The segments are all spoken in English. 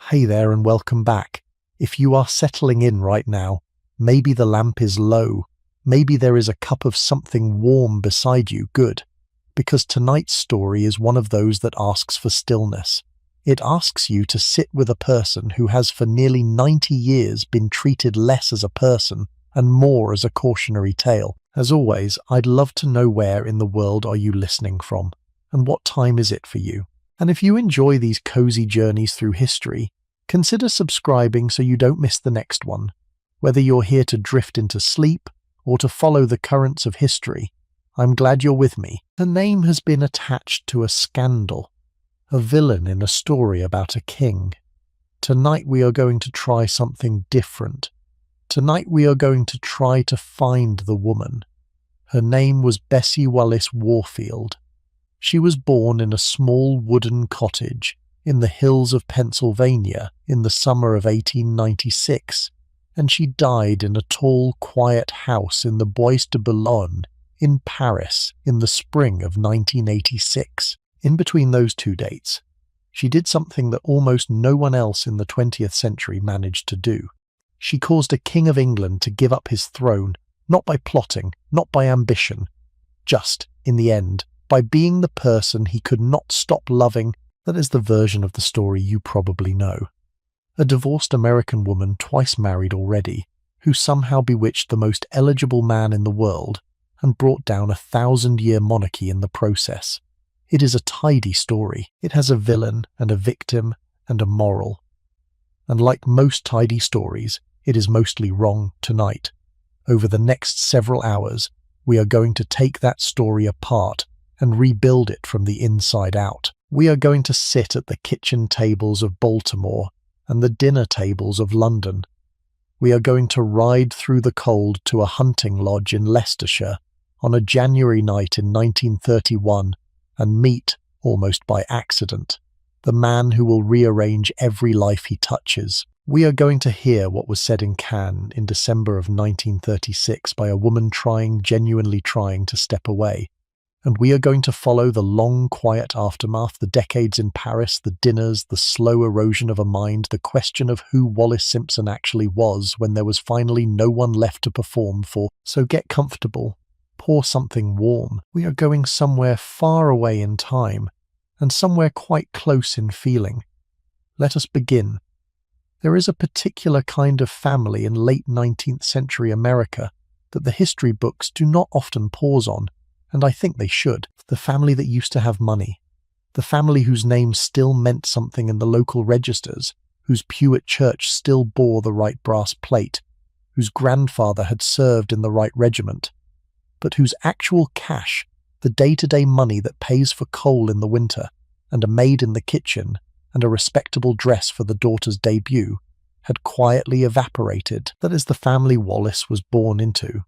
Hey there and welcome back. If you are settling in right now, maybe the lamp is low, maybe there is a cup of something warm beside you, good. Because tonight's story is one of those that asks for stillness. It asks you to sit with a person who has for nearly 90 years been treated less as a person and more as a cautionary tale. As always, I'd love to know where in the world are you listening from, and what time is it for you? And if you enjoy these cozy journeys through history, consider subscribing so you don't miss the next one. Whether you're here to drift into sleep or to follow the currents of history, I'm glad you're with me. Her name has been attached to a scandal, a villain in a story about a king. Tonight we are going to try something different. Tonight we are going to try to find the woman. Her name was Bessie Wallace Warfield. She was born in a small wooden cottage in the hills of Pennsylvania in the summer of 1896, and she died in a tall, quiet house in the Bois de Boulogne in Paris in the spring of 1986. In between those two dates, she did something that almost no one else in the 20th century managed to do. She caused a king of England to give up his throne, not by plotting, not by ambition, just, in the end, by being the person he could not stop loving. That is the version of the story you probably know. A divorced American woman, twice married already, who somehow bewitched the most eligible man in the world and brought down a 1,000-year monarchy in the process. It is a tidy story. It has a villain and a victim and a moral. And like most tidy stories, it is mostly wrong tonight. Over the next several hours, we are going to take that story apart and rebuild it from the inside out. We are going to sit at the kitchen tables of Baltimore and the dinner tables of London. We are going to ride through the cold to a hunting lodge in Leicestershire on a January night in 1931 and meet, almost by accident, the man who will rearrange every life he touches. We are going to hear what was said in Cannes in December of 1936 by a woman genuinely trying to step away. And we are going to follow the long, quiet aftermath, the decades in Paris, the dinners, the slow erosion of a mind, the question of who Wallis Simpson actually was when there was finally no one left to perform for. So get comfortable, pour something warm. We are going somewhere far away in time, and somewhere quite close in feeling. Let us begin. There is a particular kind of family in late 19th century America that the history books do not often pause on, and I think they should. The family that used to have money. The family whose name still meant something in the local registers, whose pew at church still bore the right brass plate, whose grandfather had served in the right regiment, but whose actual cash, the day-to-day money that pays for coal in the winter, and a maid in the kitchen, and a respectable dress for the daughter's debut, had quietly evaporated. That is the family Wallace was born into.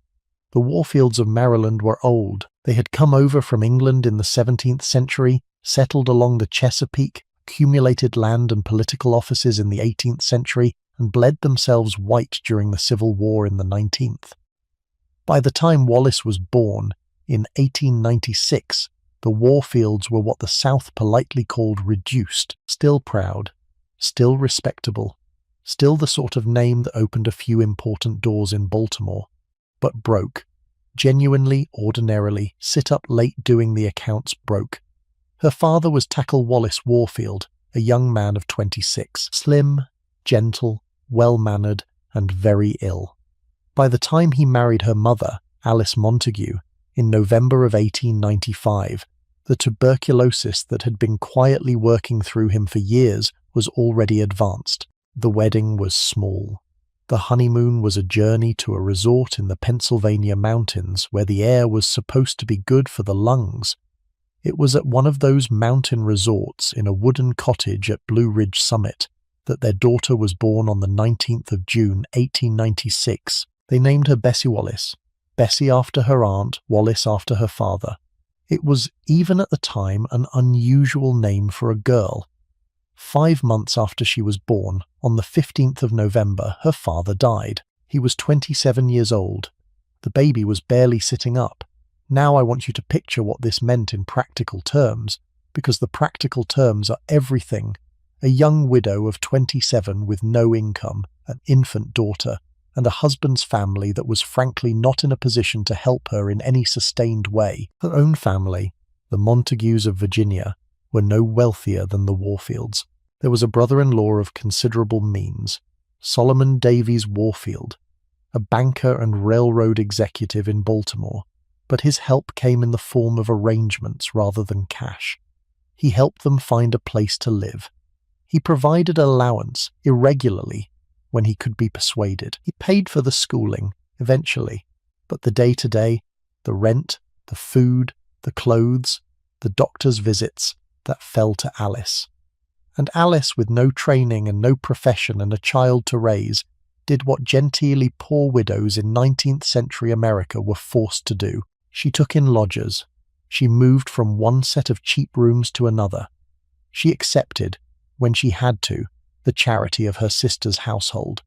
The Warfields of Maryland were old. They had come over from England in the 17th century, settled along the Chesapeake, accumulated land and political offices in the 18th century, and bled themselves white during the Civil War in the 19th. By the time Wallace was born, in 1896, the Warfields were what the South politely called reduced, still proud, still respectable, still the sort of name that opened a few important doors in Baltimore, but broke. Genuinely, ordinarily, sit up late doing the accounts broke. Her father was Tackle Wallace Warfield, a young man of 26, slim, gentle, well-mannered, and very ill. By the time he married her mother, Alice Montague, in November of 1895, the tuberculosis that had been quietly working through him for years was already advanced. The wedding was small. The honeymoon was a journey to a resort in the Pennsylvania mountains where the air was supposed to be good for the lungs. It was at one of those mountain resorts in a wooden cottage at Blue Ridge Summit that their daughter was born on the 19th of June, 1896. They named her Bessie Wallace, Bessie after her aunt, Wallace after her father. It was, even at the time, an unusual name for a girl. 5 months after she was born, on the 15th of November, her father died. He was 27 years old. The baby was barely sitting up. Now I want you to picture what this meant in practical terms, because the practical terms are everything a young widow of 27 with no income, an infant daughter, and a husband's family that was frankly not in a position to help her in any sustained way. Her own family, the Montagues of Virginia, were no wealthier than the Warfields. There was a brother-in-law of considerable means, Solomon Davies Warfield, a banker and railroad executive in Baltimore, but his help came in the form of arrangements rather than cash. He helped them find a place to live. He provided allowance irregularly when he could be persuaded. He paid for the schooling, eventually, but the day-to-day, the rent, the food, the clothes, the doctor's visits, that fell to Alice. And Alice, with no training and no profession and a child to raise, did what genteelly poor widows in 19th century America were forced to do. She took in lodgers. She moved from one set of cheap rooms to another. She accepted, when she had to, the charity of her sister's household.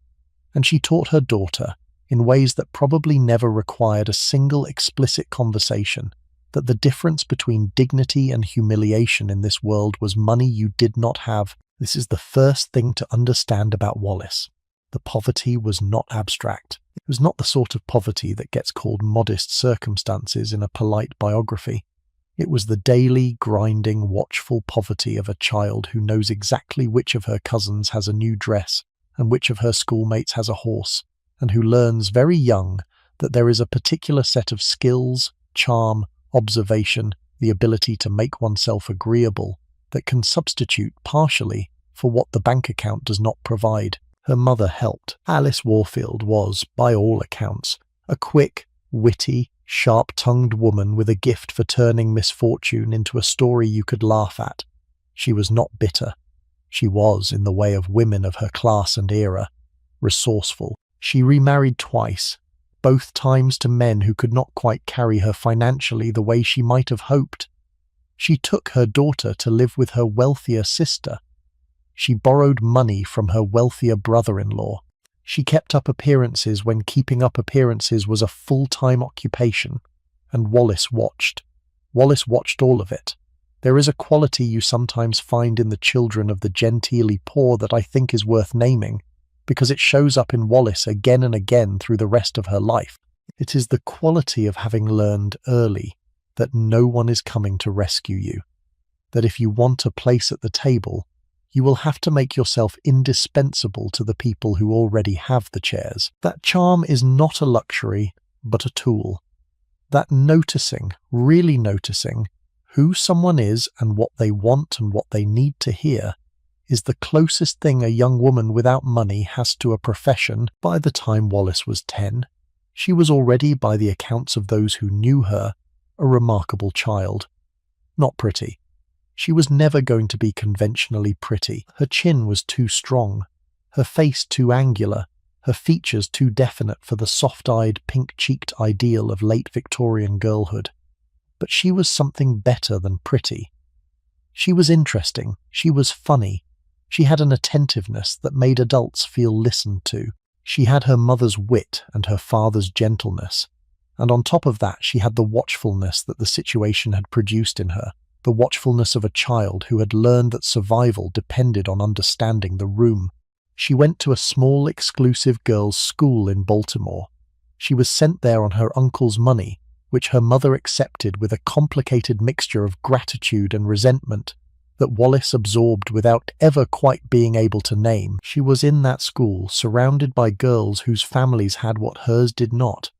And she taught her daughter, in ways that probably never required a single explicit conversation, that the difference between dignity and humiliation in this world was money you did not have. This is the first thing to understand about Wallace. The poverty was not abstract. It was not the sort of poverty that gets called modest circumstances in a polite biography. It was the daily, grinding, watchful poverty of a child who knows exactly which of her cousins has a new dress and which of her schoolmates has a horse, and who learns very young that there is a particular set of skills, charm, observation, the ability to make oneself agreeable, that can substitute partially for what the bank account does not provide. Her mother helped. Alice Warfield was, by all accounts, a quick, witty, sharp-tongued woman with a gift for turning misfortune into a story you could laugh at. She was not bitter. She was, in the way of women of her class and era, resourceful. She remarried twice, both times to men who could not quite carry her financially the way she might have hoped. She took her daughter to live with her wealthier sister. She borrowed money from her wealthier brother-in-law. She kept up appearances when keeping up appearances was a full-time occupation, and Wallace watched. Wallace watched all of it. There is a quality you sometimes find in the children of the genteelly poor that I think is worth naming, because it shows up in Wallace again and again through the rest of her life. It is the quality of having learned early that no one is coming to rescue you, that if you want a place at the table, you will have to make yourself indispensable to the people who already have the chairs. That charm is not a luxury, but a tool. That noticing, really noticing, who someone is and what they want and what they need to hear, is the closest thing a young woman without money has to a profession. By the time Wallace was 10, she was already, by the accounts of those who knew her, a remarkable child. Not pretty. She was never going to be conventionally pretty. Her chin was too strong, her face too angular, her features too definite for the soft-eyed, pink-cheeked ideal of late Victorian girlhood. But she was something better than pretty. She was interesting, she was funny, she had an attentiveness that made adults feel listened to. She had her mother's wit and her father's gentleness, and on top of that she had the watchfulness that the situation had produced in her, the watchfulness of a child who had learned that survival depended on understanding the room. She went to a small, exclusive girls' school in Baltimore. She was sent there on her uncle's money, which her mother accepted with a complicated mixture of gratitude and resentment that Wallace absorbed without ever quite being able to name. She was in that school, surrounded by girls whose families had what hers did not.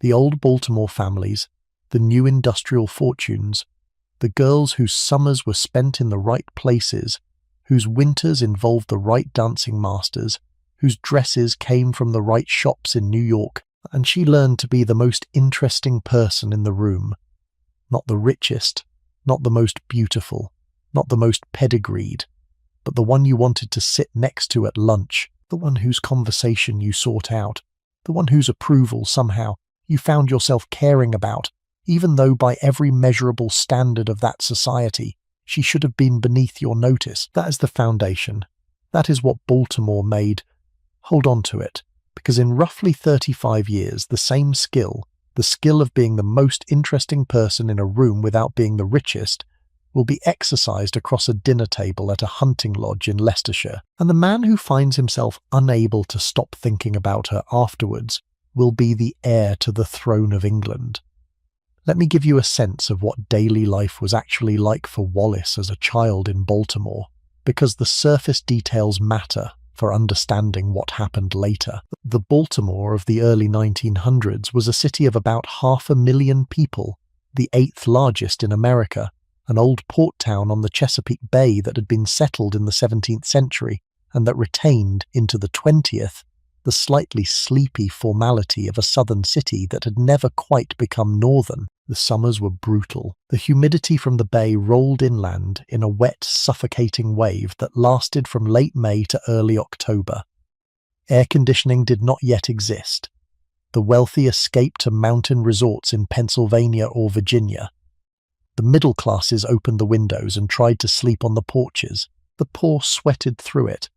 The old Baltimore families, the new industrial fortunes, the girls whose summers were spent in the right places, whose winters involved the right dancing masters, whose dresses came from the right shops in New York, and she learned to be the most interesting person in the room. Not the richest, not the most beautiful, not the most pedigreed, but the one you wanted to sit next to at lunch, the one whose conversation you sought out, the one whose approval somehow you found yourself caring about, even though by every measurable standard of that society, she should have been beneath your notice. That is the foundation. That is what Baltimore made. Hold on to it, because in roughly 35 years, the same skill, the skill of being the most interesting person in a room without being the richest, will be exercised across a dinner table at a hunting lodge in Leicestershire, and the man who finds himself unable to stop thinking about her afterwards will be the heir to the throne of England. Let me give you a sense of what daily life was actually like for Wallace as a child in Baltimore, because the surface details matter for understanding what happened later. The Baltimore of the early 1900s was a city of about 500,000 people, the 8th largest in America, an old port town on the Chesapeake Bay that had been settled in the 17th century and that retained, into the 20th, the slightly sleepy formality of a southern city that had never quite become northern. The summers were brutal. The humidity from the bay rolled inland in a wet, suffocating wave that lasted from late May to early October. Air conditioning did not yet exist. The wealthy escaped to mountain resorts in Pennsylvania or Virginia. The middle classes opened the windows and tried to sleep on the porches. The poor sweated through it.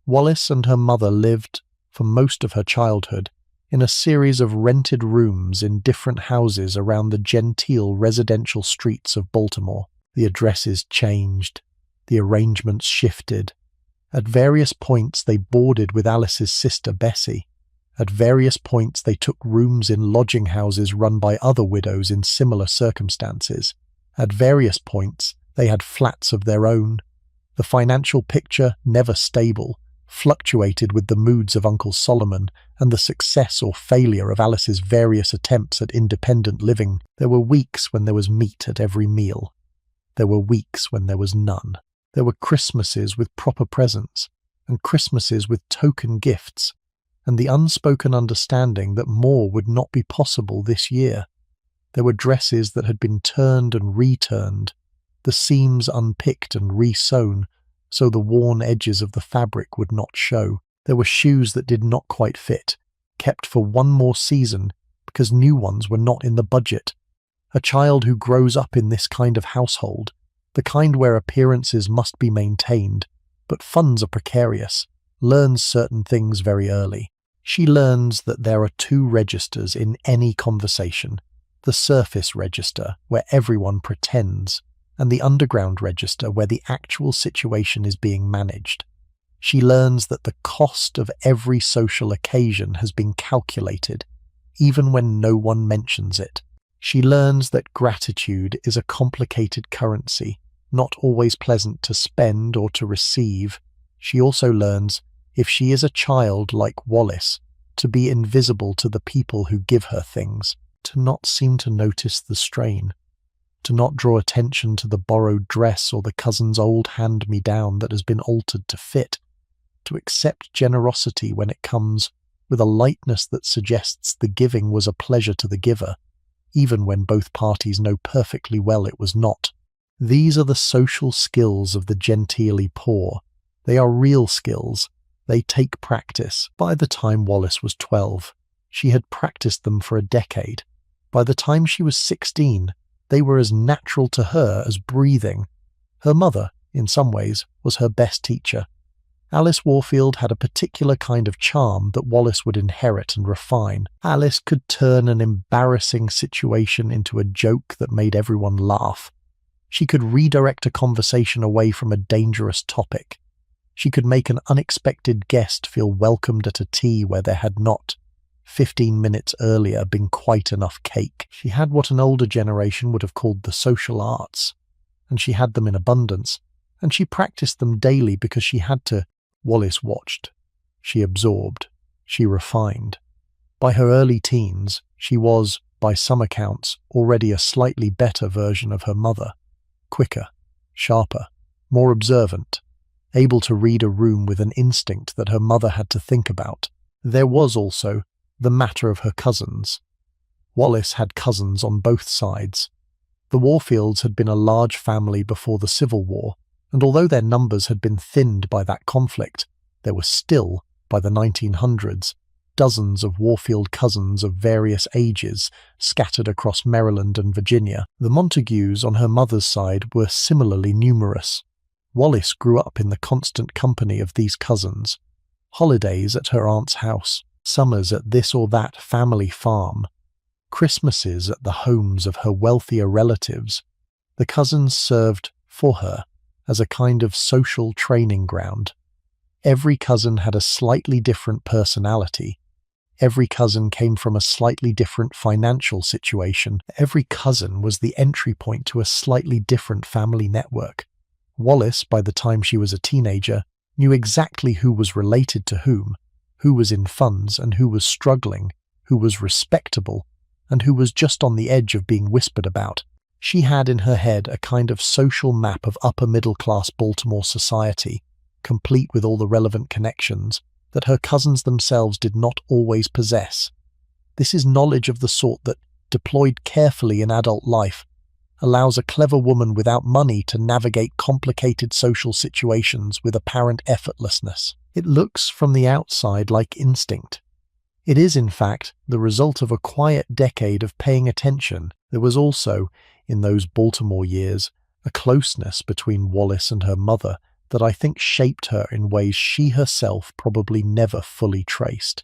Wallace and her mother lived, for most of her childhood, in a series of rented rooms in different houses around the genteel residential streets of Baltimore. The addresses changed. The arrangements shifted. At various points they boarded with Alice's sister Bessie. At various points they took rooms in lodging houses run by other widows in similar circumstances. At various points they had flats of their own. The financial picture, never stable, fluctuated with the moods of Uncle Solomon and the success or failure of Alice's various attempts at independent living. There were weeks when there was meat at every meal. There were weeks when there was none. There were Christmases with proper presents, and Christmases with token gifts, and the unspoken understanding that more would not be possible this year. There were dresses that had been turned and returned, the seams unpicked and re-sewn, so the worn edges of the fabric would not show. There were shoes that did not quite fit, kept for one more season because new ones were not in the budget. A child who grows up in this kind of household, the kind where appearances must be maintained, but funds are precarious, learns certain things very early. She learns that there are two registers in any conversation: the surface register, where everyone pretends, and the underground register, where the actual situation is being managed. She learns that the cost of every social occasion has been calculated, even when no one mentions it. She learns that gratitude is a complicated currency, not always pleasant to spend or to receive. She also learns, if she is a child like Wallace, to be invisible to the people who give her things, to not seem to notice the strain, to not draw attention to the borrowed dress or the cousin's old hand-me-down that has been altered to fit, to accept generosity when it comes, with a lightness that suggests the giving was a pleasure to the giver, even when both parties know perfectly well it was not. These are the social skills of the genteelly poor. They are real skills. They take practice. By the time Wallace was 12, she had practiced them for a decade. By the time she was 16, they were as natural to her as breathing. Her mother, in some ways, was her best teacher. Alice Warfield had a particular kind of charm that Wallace would inherit and refine. Alice could turn an embarrassing situation into a joke that made everyone laugh. She could redirect a conversation away from a dangerous topic. She could make an unexpected guest feel welcomed at a tea where there had not, 15 minutes earlier, been quite enough cake. She had what an older generation would have called the social arts, and she had them in abundance, and she practiced them daily because she had to. Wallace watched. She absorbed. She refined. By her early teens, she was, by some accounts, already a slightly better version of her mother, quicker, sharper, more observant, able to read a room with an instinct that her mother had to think about. There was also the matter of her cousins. Wallace had cousins on both sides. The Warfields had been a large family before the Civil War, and although their numbers had been thinned by that conflict, there were still, by the 1900s, dozens of Warfield cousins of various ages scattered across Maryland and Virginia. The Montagues on her mother's side were similarly numerous. Wallace grew up in the constant company of these cousins. Holidays at her aunt's house, summers at this or that family farm, Christmases at the homes of her wealthier relatives, The cousins served for her as a kind of social training ground. Every cousin had a slightly different personality. Every cousin came from a slightly different financial situation. Every cousin was the entry point to a slightly different family network. Wallis, by the time she was a teenager, knew exactly who was related to who was in funds and who was struggling, who was respectable, and who was just on the edge of being whispered about. She had in her head a kind of social map of upper-middle-class Baltimore society, complete with all the relevant connections, that her cousins themselves did not always possess. This is knowledge of the sort that, deployed carefully in adult life, allows a clever woman without money to navigate complicated social situations with apparent effortlessness. It looks from the outside like instinct. It is, in fact, the result of a quiet decade of paying attention. There was also, in those Baltimore years, a closeness between Wallis and her mother that I think shaped her in ways she herself probably never fully traced.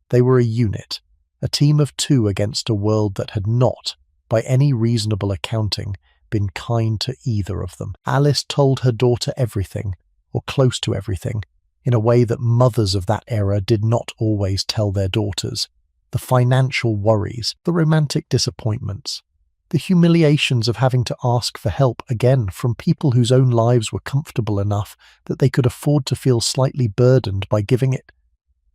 They were a unit, a team of two against a world that had not, by any reasonable accounting, been kind to either of them. Alice told her daughter everything, or close to everything, in a way that mothers of that era did not always tell their daughters. The financial worries, the romantic disappointments, the humiliations of having to ask for help again from people whose own lives were comfortable enough that they could afford to feel slightly burdened by giving it.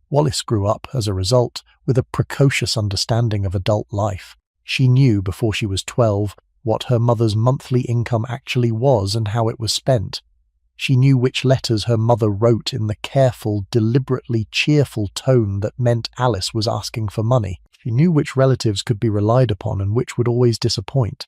Wallis grew up, as a result, with a precocious understanding of adult life. She knew before she was 12 what her mother's monthly income actually was and how it was spent. She knew which letters her mother wrote in the careful, deliberately cheerful tone that meant Alice was asking for money. She knew which relatives could be relied upon and which would always disappoint.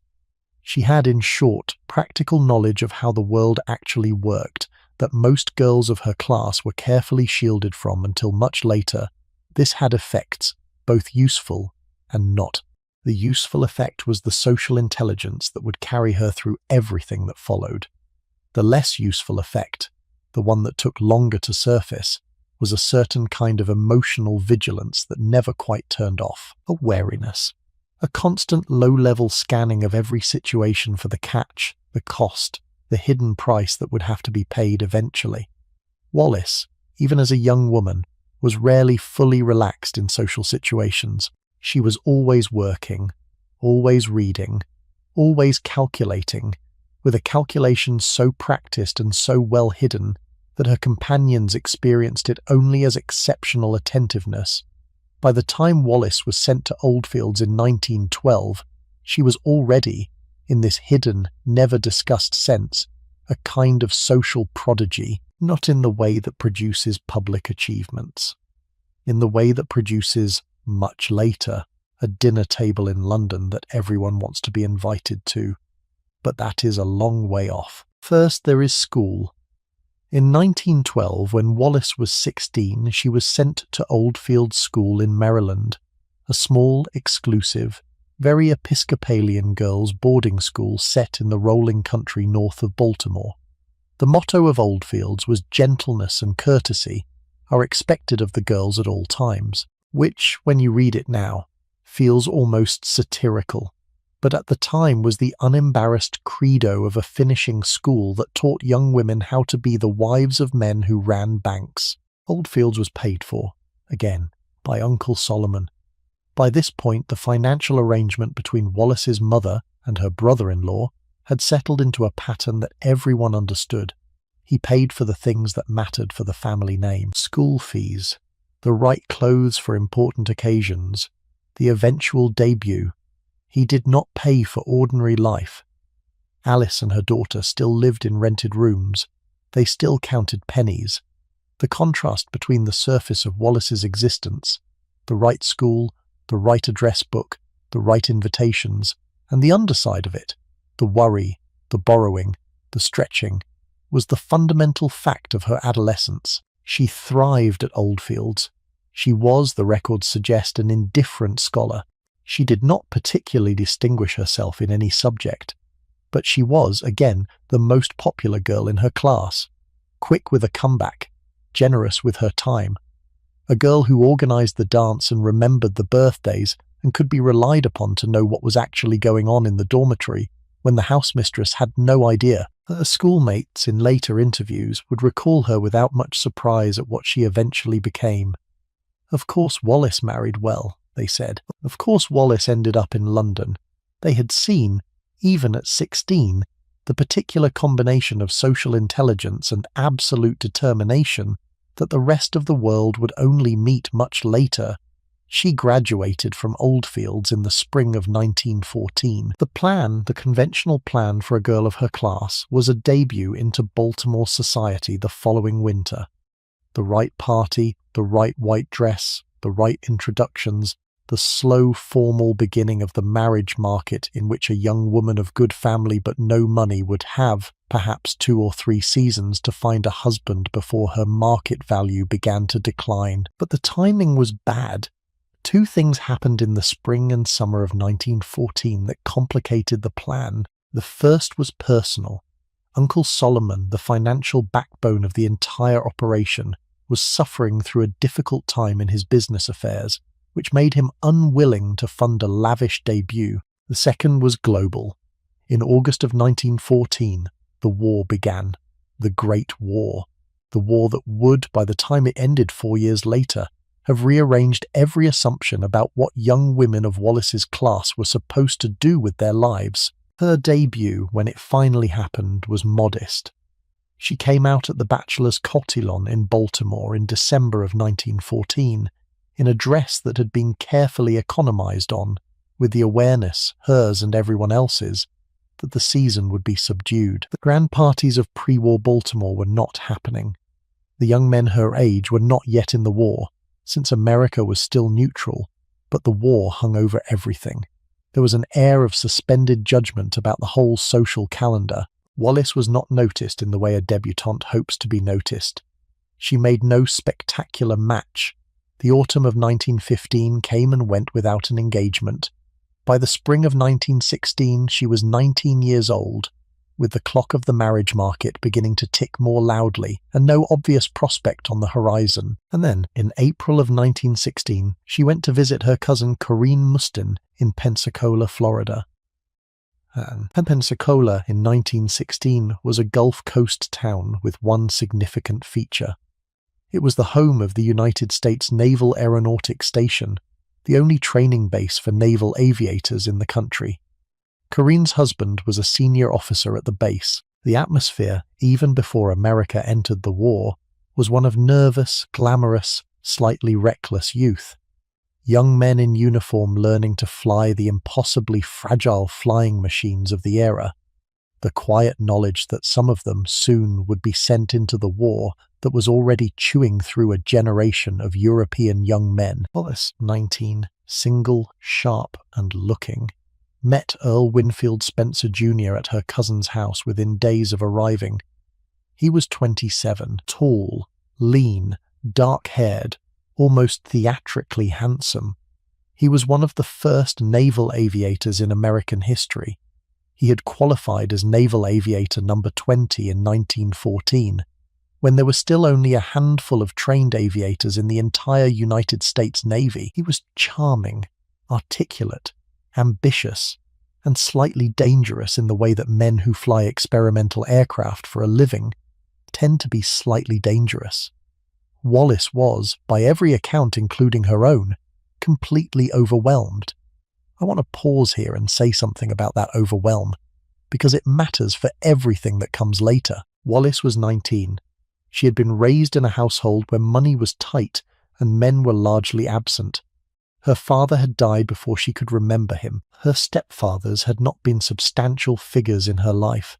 She had, in short, practical knowledge of how the world actually worked, that most girls of her class were carefully shielded from until much later. This had effects, both useful and not. The useful effect was the social intelligence that would carry her through everything that followed. The less useful effect, the one that took longer to surface, was a certain kind of emotional vigilance that never quite turned off, a wariness, a constant low-level scanning of every situation for the catch, the cost, the hidden price that would have to be paid eventually. Wallis, even as a young woman, was rarely fully relaxed in social situations. She was always working, always reading, always calculating, with a calculation so practiced and so well hidden that her companions experienced it only as exceptional attentiveness. By the time Wallis was sent to Oldfields in 1912, she was already, in this hidden, never-discussed sense, a kind of social prodigy, not in the way that produces public achievements. In the way that produces, much later, a dinner table in London that everyone wants to be invited to. But that is a long way off. First, there is school. In 1912, when Wallis was 16, she was sent to Oldfields School in Maryland, a small, exclusive, very Episcopalian girls' boarding school set in the rolling country north of Baltimore. The motto of Oldfields was gentleness and courtesy are expected of the girls at all times, which, when you read it now, feels almost satirical, but at the time was the unembarrassed credo of a finishing school that taught young women how to be the wives of men who ran banks. Oldfields was paid for, again, by Uncle Solomon. By this point, the financial arrangement between Wallis's mother and her brother-in-law had settled into a pattern that everyone understood. He paid for the things that mattered for the family name: school fees, the right clothes for important occasions, the eventual debut. He did not pay for ordinary life. Alice and her daughter still lived in rented rooms. They still counted pennies. The contrast between the surface of Wallis's existence, the right school, the right address book, the right invitations, and the underside of it, the worry, the borrowing, the stretching, was the fundamental fact of her adolescence. She thrived at Oldfields. She was, the records suggest, an indifferent scholar. She did not particularly distinguish herself in any subject, but she was, again, the most popular girl in her class, quick with a comeback, generous with her time, a girl who organized the dance and remembered the birthdays and could be relied upon to know what was actually going on in the dormitory, when the housemistress had no idea. Her schoolmates in later interviews would recall her without much surprise at what she eventually became. Of course Wallace married well, they said. Of course Wallace ended up in London. They had seen, even at 16, the particular combination of social intelligence and absolute determination that the rest of the world would only meet much later. She graduated from Oldfields in the spring of 1914. The conventional plan for a girl of her class, was a debut into Baltimore society the following winter. The right party, the right white dress, the right introductions, the slow, formal beginning of the marriage market in which a young woman of good family but no money would have perhaps 2 or 3 seasons to find a husband before her market value began to decline. But the timing was bad. 2 things happened in the spring and summer of 1914 that complicated the plan. The first was personal. Uncle Solomon, the financial backbone of the entire operation, was suffering through a difficult time in his business affairs, which made him unwilling to fund a lavish debut. The second was global. In August of 1914, the war began. The Great War. The war that would, by the time it ended 4 years later, have rearranged every assumption about what young women of Wallace's class were supposed to do with their lives. Her debut, when it finally happened, was modest. She came out at the Bachelor's Cotillon in Baltimore in December of 1914, in a dress that had been carefully economized on, with the awareness, hers and everyone else's, that the season would be subdued. The grand parties of pre-war Baltimore were not happening. The young men her age were not yet in the war, since America was still neutral, but the war hung over everything. There was an air of suspended judgment about the whole social calendar. Wallace was not noticed in the way a debutante hopes to be noticed. She made no spectacular match. The autumn of 1915 came and went without an engagement. By the spring of 1916, she was 19 years old, with the clock of the marriage market beginning to tick more loudly and no obvious prospect on the horizon. And then, in April of 1916, she went to visit her cousin Corinne Mustin in Pensacola, Florida. Pensacola in 1916 was a Gulf Coast town with one significant feature. It was the home of the United States Naval Aeronautic Station, the only training base for naval aviators in the country. Corinne's husband was a senior officer at the base. The atmosphere, even before America entered the war, was one of nervous, glamorous, slightly reckless youth. Young men in uniform learning to fly the impossibly fragile flying machines of the era. The quiet knowledge that some of them soon would be sent into the war that was already chewing through a generation of European young men. Wallace, 19, single, sharp, and looking, met Earl Winfield Spencer Jr. at her cousin's house within days of arriving. He was 27, tall, lean, dark-haired, almost theatrically handsome. He was one of the first naval aviators in American history. He had qualified as Naval Aviator number 20 in 1914, when there were still only a handful of trained aviators in the entire United States Navy. He was charming, articulate, ambitious, and slightly dangerous in the way that men who fly experimental aircraft for a living tend to be slightly dangerous. Wallace was, by every account including her own, completely overwhelmed. I want to pause here and say something about that overwhelm, because it matters for everything that comes later. Wallace was 19. She had been raised in a household where money was tight and men were largely absent. Her father had died before she could remember him. Her stepfathers had not been substantial figures in her life.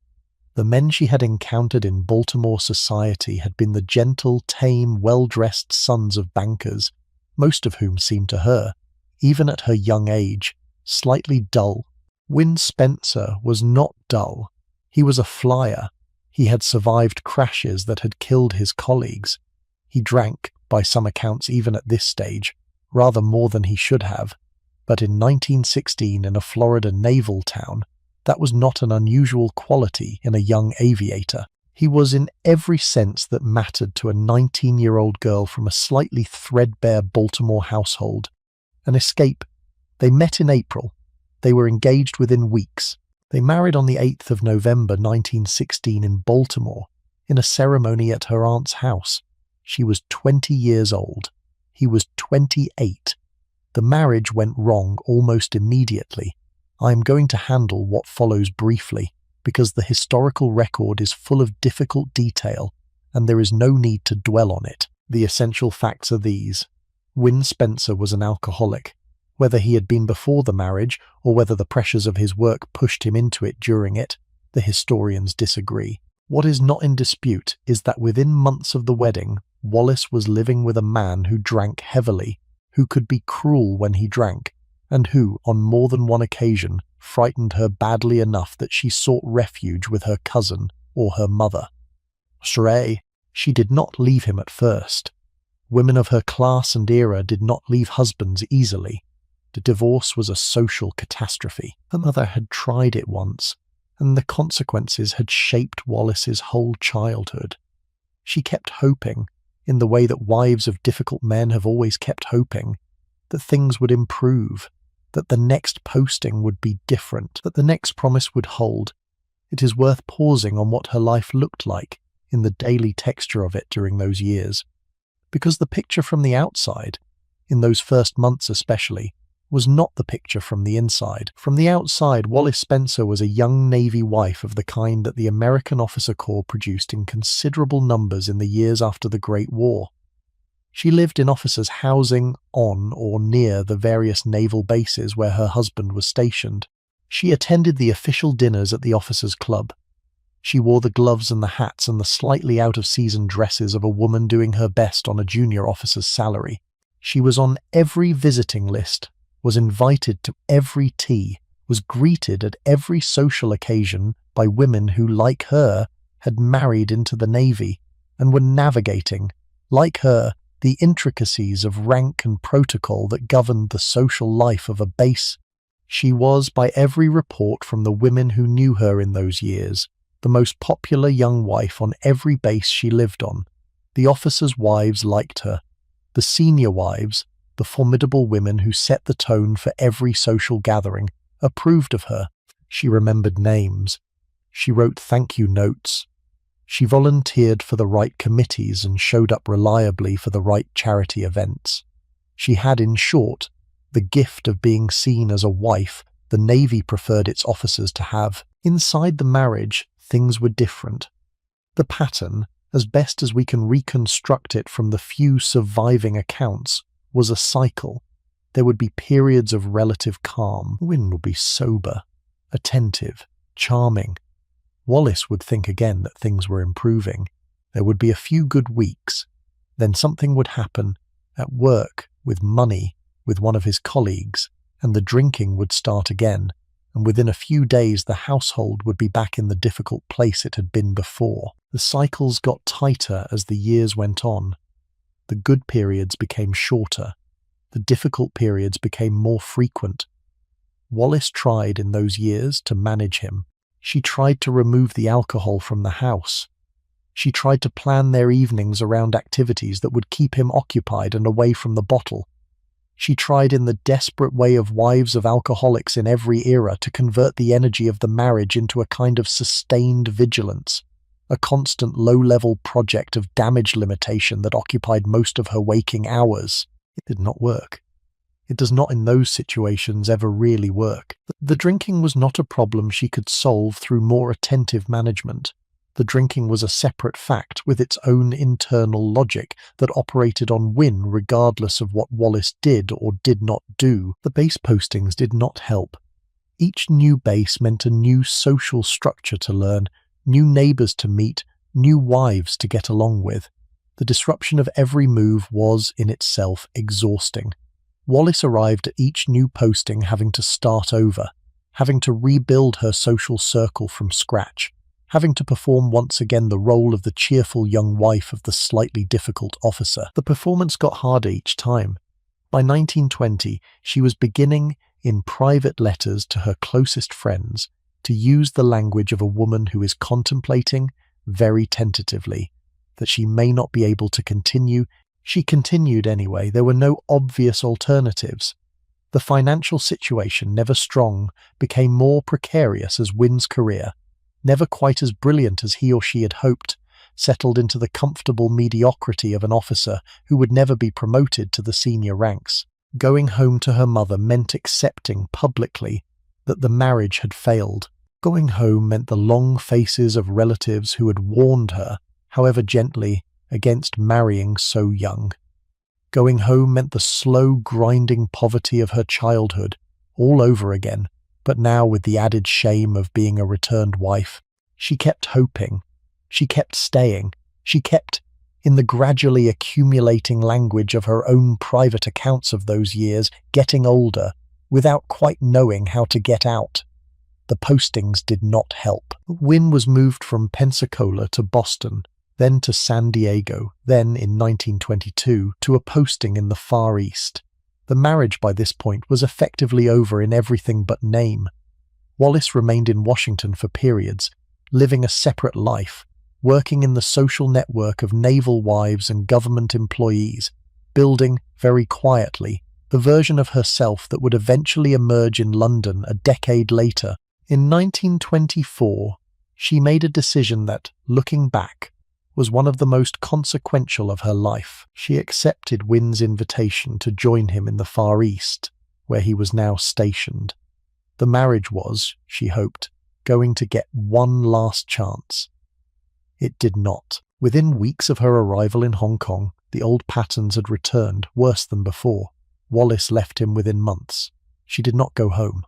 The men she had encountered in Baltimore society had been the gentle, tame, well-dressed sons of bankers, most of whom seemed to her, even at her young age, slightly dull. Win Spencer was not dull. He was a flyer. He had survived crashes that had killed his colleagues. He drank, by some accounts even at this stage, rather more than he should have, but in 1916 in a Florida naval town, that was not an unusual quality in a young aviator. He was in every sense that mattered to a 19-year-old girl from a slightly threadbare Baltimore household. An escape. They met in April. They were engaged within weeks. They married on the 8th of November 1916 in Baltimore, in a ceremony at her aunt's house. She was 20 years old. He was 28. The marriage went wrong almost immediately. I am going to handle what follows briefly, because the historical record is full of difficult detail, and there is no need to dwell on it. The essential facts are these. Win Spencer was an alcoholic. Whether he had been before the marriage, or whether the pressures of his work pushed him into it during it, the historians disagree. What is not in dispute is that within months of the wedding, Wallace was living with a man who drank heavily, who could be cruel when he drank, and who, on more than one occasion, frightened her badly enough that she sought refuge with her cousin or her mother. She did not leave him at first. Women of her class and era did not leave husbands easily. The divorce was a social catastrophe. Her mother had tried it once, and the consequences had shaped Wallace's whole childhood. She kept hoping, in the way that wives of difficult men have always kept hoping, that things would improve, that the next posting would be different, that the next promise would hold. It is worth pausing on what her life looked like in the daily texture of it during those years. Because the picture from the outside, in those first months especially, was not the picture from the inside. From the outside, Wallace Spencer was a young Navy wife of the kind that the American officer corps produced in considerable numbers in the years after the Great War. She lived in officers' housing on or near the various naval bases where her husband was stationed. She attended the official dinners at the officers' club. She wore the gloves and the hats and the slightly out-of-season dresses of a woman doing her best on a junior officer's salary. She was on every visiting list, was invited to every tea, was greeted at every social occasion by women who, like her, had married into the Navy and were navigating, like her, the intricacies of rank and protocol that governed the social life of a base. She was, by every report from the women who knew her in those years, the most popular young wife on every base she lived on. The officers' wives liked her. The senior wives, the formidable women who set the tone for every social gathering, approved of her. She remembered names. She wrote thank-you notes. She volunteered for the right committees and showed up reliably for the right charity events. She had, in short, the gift of being seen as a wife the Navy preferred its officers to have. Inside the marriage, things were different. The pattern, as best as we can reconstruct it from the few surviving accounts, was a cycle. There would be periods of relative calm. Wynne would be sober, attentive, charming. Wallace would think again that things were improving. There would be a few good weeks. Then something would happen, at work, with money, with one of his colleagues, and the drinking would start again, and within a few days the household would be back in the difficult place it had been before. The cycles got tighter as the years went on. The good periods became shorter. The difficult periods became more frequent. Wallace tried in those years to manage him. She tried to remove the alcohol from the house. She tried to plan their evenings around activities that would keep him occupied and away from the bottle. She tried in the desperate way of wives of alcoholics in every era to convert the energy of the marriage into a kind of sustained vigilance, a constant low-level project of damage limitation that occupied most of her waking hours. It did not work. It does not in those situations ever really work. The drinking was not a problem she could solve through more attentive management. The drinking was a separate fact with its own internal logic that operated on Wynne regardless of what Wallace did or did not do. The base postings did not help. Each new base meant a new social structure to learn, new neighbours to meet, new wives to get along with. The disruption of every move was, in itself, exhausting. Wallace arrived at each new posting having to start over, having to rebuild her social circle from scratch, having to perform once again the role of the cheerful young wife of the slightly difficult officer. The performance got harder each time. By 1920, she was beginning, in private letters to her closest friends, to use the language of a woman who is contemplating, very tentatively, that she may not be able to continue. She continued anyway. There were no obvious alternatives. The financial situation, never strong, became more precarious as Wynn's career, never quite as brilliant as he or she had hoped, settled into the comfortable mediocrity of an officer who would never be promoted to the senior ranks. Going home to her mother meant accepting publicly that the marriage had failed. Going home meant the long faces of relatives who had warned her, however gently, against marrying so young. Going home meant the slow, grinding poverty of her childhood, all over again, but now with the added shame of being a returned wife. She kept hoping. She kept staying. She kept, in the gradually accumulating language of her own private accounts of those years, getting older, without quite knowing how to get out. The postings did not help. Wynn was moved from Pensacola to Boston, then to San Diego, then in 1922 to a posting in the Far East. The marriage by this point was effectively over in everything but name. Wallace remained in Washington for periods, living a separate life, working in the social network of naval wives and government employees, building, very quietly, the version of herself that would eventually emerge in London a decade later. In 1924, she made a decision that, looking back, was one of the most consequential of her life. She accepted Wynn's invitation to join him in the Far East, where he was now stationed. The marriage was, she hoped, going to get one last chance. It did not. Within weeks of her arrival in Hong Kong, the old patterns had returned, worse than before. Wallace left him within months. She did not go home.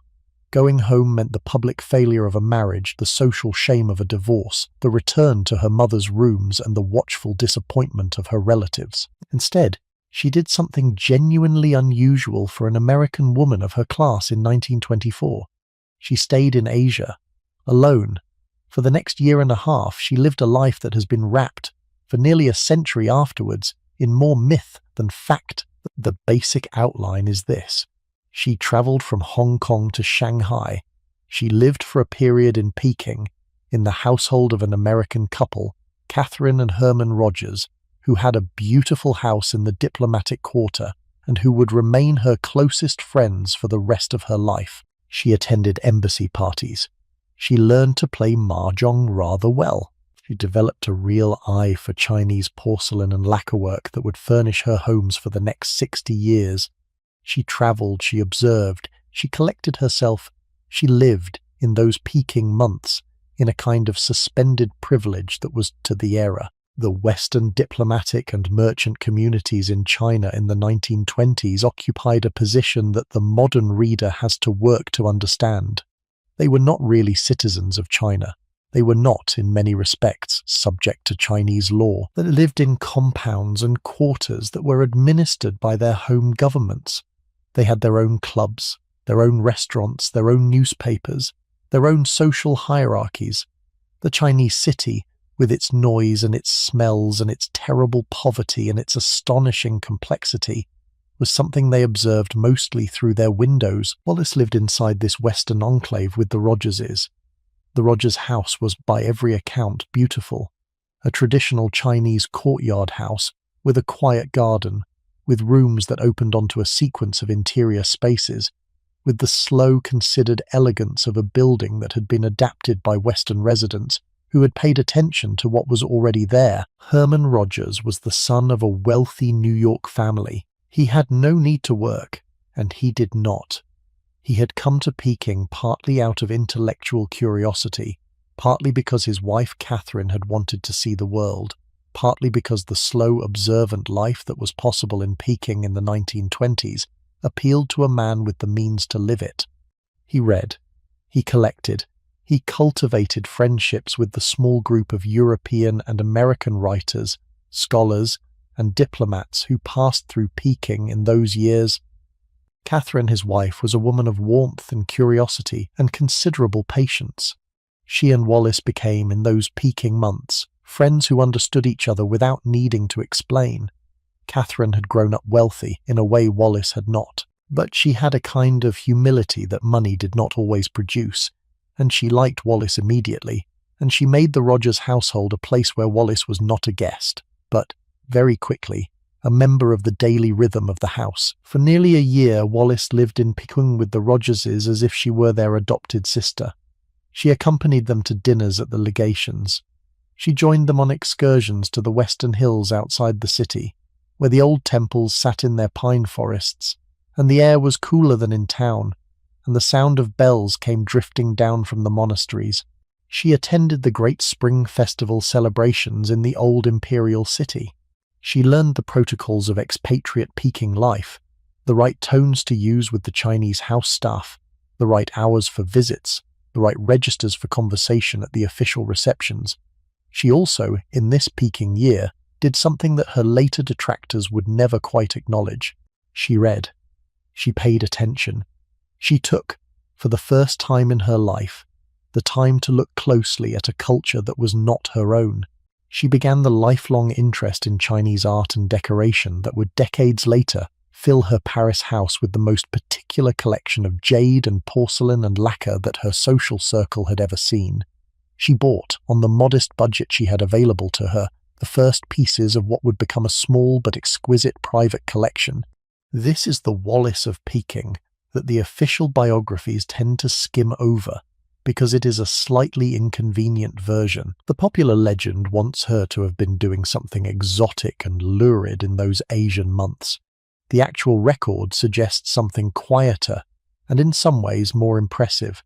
Going home meant the public failure of a marriage, the social shame of a divorce, the return to her mother's rooms and the watchful disappointment of her relatives. Instead, she did something genuinely unusual for an American woman of her class in 1924. She stayed in Asia, alone. For the next year and a half, she lived a life that has been wrapped, for nearly a century afterwards, in more myth than fact. The basic outline is this. She travelled from Hong Kong to Shanghai. She lived for a period in Peking, in the household of an American couple, Catherine and Herman Rogers, who had a beautiful house in the diplomatic quarter and who would remain her closest friends for the rest of her life. She attended embassy parties. She learned to play mahjong rather well. She developed a real eye for Chinese porcelain and lacquerwork that would furnish her homes for the next 60 years. She travelled, she observed, she collected herself, she lived in those Peking months in a kind of suspended privilege that was to the era. The Western diplomatic and merchant communities in China in the 1920s occupied a position that the modern reader has to work to understand. They were not really citizens of China. They were not, in many respects, subject to Chinese law. They lived in compounds and quarters that were administered by their home governments. They had their own clubs, their own restaurants, their own newspapers, their own social hierarchies. The Chinese city, with its noise and its smells and its terrible poverty and its astonishing complexity, was something they observed mostly through their windows. Wallace lived inside this western enclave with the Rogerses. The Rogers house was, by every account, beautiful. A traditional Chinese courtyard house with a quiet garden, with rooms that opened onto a sequence of interior spaces, with the slow, considered elegance of a building that had been adapted by Western residents who had paid attention to what was already there. Herman Rogers was the son of a wealthy New York family. He had no need to work, and he did not. He had come to Peking partly out of intellectual curiosity, partly because his wife Catherine had wanted to see the world, partly because the slow, observant life that was possible in Peking in the 1920s appealed to a man with the means to live it. He read, he collected, he cultivated friendships with the small group of European and American writers, scholars, and diplomats who passed through Peking in those years. Catherine, his wife, was a woman of warmth and curiosity and considerable patience. She and Wallace became, in those Peking months, friends who understood each other without needing to explain. Catherine had grown up wealthy in a way Wallace had not, but she had a kind of humility that money did not always produce, and she liked Wallace immediately, and she made the Rogers household a place where Wallace was not a guest, but, very quickly, a member of the daily rhythm of the house. For nearly a year, Wallis lived in Peking with the Rogerses as if she were their adopted sister. She accompanied them to dinners at the legations. She joined them on excursions to the western hills outside the city, where the old temples sat in their pine forests, and the air was cooler than in town, and the sound of bells came drifting down from the monasteries. She attended the great spring festival celebrations in the old imperial city. She learned the protocols of expatriate Peking life, the right tones to use with the Chinese house staff, the right hours for visits, the right registers for conversation at the official receptions. She also, in this Peking year, did something that her later detractors would never quite acknowledge. She read. She paid attention. She took, for the first time in her life, the time to look closely at a culture that was not her own. She began the lifelong interest in Chinese art and decoration that would decades later fill her Paris house with the most particular collection of jade and porcelain and lacquer that her social circle had ever seen. She bought, on the modest budget she had available to her, the first pieces of what would become a small but exquisite private collection. This is the Wallis of Peking that the official biographies tend to skim over, because it is a slightly inconvenient version. The popular legend wants her to have been doing something exotic and lurid in those Asian months. The actual record suggests something quieter and in some ways more impressive.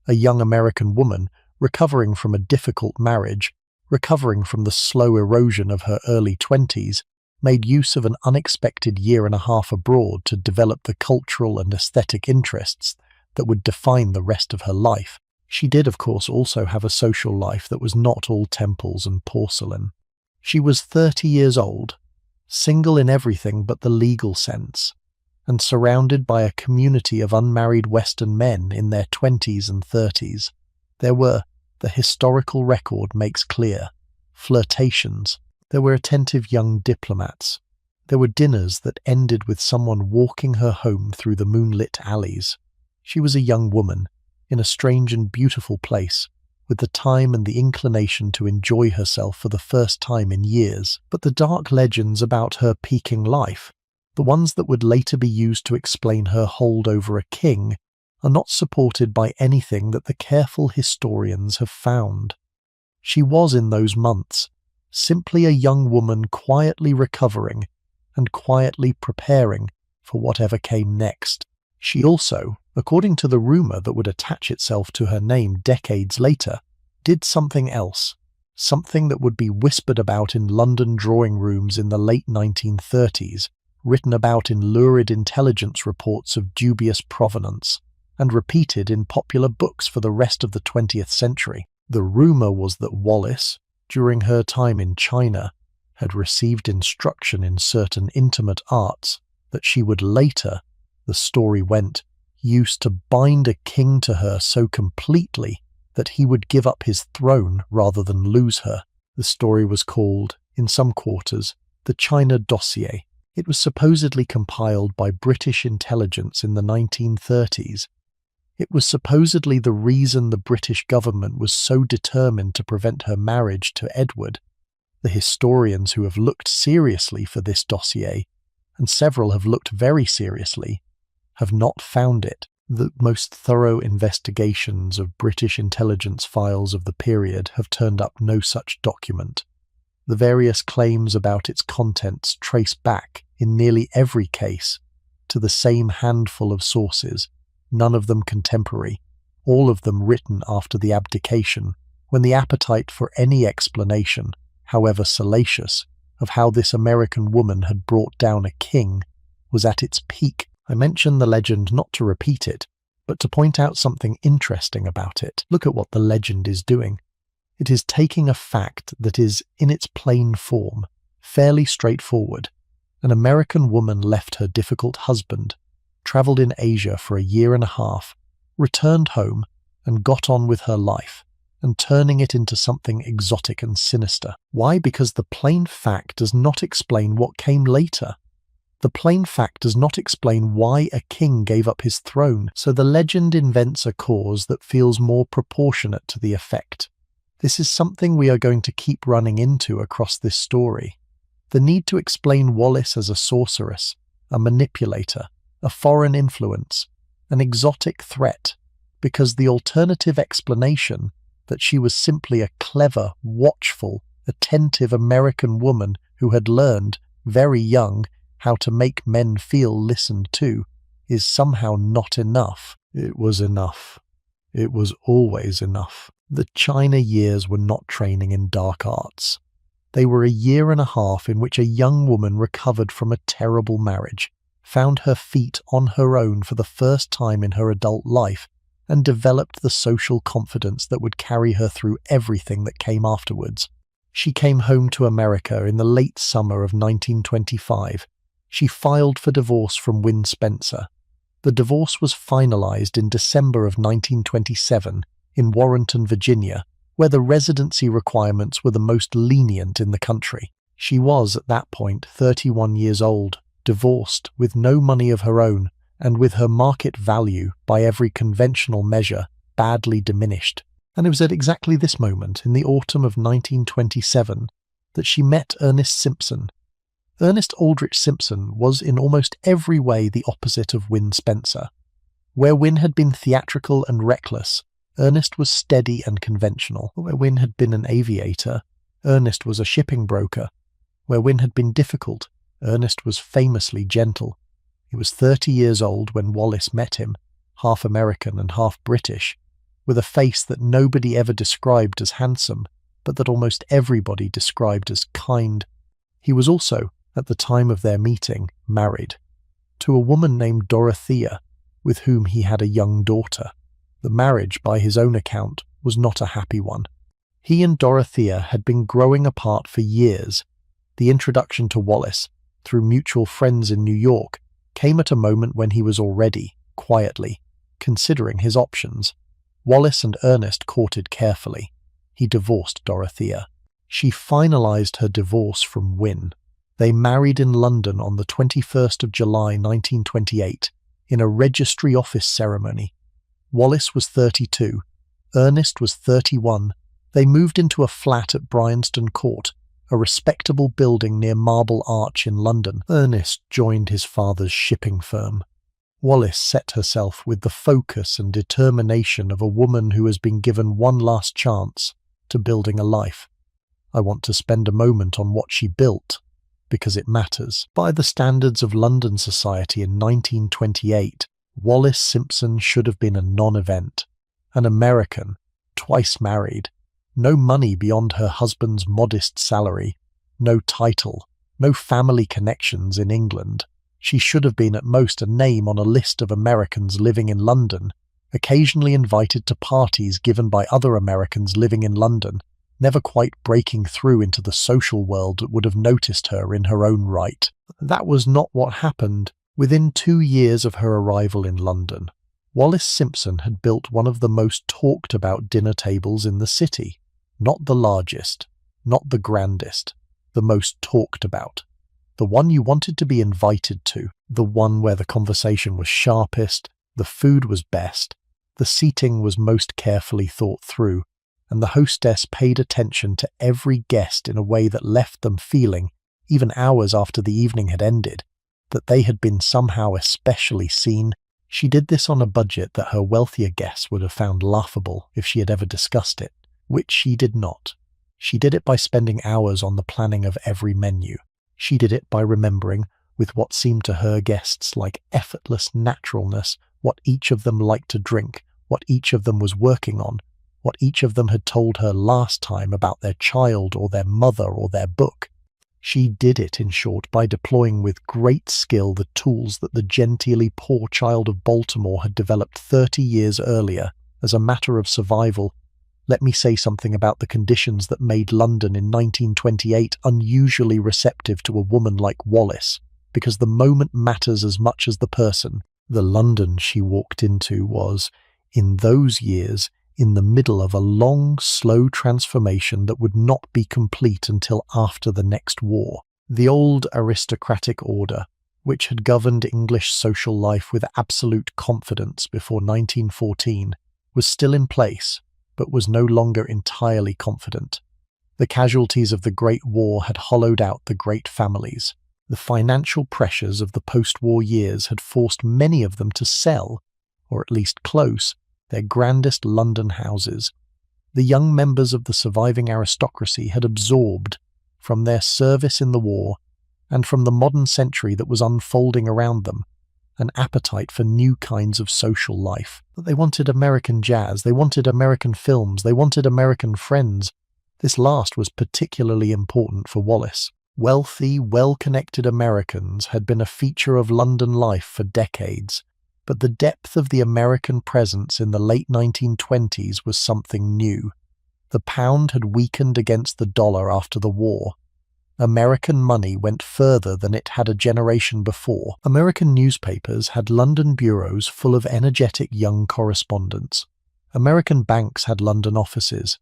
A young American woman recovering from a difficult marriage, recovering from the slow erosion of her early 20s, made use of an unexpected year and a half abroad to develop the cultural and aesthetic interests that would define the rest of her life. She did, of course, also have a social life that was not all temples and porcelain. She was 30 years old, single in everything but the legal sense, and surrounded by a community of unmarried Western men in their 20s and 30s. There were, the historical record makes clear, flirtations. There were attentive young diplomats. There were dinners that ended with someone walking her home through the moonlit alleys. She was a young woman, in a strange and beautiful place, with the time and the inclination to enjoy herself for the first time in years. But the dark legends about her Peking life, the ones that would later be used to explain her hold over a king, are not supported by anything that the careful historians have found. She was, in those months, simply a young woman quietly recovering and quietly preparing for whatever came next. She also, according to the rumour that would attach itself to her name decades later, did something else, something that would be whispered about in London drawing rooms in the late 1930s, written about in lurid intelligence reports of dubious provenance, and repeated in popular books for the rest of the 20th century. The rumour was that Wallis, during her time in China, had received instruction in certain intimate arts that she would later, the story went, use to bind a king to her so completely that he would give up his throne rather than lose her. The story was called, in some quarters, the China Dossier. It was supposedly compiled by British intelligence in the 1930s. It was supposedly the reason the British government was so determined to prevent her marriage to Edward. The historians who have looked seriously for this dossier, and several have looked very seriously, have not found it. The most thorough investigations of British intelligence files of the period have turned up no such document. The various claims about its contents trace back, in nearly every case, to the same handful of sources, none of them contemporary, all of them written after the abdication, when the appetite for any explanation, however salacious, of how this American woman had brought down a king was at its peak. I mention the legend not to repeat it, but to point out something interesting about it. Look at what the legend is doing. It is taking a fact that is, in its plain form, fairly straightforward. An American woman left her difficult husband, travelled in Asia for a year and a half, returned home, and got on with her life, and turning it into something exotic and sinister. Why? Because the plain fact does not explain what came later. The plain fact does not explain why a king gave up his throne, so the legend invents a cause that feels more proportionate to the effect. This is something we are going to keep running into across this story. The need to explain Wallis as a sorceress, a manipulator, a foreign influence, an exotic threat, because the alternative explanation that she was simply a clever, watchful, attentive American woman who had learned, very young, how to make men feel listened to, is somehow not enough. It was enough. It was always enough. The China years were not training in dark arts. They were a year and a half in which a young woman recovered from a terrible marriage, found her feet on her own for the first time in her adult life, and developed the social confidence that would carry her through everything that came afterwards. She came home to America in the late summer of 1925. She filed for divorce from Win Spencer. The divorce was finalized in December of 1927 in Warrenton, Virginia, where the residency requirements were the most lenient in the country. She was, at that point, 31 years old, divorced, with no money of her own, and with her market value, by every conventional measure, badly diminished. And it was at exactly this moment, in the autumn of 1927, that she met Ernest Simpson. Ernest Aldrich Simpson was in almost every way the opposite of Win Spencer. Where Win had been theatrical and reckless, Ernest was steady and conventional. Where Win had been an aviator, Ernest was a shipping broker. Where Win had been difficult, Ernest was famously gentle. He was 30 years old when Wallis met him, half American and half British, with a face that nobody ever described as handsome, but that almost everybody described as kind. He was also, at the time of their meeting, married to a woman named Dorothea, with whom he had a young daughter. The marriage, by his own account, was not a happy one. He and Dorothea had been growing apart for years. The introduction to Wallis, through mutual friends in New York, came at a moment when he was already, quietly, considering his options. Wallis and Ernest courted carefully. He divorced Dorothea. She finalized her divorce from Win. They married in London on the 21st of July 1928, in a registry office ceremony. Wallis was 32. Ernest was 31. They moved into a flat at Bryanston Court, a respectable building near Marble Arch in London. Ernest joined his father's shipping firm. Wallis set herself with the focus and determination of a woman who has been given one last chance to building a life. I want to spend a moment on what she built, because it matters. By the standards of London society in 1928, Wallis Simpson should have been a non-event. An American, twice married, no money beyond her husband's modest salary, no title, no family connections in England. She should have been at most a name on a list of Americans living in London, occasionally invited to parties given by other Americans living in London, never quite breaking through into the social world that would have noticed her in her own right. That was not what happened. Within 2 years of her arrival in London, Wallis Simpson had built one of the most talked about dinner tables in the city. Not the largest, not the grandest, the most talked about. The one you wanted to be invited to, the one where the conversation was sharpest, the food was best, the seating was most carefully thought through, and the hostess paid attention to every guest in a way that left them feeling, even hours after the evening had ended, that they had been somehow especially seen. She did this on a budget that her wealthier guests would have found laughable if she had ever discussed it, which she did not. She did it by spending hours on the planning of every menu. She did it by remembering, with what seemed to her guests like effortless naturalness, what each of them liked to drink, what each of them was working on, what each of them had told her last time about their child or their mother or their book. She did it, in short, by deploying with great skill the tools that the genteelly poor child of Baltimore had developed 30 years earlier as a matter of survival. Let me say something about the conditions that made London in 1928 unusually receptive to a woman like Wallis, because the moment matters as much as the person. The London she walked into was, in those years, in the middle of a long, slow transformation that would not be complete until after the next war. The old aristocratic order, which had governed English social life with absolute confidence before 1914, was still in place, but was no longer entirely confident. The casualties of the Great War had hollowed out the great families. The financial pressures of the post-war years had forced many of them to sell, or at least close, their grandest London houses. The young members of the surviving aristocracy had absorbed, from their service in the war and from the modern century that was unfolding around them, an appetite for new kinds of social life. But they wanted American jazz, they wanted American films, they wanted American friends. This last was particularly important for Wallace. Wealthy, well-connected Americans had been a feature of London life for decades, but the depth of the American presence in the late 1920s was something new. The pound had weakened against the dollar after the war. American money went further than it had a generation before. American newspapers had London bureaus full of energetic young correspondents. American banks had London offices.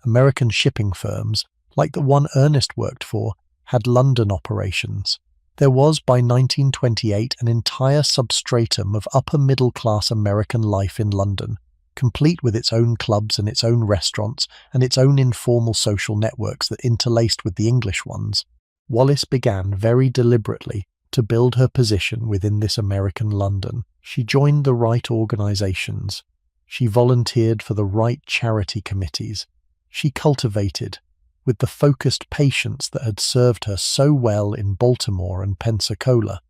American shipping firms, like the one Ernest worked for, had London operations. There was, by 1928, an entire substratum of upper-middle-class American life in London, complete with its own clubs and its own restaurants and its own informal social networks that interlaced with the English ones. Wallace began very deliberately to build her position within this American London. She joined the right organizations. She volunteered for the right charity committees. She cultivated, with the focused patience that had served her so well in Baltimore and Pensacola,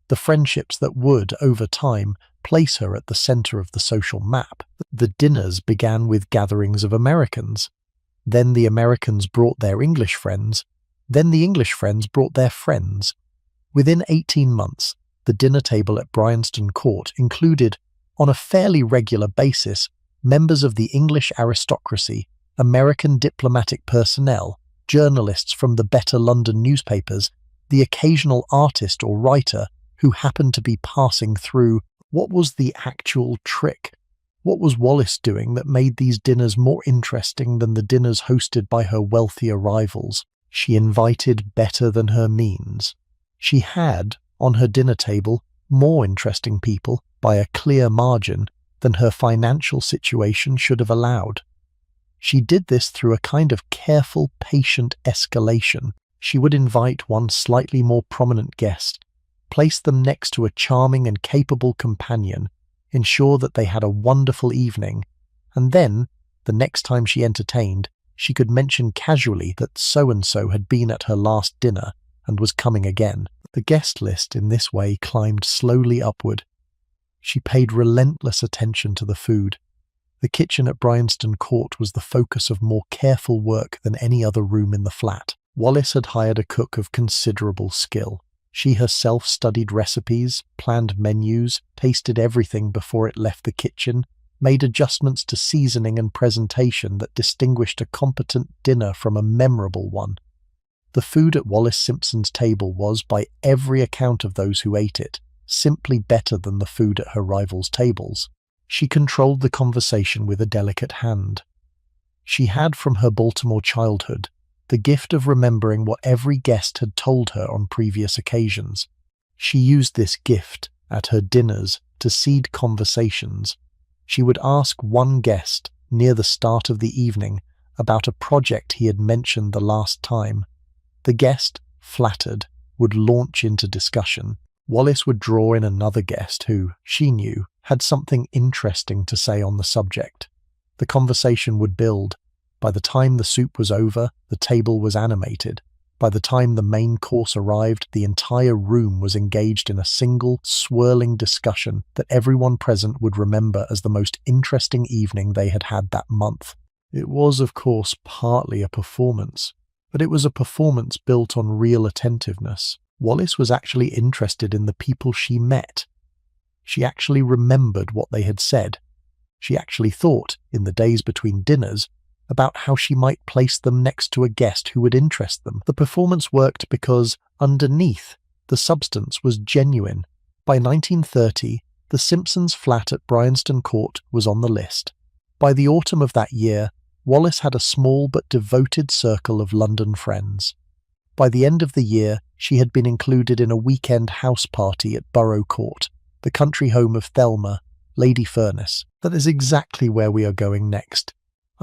the friendships that would, over time, place her at the center of the social map. The dinners began with gatherings of Americans. Then the Americans brought their English friends. Then the English friends brought their friends. Within 18 months, the dinner table at Bryanston Court included, on a fairly regular basis, members of the English aristocracy, American diplomatic personnel, journalists from the better London newspapers, the occasional artist or writer who happened to be passing through. What was the actual trick? What was Wallace doing that made these dinners more interesting than the dinners hosted by her wealthier rivals? She invited better than her means. She had, on her dinner table, more interesting people, by a clear margin, than her financial situation should have allowed. She did this through a kind of careful, patient escalation. She would invite one slightly more prominent guest, place them next to a charming and capable companion, ensure that they had a wonderful evening, and then, the next time she entertained, she could mention casually that so-and-so had been at her last dinner and was coming again. The guest list in this way climbed slowly upward. She paid relentless attention to the food. The kitchen at Bryanston Court was the focus of more careful work than any other room in the flat. Wallace had hired a cook of considerable skill. She herself studied recipes, planned menus, tasted everything before it left the kitchen, made adjustments to seasoning and presentation that distinguished a competent dinner from a memorable one. The food at Wallace Simpson's table was, by every account of those who ate it, simply better than the food at her rivals' tables. She controlled the conversation with a delicate hand. She had, from her Baltimore childhood, the gift of remembering what every guest had told her on previous occasions. She used this gift, at her dinners, to seed conversations. She would ask one guest, near the start of the evening, about a project he had mentioned the last time. The guest, flattered, would launch into discussion. Wallace would draw in another guest who, she knew, had something interesting to say on the subject. The conversation would build. By the time the soup was over, the table was animated. By the time the main course arrived, the entire room was engaged in a single, swirling discussion that everyone present would remember as the most interesting evening they had had that month. It was, of course, partly a performance, but it was a performance built on real attentiveness. Wallace was actually interested in the people she met. She actually remembered what they had said. She actually thought, in the days between dinners, about how she might place them next to a guest who would interest them. The performance worked because, underneath, the substance was genuine. By 1930, the Simpsons' flat at Bryanston Court was on the list. By the autumn of that year, Wallace had a small but devoted circle of London friends. By the end of the year, she had been included in a weekend house party at Borough Court, the country home of Thelma, Lady Furness. That is exactly where we are going next.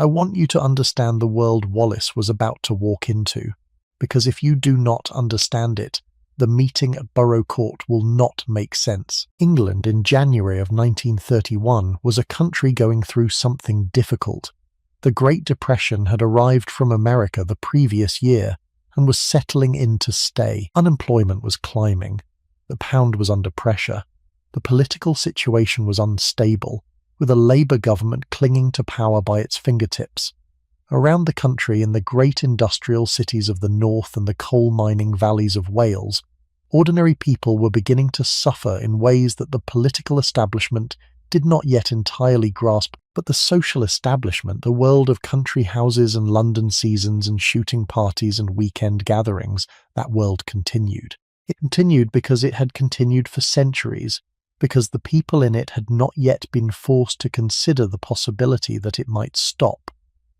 I want you to understand the world Wallace was about to walk into, because if you do not understand it, the meeting at Borough Court will not make sense. England in January of 1931 was a country going through something difficult. The Great Depression had arrived from America the previous year and was settling in to stay. Unemployment was climbing. The pound was under pressure. The political situation was unstable, with a Labour government clinging to power by its fingertips. Around the country, in the great industrial cities of the north and the coal-mining valleys of Wales, ordinary people were beginning to suffer in ways that the political establishment did not yet entirely grasp. But the social establishment, the world of country houses and London seasons and shooting parties and weekend gatherings, that world continued. It continued because it had continued for centuries, because the people in it had not yet been forced to consider the possibility that it might stop,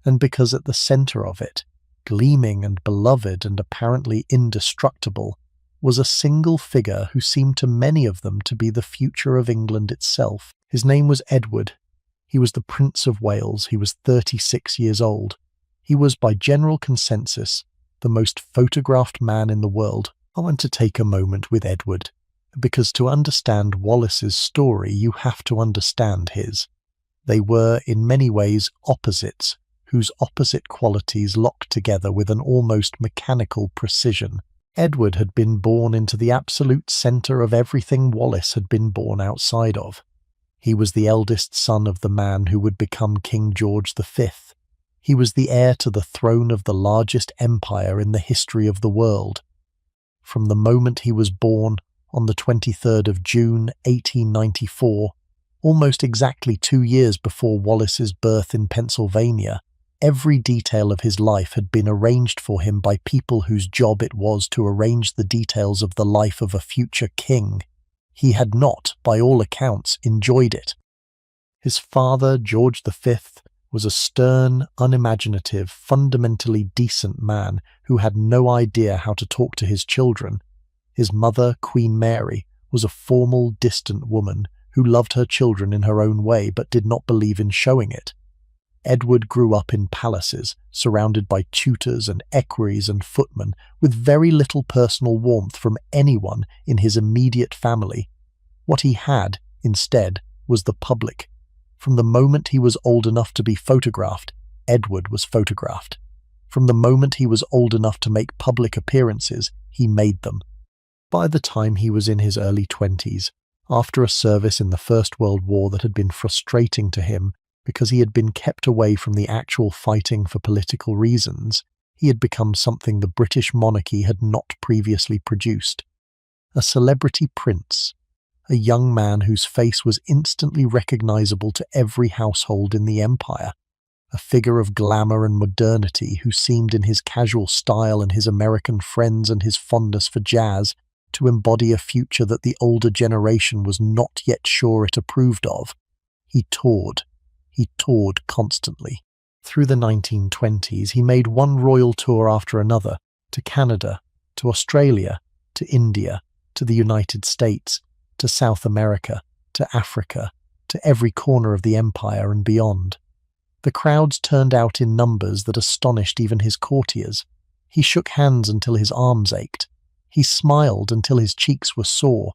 and because at the centre of it, gleaming and beloved and apparently indestructible, was a single figure who seemed to many of them to be the future of England itself. His name was Edward. He was the Prince of Wales. He was 36 years old. He was, by general consensus, the most photographed man in the world. I want to take a moment with Edward, because to understand Wallace's story, you have to understand his. They were, in many ways, opposites, whose opposite qualities locked together with an almost mechanical precision. Edward had been born into the absolute centre of everything Wallace had been born outside of. He was the eldest son of the man who would become King George V. He was the heir to the throne of the largest empire in the history of the world. From the moment he was born, on the 23rd of June, 1894, almost exactly 2 years before Wallace's birth in Pennsylvania, every detail of his life had been arranged for him by people whose job it was to arrange the details of the life of a future king. He had not, by all accounts, enjoyed it. His father, George V, was a stern, unimaginative, fundamentally decent man who had no idea how to talk to his children. His mother, Queen Mary, was a formal, distant woman who loved her children in her own way but did not believe in showing it. Edward grew up in palaces, surrounded by tutors and equerries and footmen, with very little personal warmth from anyone in his immediate family. What he had, instead, was the public. From the moment he was old enough to be photographed, Edward was photographed. From the moment he was old enough to make public appearances, he made them. By the time he was in his early 20s, after a service in the First World War that had been frustrating to him because he had been kept away from the actual fighting for political reasons, he had become something the British monarchy had not previously produced. A celebrity prince, a young man whose face was instantly recognizable to every household in the empire, a figure of glamour and modernity who seemed in his casual style and his American friends and his fondness for jazz to embody a future that the older generation was not yet sure it approved of. He toured constantly. Through the 1920s, he made one royal tour after another, to Canada, to Australia, to India, to the United States, to South America, to Africa, to every corner of the empire and beyond. The crowds turned out in numbers that astonished even his courtiers. He shook hands until his arms ached. He smiled until his cheeks were sore.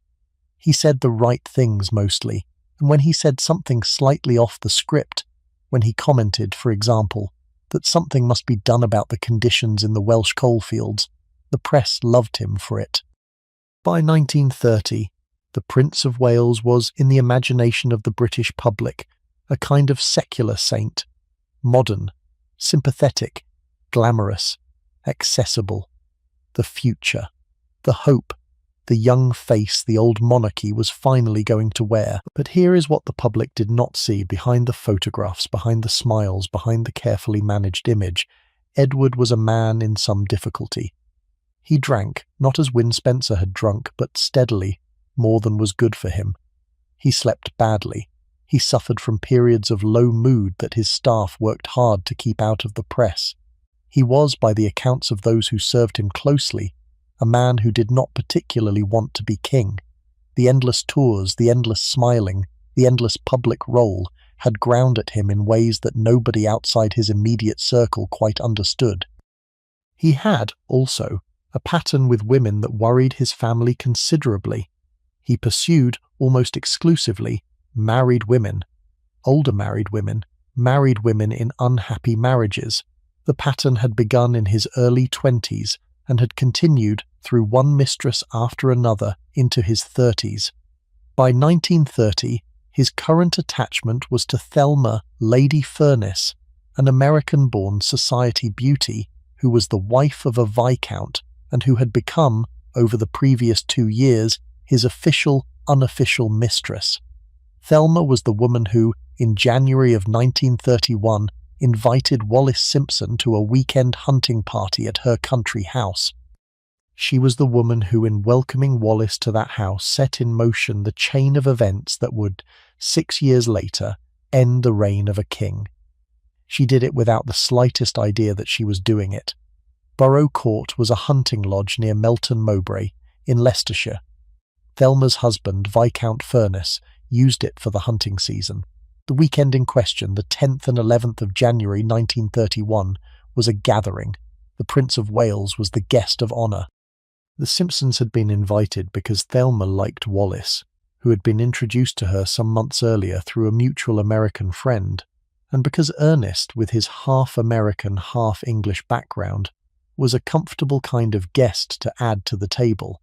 He said the right things mostly, and when he said something slightly off the script, when he commented, for example, that something must be done about the conditions in the Welsh coalfields, the press loved him for it. By 1930, the Prince of Wales was, in the imagination of the British public, a kind of secular saint, modern, sympathetic, glamorous, accessible, the future, the hope, the young face the old monarchy was finally going to wear. But here is what the public did not see behind the photographs, behind the smiles, behind the carefully managed image. Edward was a man in some difficulty. He drank, not as Win Spencer had drunk, but steadily, more than was good for him. He slept badly. He suffered from periods of low mood that his staff worked hard to keep out of the press. He was, by the accounts of those who served him closely, a man who did not particularly want to be king. The endless tours, the endless smiling, the endless public role had ground at him in ways that nobody outside his immediate circle quite understood. He had, also, a pattern with women that worried his family considerably. He pursued, almost exclusively, married women, older married women in unhappy marriages. The pattern had begun in his early 20s and had continued through one mistress after another into his 30s. By 1930, his current attachment was to Thelma Lady Furness, an American-born society beauty who was the wife of a viscount and who had become, over the previous 2 years, his official, unofficial mistress. Thelma was the woman who, in January of 1931, invited Wallis Simpson to a weekend hunting party at her country house. She was the woman who, in welcoming Wallis to that house, set in motion the chain of events that would, 6 years later, end the reign of a king. She did it without the slightest idea that she was doing it. Borough Court was a hunting lodge near Melton Mowbray, in Leicestershire. Thelma's husband, Viscount Furness, used it for the hunting season. The weekend in question, the 10th and 11th of January 1931, was a gathering. The Prince of Wales was the guest of honour. The Simpsons had been invited because Thelma liked Wallis, who had been introduced to her some months earlier through a mutual American friend, and because Ernest, with his half-American, half-English background, was a comfortable kind of guest to add to the table.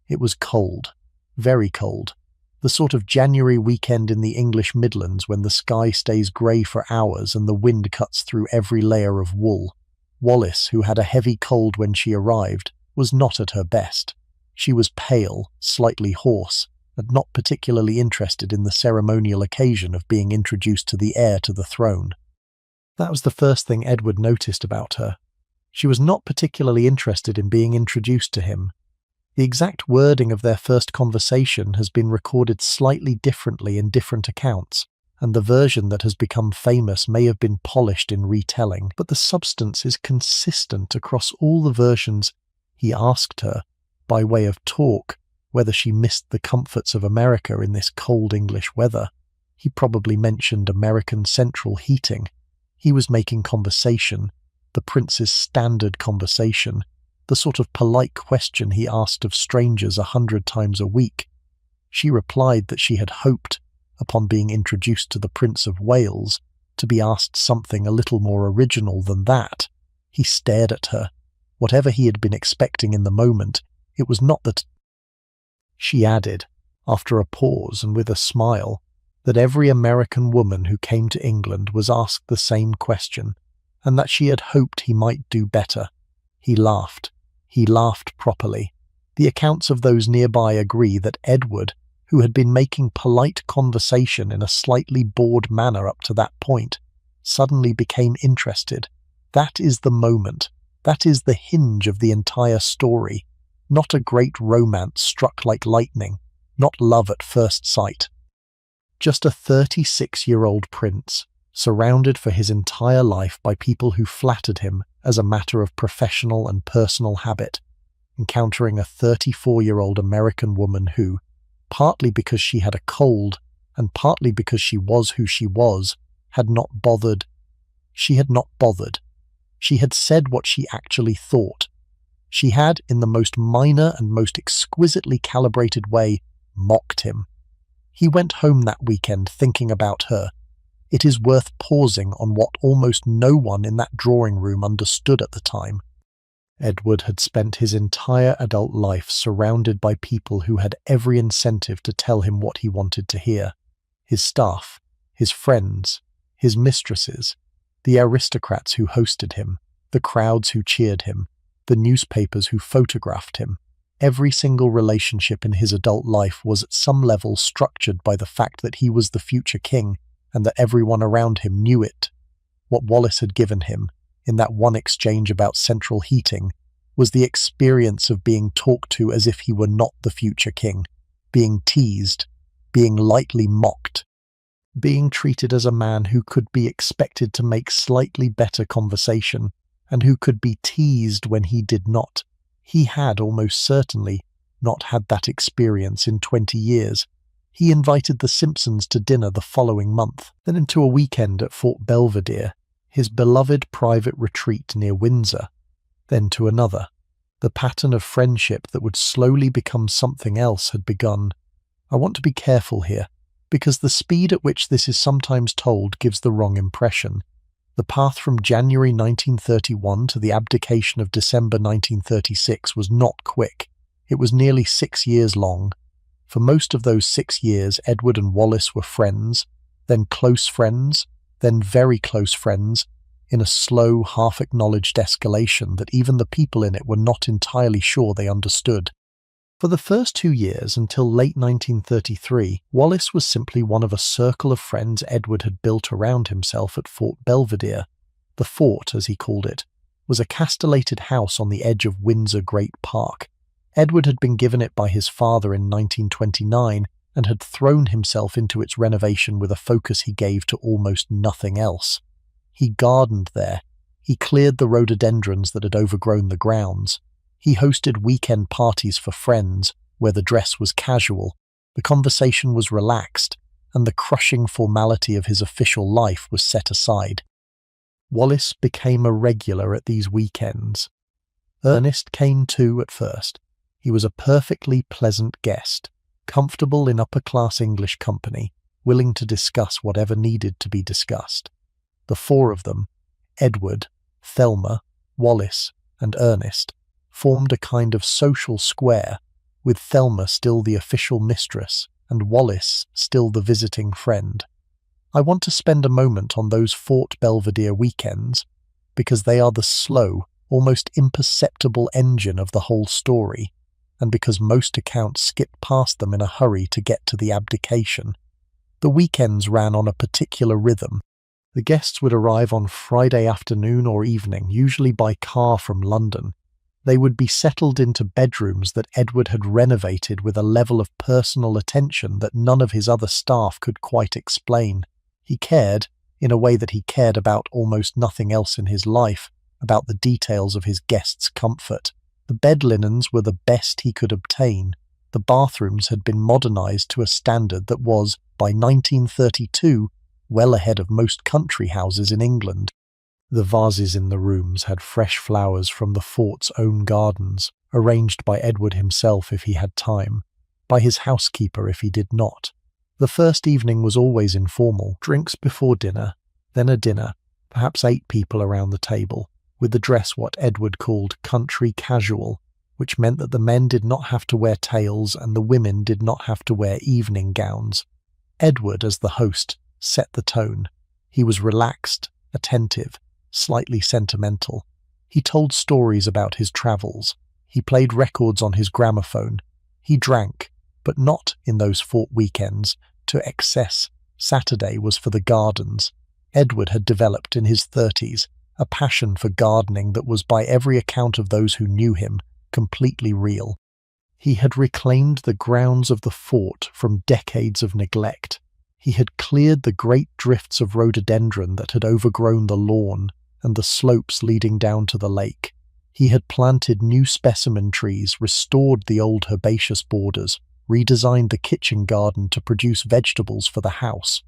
It was cold, very cold, the sort of January weekend in the English Midlands when the sky stays grey for hours and the wind cuts through every layer of wool. Wallis, who had a heavy cold when she arrived, was not at her best. She was pale, slightly hoarse, and not particularly interested in the ceremonial occasion of being introduced to the heir to the throne. That was the first thing Edward noticed about her. She was not particularly interested in being introduced to him. The exact wording of their first conversation has been recorded slightly differently in different accounts, and the version that has become famous may have been polished in retelling, but the substance is consistent across all the versions. He asked her, by way of talk, whether she missed the comforts of America in this cold English weather. He probably mentioned American central heating. He was making conversation, the prince's standard conversation, the sort of polite question he asked of strangers 100 times a week. She replied that she had hoped, upon being introduced to the Prince of Wales, to be asked something a little more original than that. He stared at her. Whatever he had been expecting in the moment, it was not that. She added, after a pause and with a smile, that every American woman who came to England was asked the same question, and that she had hoped he might do better. He laughed. He laughed properly. The accounts of those nearby agree that Edward, who had been making polite conversation in a slightly bored manner up to that point, suddenly became interested. That is the moment. That is the hinge of the entire story. Not a great romance struck like lightning, not love at first sight. Just a 36-year-old prince, surrounded for his entire life by people who flattered him as a matter of professional and personal habit, encountering a 34-year-old American woman who, partly because she had a cold and partly because she was who she was, had not bothered. She had not bothered. She had said what she actually thought. She had, in the most minor and most exquisitely calibrated way, mocked him. He went home that weekend thinking about her. It is worth pausing on what almost no one in that drawing room understood at the time. Edward had spent his entire adult life surrounded by people who had every incentive to tell him what he wanted to hear. His staff, his friends, his mistresses, the aristocrats who hosted him, the crowds who cheered him, the newspapers who photographed him. Every single relationship in his adult life was at some level structured by the fact that he was the future king and that everyone around him knew it. What Wallis had given him, in that one exchange about central heating, was the experience of being talked to as if he were not the future king, being teased, being lightly mocked, being treated as a man who could be expected to make slightly better conversation and who could be teased when he did not. He had almost certainly not had that experience in 20 years. He invited the Simpsons to dinner the following month, then into a weekend at Fort Belvedere, his beloved private retreat near Windsor, then to another. The pattern of friendship that would slowly become something else had begun. I want to be careful here, because the speed at which this is sometimes told gives the wrong impression. The path from January 1931 to the abdication of December 1936 was not quick. It was nearly 6 years long. For most of those 6 years, Edward and Wallis were friends, then close friends, then very close friends, in a slow, half-acknowledged escalation that even the people in it were not entirely sure they understood. For the first 2 years, until late 1933, Wallis was simply one of a circle of friends Edward had built around himself at Fort Belvedere. The fort, as he called it, was a castellated house on the edge of Windsor Great Park. Edward had been given it by his father in 1929 and had thrown himself into its renovation with a focus he gave to almost nothing else. He gardened there. He cleared the rhododendrons that had overgrown the grounds. He hosted weekend parties for friends, where the dress was casual, the conversation was relaxed, and the crushing formality of his official life was set aside. Wallis became a regular at these weekends. Ernest came too at first. He was a perfectly pleasant guest, comfortable in upper-class English company, willing to discuss whatever needed to be discussed. The four of them, Edward, Thelma, Wallis, and Ernest, formed a kind of social square, with Thelma still the official mistress and Wallis still the visiting friend. I want to spend a moment on those Fort Belvedere weekends, because they are the slow, almost imperceptible engine of the whole story, and because most accounts skip past them in a hurry to get to the abdication. The weekends ran on a particular rhythm. The guests would arrive on Friday afternoon or evening, usually by car from London. They would be settled into bedrooms that Edward had renovated with a level of personal attention that none of his other staff could quite explain. He cared, in a way that he cared about almost nothing else in his life, about the details of his guests' comfort. The bed linens were the best he could obtain. The bathrooms had been modernized to a standard that was, by 1932, well ahead of most country houses in England. The vases in the rooms had fresh flowers from the fort's own gardens, arranged by Edward himself if he had time, by his housekeeper if he did not. The first evening was always informal, drinks before dinner, then a dinner, perhaps 8 people around the table, with the dress what Edward called country casual, which meant that the men did not have to wear tails and the women did not have to wear evening gowns. Edward, as the host, set the tone. He was relaxed, attentive, slightly sentimental. He told stories about his travels. He played records on his gramophone. He drank, but not, in those Fort weekends, to excess. Saturday was for the gardens. Edward had developed in his 30s a passion for gardening that was, by every account of those who knew him, completely real. He had reclaimed the grounds of the fort from decades of neglect. He had cleared the great drifts of rhododendron that had overgrown the lawn and the slopes leading down to the lake. He had planted new specimen trees, restored the old herbaceous borders, redesigned the kitchen garden to produce vegetables for the house.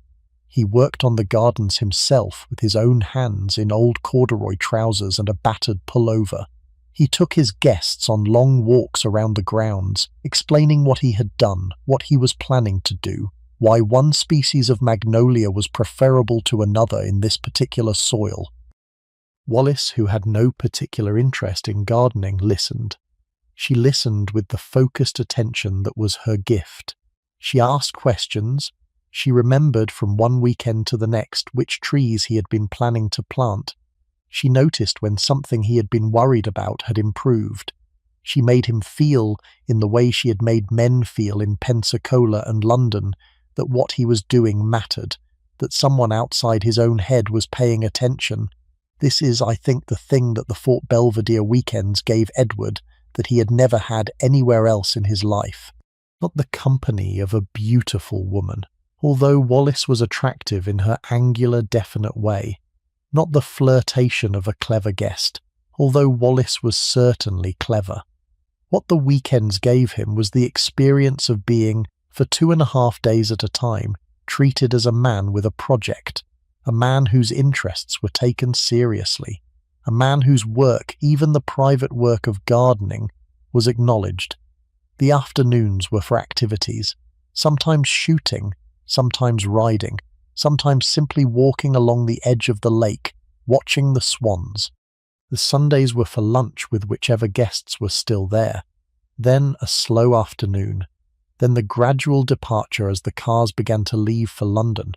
He worked on the gardens himself with his own hands in old corduroy trousers and a battered pullover. He took his guests on long walks around the grounds, explaining what he had done, what he was planning to do, why one species of magnolia was preferable to another in this particular soil. Wallis, who had no particular interest in gardening, listened. She listened with the focused attention that was her gift. She asked questions. She remembered from one weekend to the next which trees he had been planning to plant. She noticed when something he had been worried about had improved. She made him feel, in the way she had made men feel in Pensacola and London, that what he was doing mattered, that someone outside his own head was paying attention. This is, I think, the thing that the Fort Belvedere weekends gave Edward that he had never had anywhere else in his life. Not the company of a beautiful woman, although Wallis was attractive in her angular, definite way. Not the flirtation of a clever guest, although Wallis was certainly clever. What the weekends gave him was the experience of being, for 2.5 days at a time, treated as a man with a project, a man whose interests were taken seriously, a man whose work, even the private work of gardening, was acknowledged. The afternoons were for activities, sometimes shooting, sometimes riding, sometimes simply walking along the edge of the lake, watching the swans. The Sundays were for lunch with whichever guests were still there. Then a slow afternoon. Then the gradual departure as the cars began to leave for London.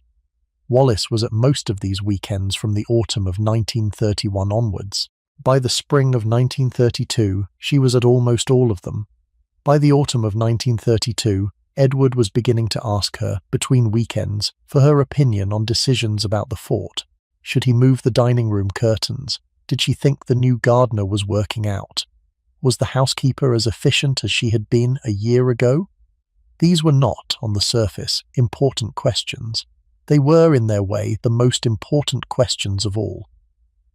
Wallis was at most of these weekends from the autumn of 1931 onwards. By the spring of 1932, she was at almost all of them. By the autumn of 1932, Edward was beginning to ask her, between weekends, for her opinion on decisions about the fort. Should he move the dining room curtains? Did she think the new gardener was working out? Was the housekeeper as efficient as she had been a year ago? These were not, on the surface, important questions. They were, in their way, the most important questions of all.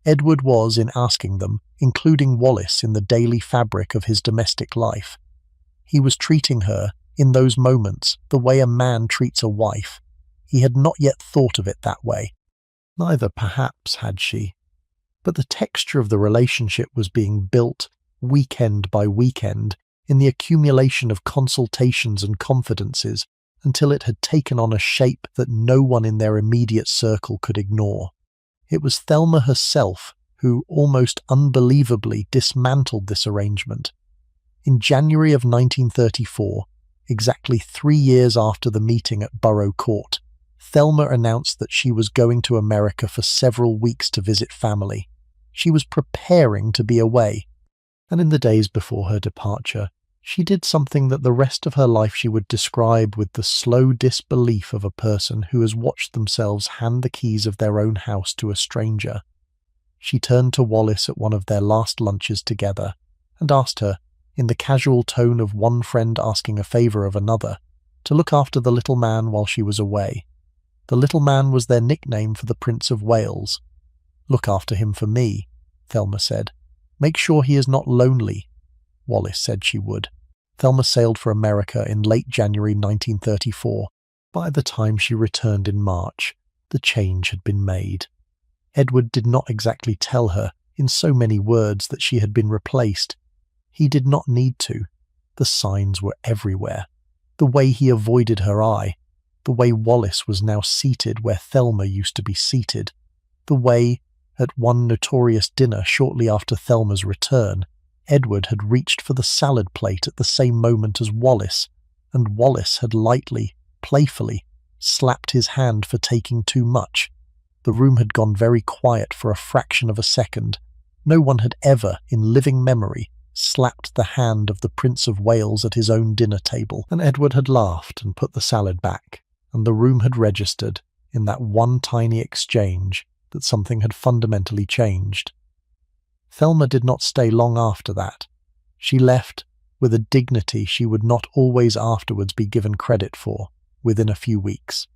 Edward was, in asking them, including Wallis in the daily fabric of his domestic life. He was treating her, in those moments, the way a man treats a wife. He had not yet thought of it that way. Neither, perhaps, had she. But the texture of the relationship was being built, weekend by weekend, in the accumulation of consultations and confidences, until it had taken on a shape that no one in their immediate circle could ignore. It was Thelma herself who, almost unbelievably, dismantled this arrangement. In January of 1934, exactly 3 years after the meeting at Borough Court, Thelma announced that she was going to America for several weeks to visit family. She was preparing to be away, and in the days before her departure, she did something that the rest of her life she would describe with the slow disbelief of a person who has watched themselves hand the keys of their own house to a stranger. She turned to Wallis at one of their last lunches together and asked her, in the casual tone of one friend asking a favour of another, to look after the little man while she was away. The little man was their nickname for the Prince of Wales. "Look after him for me," Thelma said. "Make sure he is not lonely." Wallis said she would. Thelma sailed for America in late January 1934. By the time she returned in March, the change had been made. Edward did not exactly tell her, in so many words, that she had been replaced. He did not need to. The signs were everywhere. The way he avoided her eye, the way Wallis was now seated where Thelma used to be seated, the way, at one notorious dinner shortly after Thelma's return, Edward had reached for the salad plate at the same moment as Wallis, and Wallis had lightly, playfully, slapped his hand for taking too much. The room had gone very quiet for a fraction of a second. No one had ever, in living memory, slapped the hand of the Prince of Wales at his own dinner table, and Edward had laughed and put the salad back, and the room had registered, in that one tiny exchange, that something had fundamentally changed. Thelma did not stay long after that. She left, with a dignity she would not always afterwards be given credit for, within a few weeks.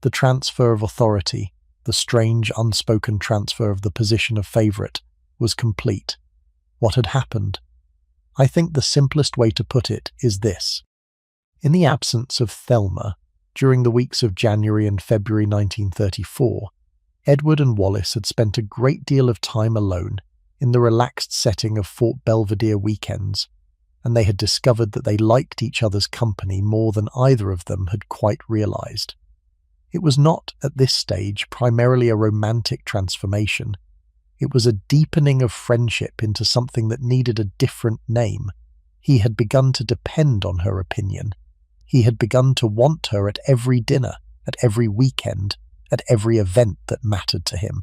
The transfer of authority, the strange unspoken transfer of the position of favourite, was complete. What had happened? I think the simplest way to put it is this. In the absence of Thelma, during the weeks of January and February 1934, Edward and Wallis had spent a great deal of time alone in the relaxed setting of Fort Belvedere weekends, and they had discovered that they liked each other's company more than either of them had quite realised. It was not, at this stage, primarily a romantic transformation. It was a deepening of friendship into something that needed a different name. He had begun to depend on her opinion. He had begun to want her at every dinner, at every weekend, at every event that mattered to him.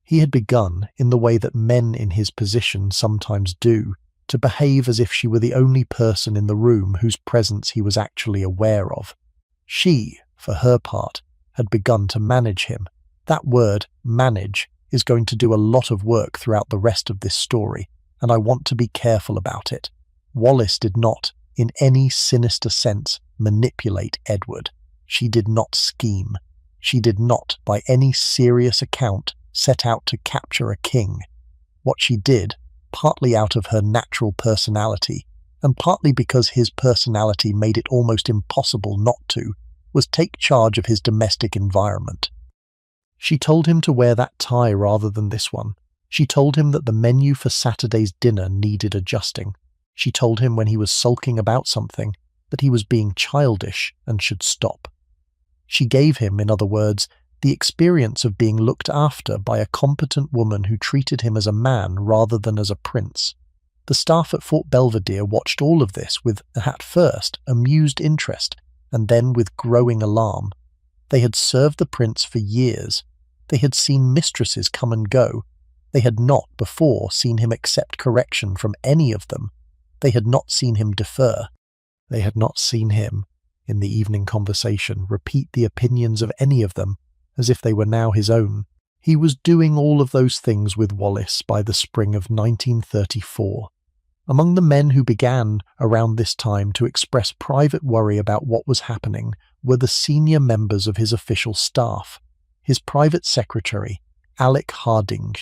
He had begun, in the way that men in his position sometimes do, to behave as if she were the only person in the room whose presence he was actually aware of. She, for her part, had begun to manage him. That word, manage, is going to do a lot of work throughout the rest of this story, and I want to be careful about it. Wallis did not, in any sinister sense, manipulate Edward. She did not scheme. She did not, by any serious account, set out to capture a king. What she did, partly out of her natural personality, and partly because his personality made it almost impossible not to, was take charge of his domestic environment. She told him to wear that tie rather than this one. She told him that the menu for Saturday's dinner needed adjusting. She told him when he was sulking about something that he was being childish and should stop. She gave him, in other words, the experience of being looked after by a competent woman who treated him as a man rather than as a prince. The staff at Fort Belvedere watched all of this with, at first, amused interest, and then with growing alarm. They had served the prince for years. They had seen mistresses come and go. They had not before seen him accept correction from any of them. They had not seen him defer. They had not seen him, in the evening conversation, repeat the opinions of any of them, as if they were now his own. He was doing all of those things with Wallace by the spring of 1934. Among the men who began around this time to express private worry about what was happening were the senior members of his official staff, his private secretary, Alec Harding,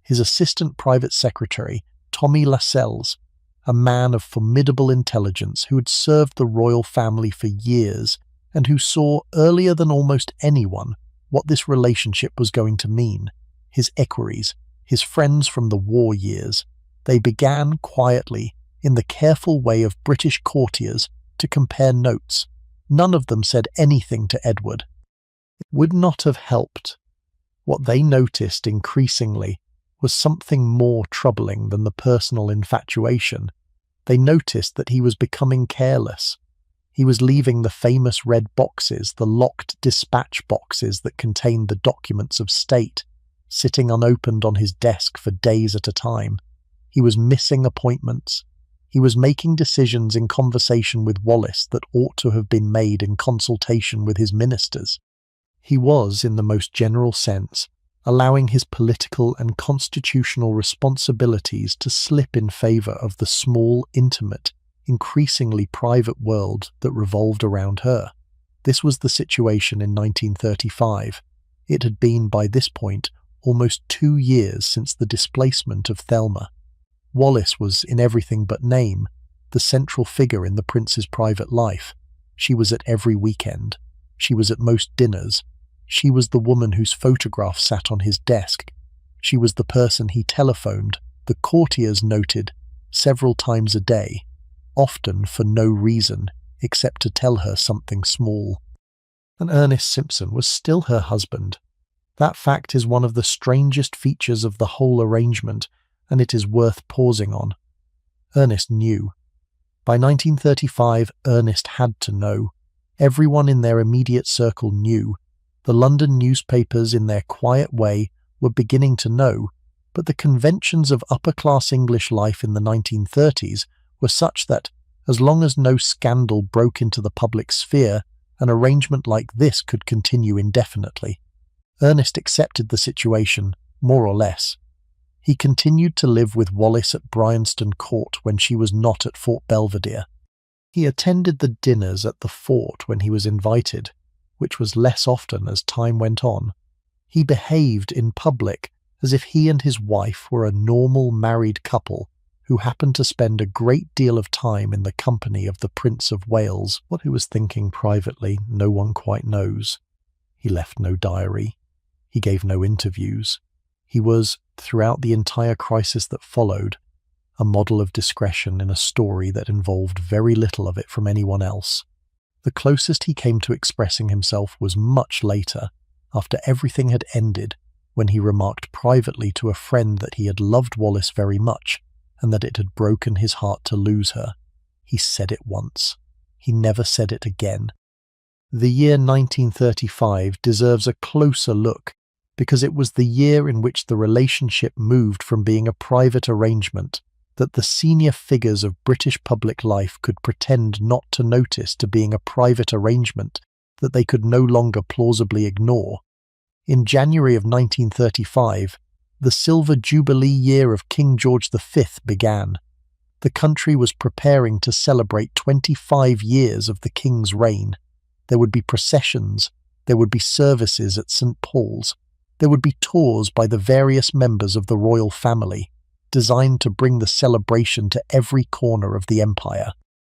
his assistant private secretary, Tommy Lascelles, a man of formidable intelligence who had served the royal family for years and who saw earlier than almost anyone what this relationship was going to mean, his equerries, his friends from the war years. They began quietly, in the careful way of British courtiers, to compare notes. None of them said anything to Edward. It would not have helped. What they noticed increasingly was something more troubling than the personal infatuation. They noticed that he was becoming careless. He was leaving the famous red boxes, the locked dispatch boxes that contained the documents of state, sitting unopened on his desk for days at a time. He was missing appointments. He was making decisions in conversation with Wallace that ought to have been made in consultation with his ministers. He was, in the most general sense, allowing his political and constitutional responsibilities to slip in favour of the small, intimate, increasingly private world that revolved around her. This was the situation in 1935. It had been, by this point, almost 2 years since the displacement of Thelma. Wallace was, in everything but name, the central figure in the prince's private life. She was at every weekend. She was at most dinners. She was the woman whose photograph sat on his desk. She was the person he telephoned, the courtiers noted, several times a day, often for no reason except to tell her something small. And Ernest Simpson was still her husband. That fact is one of the strangest features of the whole arrangement, and it is worth pausing on. Ernest knew. By 1935, Ernest had to know. Everyone in their immediate circle knew. The London newspapers, in their quiet way, were beginning to know, but the conventions of upper-class English life in the 1930s were such that, as long as no scandal broke into the public sphere, an arrangement like this could continue indefinitely. Ernest accepted the situation, more or less. He continued to live with Wallace at Bryanston Court when she was not at Fort Belvedere. He attended the dinners at the fort when he was invited, which was less often as time went on. He behaved in public as if he and his wife were a normal married couple who happened to spend a great deal of time in the company of the Prince of Wales. What he was thinking privately, no one quite knows. He left no diary. He gave no interviews. He was, throughout the entire crisis that followed, a model of discretion in a story that involved very little of it from anyone else. The closest he came to expressing himself was much later, after everything had ended, when he remarked privately to a friend that he had loved Wallace very much, and that it had broken his heart to lose her. He said it once. He never said it again. The year 1935 deserves a closer look, because it was the year in which the relationship moved from being a private arrangement that the senior figures of British public life could pretend not to notice to being a private arrangement that they could no longer plausibly ignore. In January of 1935, the Silver Jubilee year of King George V began. The country was preparing to celebrate 25 years of the King's reign. There would be processions, there would be services at St. Paul's, there would be tours by the various members of the royal family. designed to bring the celebration to every corner of the empire.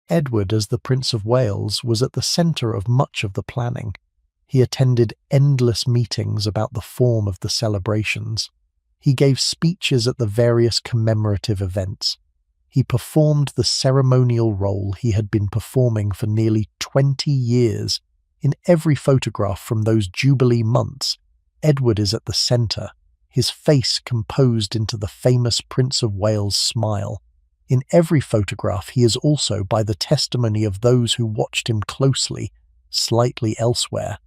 Edward, as the Prince of Wales, was at the centre of much of the planning. He attended endless meetings about the form of the celebrations. He gave speeches at the various commemorative events. He performed the ceremonial role he had been performing for nearly 20 years. In every photograph from those Jubilee months, Edward is at the centre, his face composed into the famous Prince of Wales smile. In every photograph he is also, by the testimony of those who watched him closely, slightly elsewhere.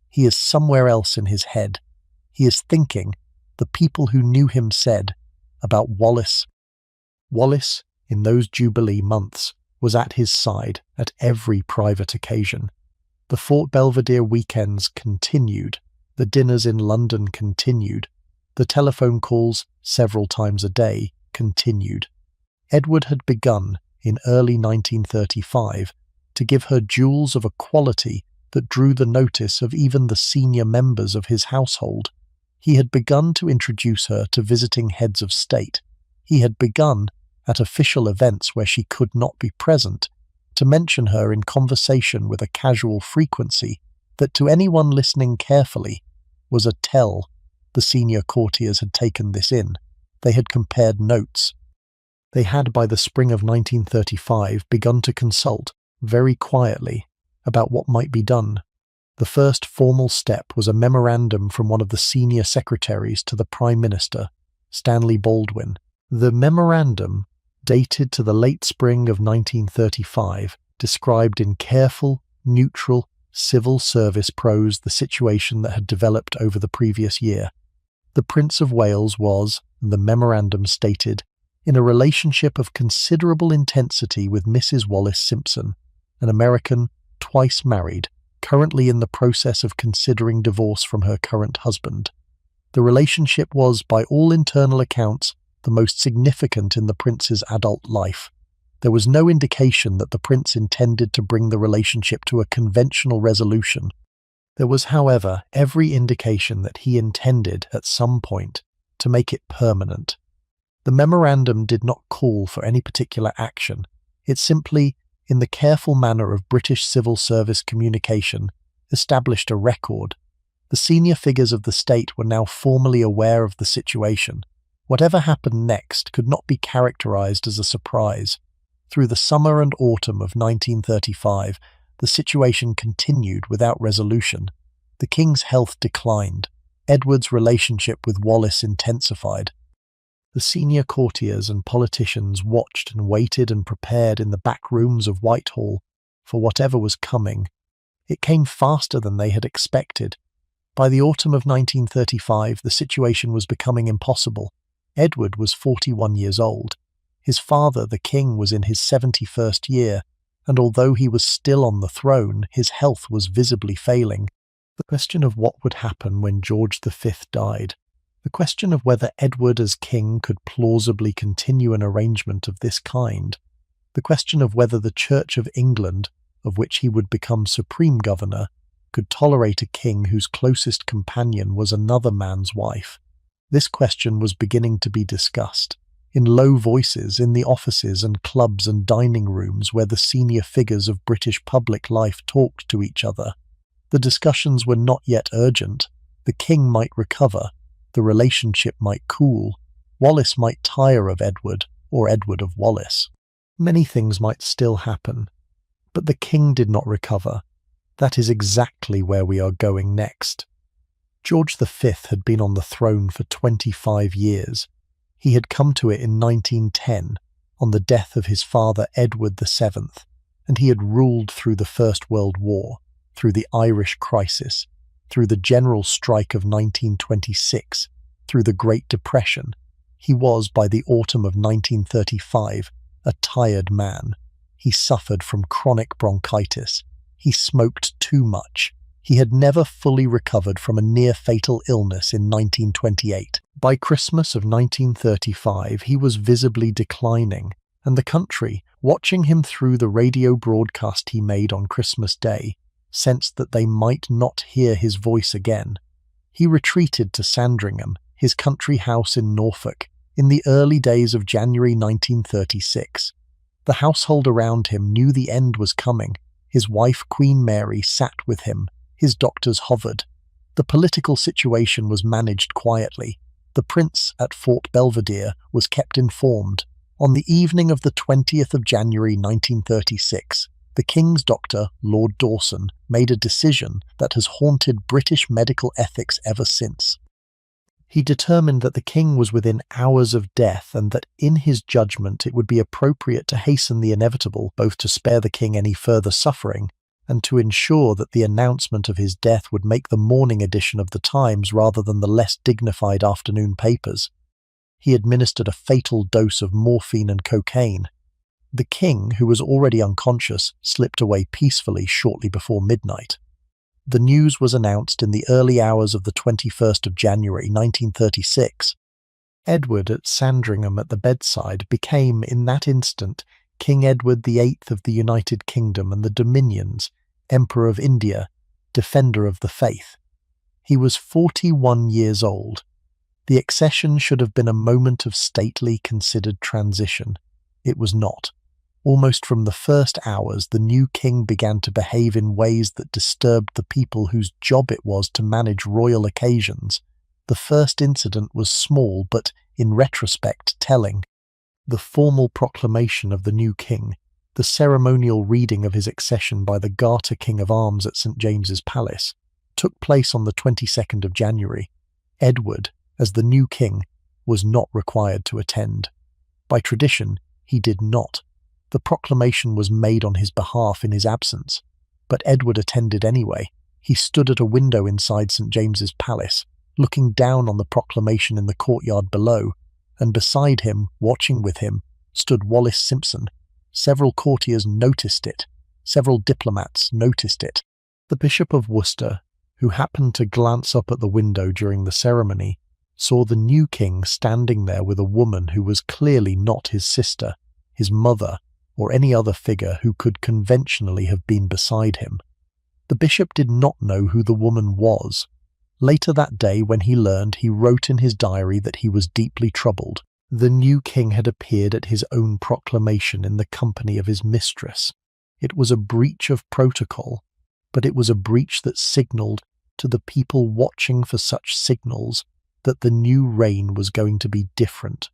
He is somewhere else in his head. He is thinking, the people who knew him said, about Wallace. Wallace, in those Jubilee months, was at his side at every private occasion. The Fort Belvedere weekends continued. The dinners in London continued. The telephone calls, several times a day, continued. Edward had begun, in early 1935, to give her jewels of a quality that drew the notice of even the senior members of his household. He had begun to introduce her to visiting heads of state. He had begun, at official events where she could not be present, to mention her in conversation with a casual frequency that to anyone listening carefully was a tell. The senior courtiers had taken this in. They had compared notes. They had, by the spring of 1935, begun to consult, very quietly, about what might be done. The first formal step was a memorandum from one of the senior secretaries to the Prime Minister, Stanley Baldwin. The memorandum, dated to the late spring of 1935, described in careful, neutral, civil service prose the situation that had developed over the previous year. The Prince of Wales was, the memorandum stated, in a relationship of considerable intensity with Mrs. Wallis Simpson, an American, twice married, currently in the process of considering divorce from her current husband. The relationship was, by all internal accounts, the most significant in the prince's adult life. There was no indication that the prince intended to bring the relationship to a conventional resolution. There was, however, every indication that he intended, at some point, to make it permanent. The memorandum did not call for any particular action. It simply, in the careful manner of British civil service communication, established a record. The senior figures of the state were now formally aware of the situation. Whatever happened next could not be characterized as a surprise. Through the summer and autumn of 1935, the situation continued without resolution. The king's health declined. Edward's relationship with Wallis intensified. The senior courtiers and politicians watched and waited and prepared in the back rooms of Whitehall for whatever was coming. It came faster than they had expected. By the autumn of 1935, the situation was becoming impossible. Edward was 41 years old. His father, the king, was in his 71st year, and although he was still on the throne, his health was visibly failing. The question of what would happen when George V died, the question of whether Edward as king could plausibly continue an arrangement of this kind, the question of whether the Church of England, of which he would become supreme governor, could tolerate a king whose closest companion was another man's wife. This question was beginning to be discussed, in low voices in the offices and clubs and dining rooms where the senior figures of British public life talked to each other. The discussions were not yet urgent. The king might recover. The relationship might cool. Wallis might tire of Edward, or Edward of Wallis. Many things might still happen. But the king did not recover. That is exactly where we are going next. George V had been on the throne for 25 years. He had come to it in 1910, on the death of his father Edward VII, and he had ruled through the First World War, through the Irish crisis, through the general strike of 1926, through the Great Depression. He was, by the autumn of 1935, a tired man. He suffered from chronic bronchitis. He smoked too much. He had never fully recovered from a near-fatal illness in 1928. By Christmas of 1935, he was visibly declining, and the country, watching him through the radio broadcast he made on Christmas Day, sensed that they might not hear his voice again. He retreated to Sandringham, his country house in Norfolk, In the early days of January 1936, the household around him knew the end was coming. His wife, Queen Mary, sat with him. His doctors hovered. The political situation was managed quietly. The prince at Fort Belvedere was kept informed. On the evening of the 20th of January 1936, the King's doctor, Lord Dawson, made a decision that has haunted British medical ethics ever since. He determined that the king was within hours of death and that in his judgment it would be appropriate to hasten the inevitable, both to spare the king any further suffering and to ensure that the announcement of his death would make the morning edition of the Times rather than the less dignified afternoon papers. He administered a fatal dose of morphine and cocaine. The king, who was already unconscious, slipped away peacefully shortly before midnight. The news was announced in the early hours of the 21st of January 1936. Edward at Sandringham at the bedside became, in that instant, King Edward VIII of the United Kingdom and the Dominions, Emperor of India, Defender of the Faith. He was 41 years old. The accession should have been a moment of stately, considered transition. It was not. Almost from the first hours, the new king began to behave in ways that disturbed the people whose job it was to manage royal occasions. The first incident was small, but, in retrospect, telling. The formal proclamation of the new king, the ceremonial reading of his accession by the Garter King of Arms at St. James's Palace, took place on the 22nd of January. Edward, as the new king, was not required to attend. By tradition, he did not. The proclamation was made on his behalf in his absence, but Edward attended anyway. He stood at a window inside St. James's Palace, looking down on the proclamation in the courtyard below, and beside him, watching with him, stood Wallis Simpson. Several courtiers noticed it. Several diplomats noticed it. The Bishop of Worcester, who happened to glance up at the window during the ceremony, saw the new king standing there with a woman who was clearly not his sister, his mother, or any other figure who could conventionally have been beside him. The bishop did not know who the woman was. Later that day, when he learned, he wrote in his diary that he was deeply troubled. The new king had appeared at his own proclamation in the company of his mistress. It was a breach of protocol, but it was a breach that signalled to the people watching for such signals that the new reign was going to be different.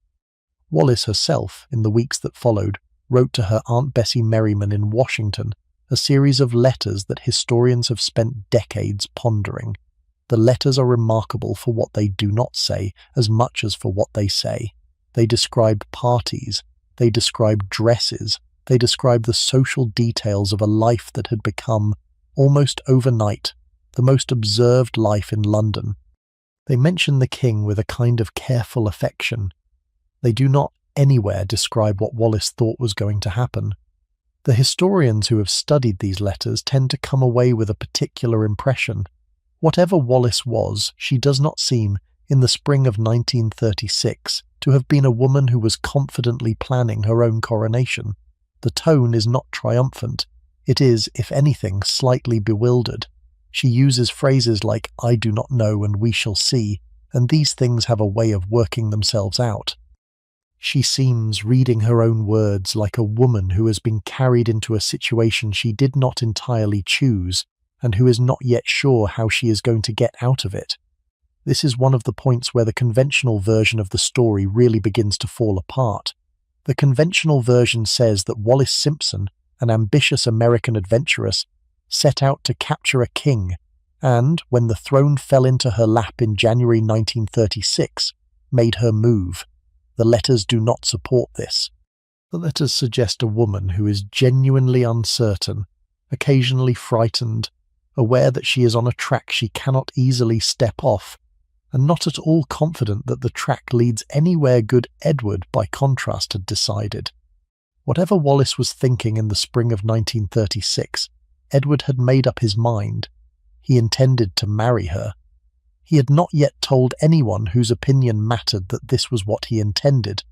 Wallis herself, in the weeks that followed, wrote to her Aunt Bessie Merriman in Washington a series of letters that historians have spent decades pondering. The letters are remarkable for what they do not say as much as for what they say. They describe parties, they describe dresses, they describe the social details of a life that had become, almost overnight, the most observed life in London. They mention the king with a kind of careful affection. They do not anywhere describe what Wallis thought was going to happen. The historians who have studied these letters tend to come away with a particular impression. Whatever Wallis was, she does not seem, in the spring of 1936, to have been a woman who was confidently planning her own coronation. The tone is not triumphant. It is, if anything, slightly bewildered. She uses phrases like, "I do not know and we shall see," and these things have a way of working themselves out. She seems, reading her own words, like a woman who has been carried into a situation she did not entirely choose, and who is not yet sure how she is going to get out of it. This is one of the points where the conventional version of the story really begins to fall apart. The conventional version says that Wallis Simpson, an ambitious American adventuress, set out to capture a king, and, when the throne fell into her lap in January 1936, made her move. The letters do not support this. The letters suggest a woman who is genuinely uncertain, occasionally frightened, aware that she is on a track she cannot easily step off, and not at all confident that the track leads anywhere good Edward, by contrast, had decided. Whatever Wallis was thinking in the spring of 1936, Edward had made up his mind. He intended to marry her. He had not yet told anyone whose opinion mattered that this was what he intended,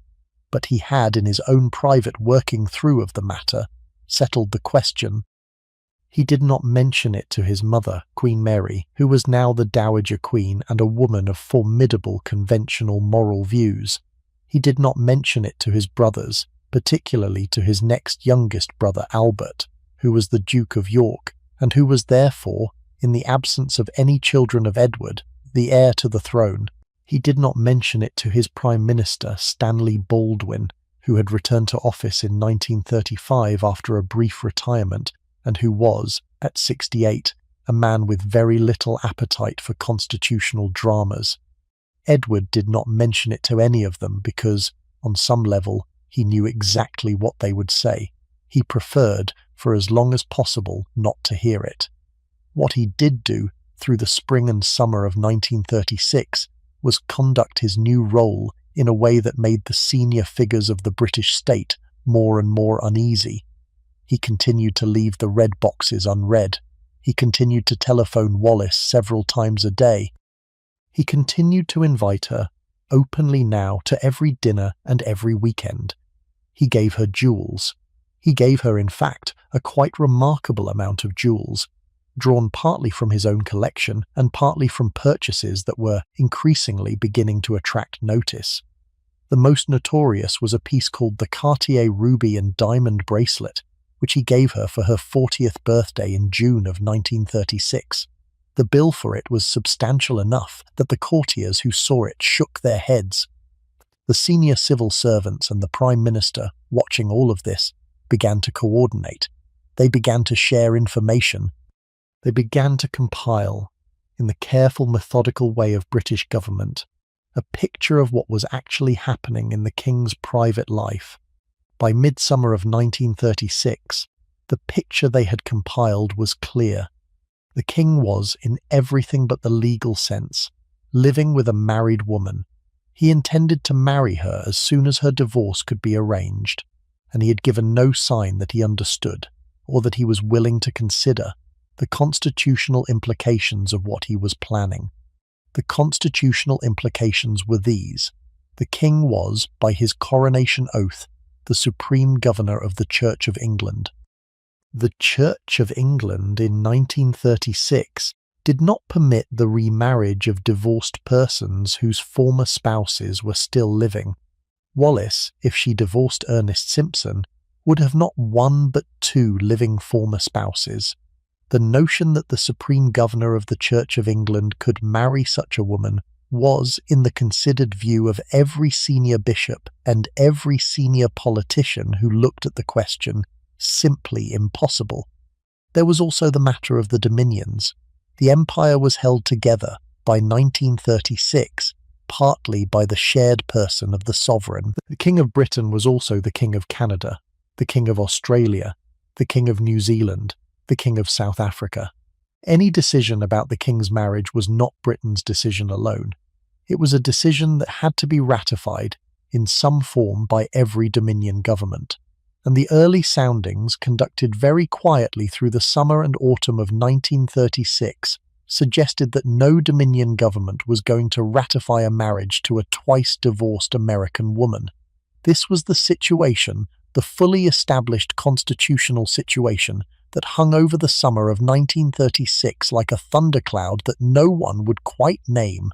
but he had, in his own private working through of the matter, settled the question. He did not mention it to his mother, Queen Mary, who was now the Dowager Queen and a woman of formidable conventional moral views. He did not mention it to his brothers, particularly to his next youngest brother Albert, who was the Duke of York, and who was therefore, in the absence of any children of Edward, the heir to the throne. He did not mention it to his Prime Minister Stanley Baldwin, who had returned to office in 1935 after a brief retirement, and who was, at 68, a man with very little appetite for constitutional dramas. Edward did not mention it to any of them because, on some level, he knew exactly what they would say. He preferred, for as long as possible, not to hear it. What he did do, through the spring and summer of 1936, was conduct his new role in a way that made the senior figures of the British state more and more uneasy. He continued to leave the red boxes unread. He continued to telephone Wallis several times a day. He continued to invite her, openly now, to every dinner and every weekend. He gave her jewels. He gave her, in fact, a quite remarkable amount of jewels, drawn partly from his own collection and partly from purchases that were increasingly beginning to attract notice. The most notorious was a piece called the Cartier ruby and diamond bracelet, which he gave her for her 40th birthday in June of 1936. The bill for it was substantial enough that the courtiers who saw it shook their heads. The senior civil servants and the Prime Minister, watching all of this, began to coordinate. They began to share information. They began to compile, in the careful, methodical way of British government, a picture of what was actually happening in the King's private life. By midsummer of 1936, the picture they had compiled was clear. The King was, in everything but the legal sense, living with a married woman. He intended to marry her as soon as her divorce could be arranged, and he had given no sign that he understood, or that he was willing to consider, the constitutional implications of what he was planning. The constitutional implications were these. The King was, by his coronation oath, the supreme governor of the Church of England. The Church of England in 1936 did not permit the remarriage of divorced persons whose former spouses were still living. Wallis, if she divorced Ernest Simpson, would have not one but two living former spouses. The notion that the Supreme Governor of the Church of England could marry such a woman was, in the considered view of every senior bishop and every senior politician who looked at the question, simply impossible. There was also the matter of the dominions. The empire was held together by 1936, partly by the shared person of the sovereign. The King of Britain was also the King of Canada, the King of Australia, the King of New Zealand, the King of South Africa. Any decision about the King's marriage was not Britain's decision alone. It was a decision that had to be ratified in some form by every Dominion government, and the early soundings, conducted very quietly through the summer and autumn of 1936, suggested that no Dominion government was going to ratify a marriage to a twice-divorced American woman. This was the situation, the fully established constitutional situation, that hung over the summer of 1936 like a thundercloud that no one would quite name.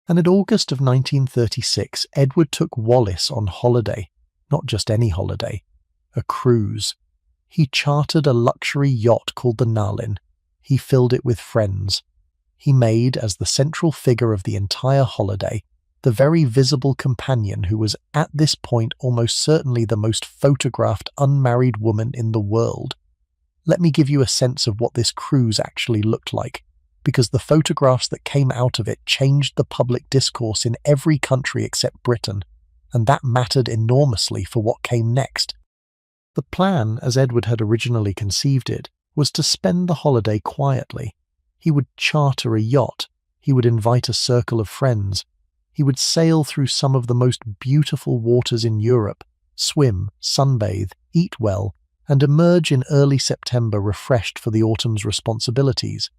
And in August of 1936, Edward took Wallis on holiday, not just any holiday, a cruise. He chartered a luxury yacht called the Narlin. He filled it with friends. He made, as the central figure of the entire holiday, the very visible companion who was at this point almost certainly the most photographed unmarried woman in the world. Let me give you a sense of what this cruise actually looked like, because the photographs that came out of it changed the public discourse in every country except Britain, and that mattered enormously for what came next. The plan, as Edward had originally conceived it, was to spend the holiday quietly. He would charter a yacht, he would invite a circle of friends, he would sail through some of the most beautiful waters in Europe, swim, sunbathe, eat well, and emerge in early September refreshed for the autumn's responsibilities.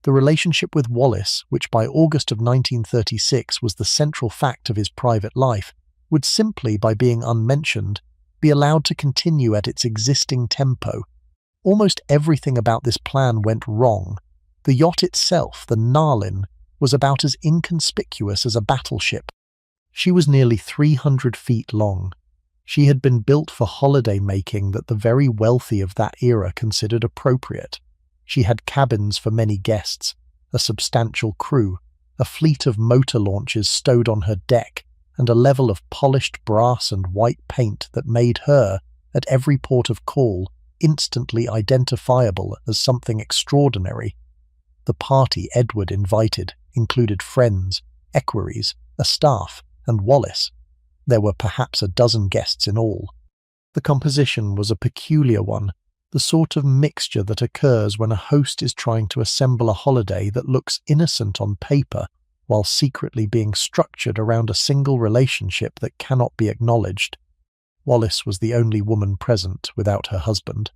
The relationship with Wallis, which by August of 1936 was the central fact of his private life, would simply, by being unmentioned, be allowed to continue at its existing tempo. Almost everything about this plan went wrong. The yacht itself, the Narlin, was about as inconspicuous as a battleship. She was nearly 300 feet long. She had been built for holiday making that the very wealthy of that era considered appropriate. She had cabins for many guests, a substantial crew, a fleet of motor launches stowed on her deck, and a level of polished brass and white paint that made her, at every port of call, instantly identifiable as something extraordinary. The party Edward invited included friends, equerries, a staff, and Wallace. There were perhaps a dozen guests in all. The composition was a peculiar one, the sort of mixture that occurs when a host is trying to assemble a holiday that looks innocent on paper while secretly being structured around a single relationship that cannot be acknowledged. Wallace was the only woman present without her husband.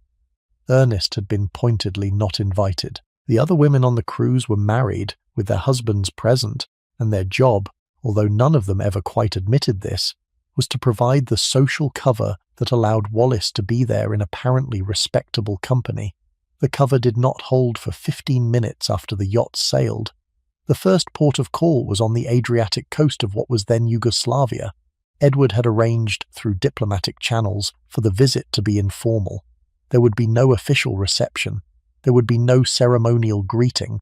Ernest had been pointedly not invited. The other women on the cruise were married, with their husbands present, and their job, although none of them ever quite admitted this, was to provide the social cover that allowed Wallace to be there in apparently respectable company. The cover did not hold for 15 minutes after the yacht sailed. The first port of call was on the Adriatic coast of what was then Yugoslavia. Edward had arranged, through diplomatic channels, for the visit to be informal. There would be no official reception. There would be no ceremonial greeting.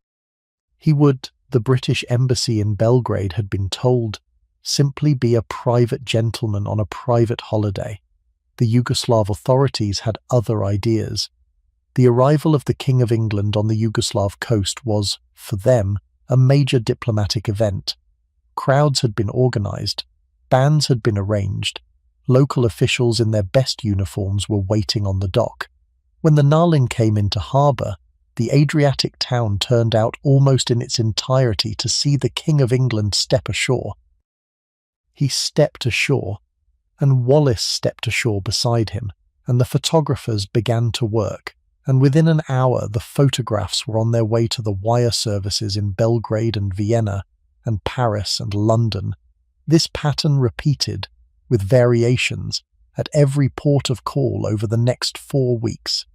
He would, the British embassy in Belgrade had been told, simply be a private gentleman on a private holiday. The Yugoslav authorities had other ideas. The arrival of the King of England on the Yugoslav coast was, for them, a major diplomatic event. Crowds had been organized. Bands had been arranged. Local officials in their best uniforms were waiting on the dock. When the Narlin came into harbour, the Adriatic town turned out almost in its entirety to see the King of England step ashore. He stepped ashore, and Wallace stepped ashore beside him, and the photographers began to work, and within an hour the photographs were on their way to the wire services in Belgrade and Vienna, and Paris and London. This pattern repeated, with variations, at every port of call over the next 4 weeks.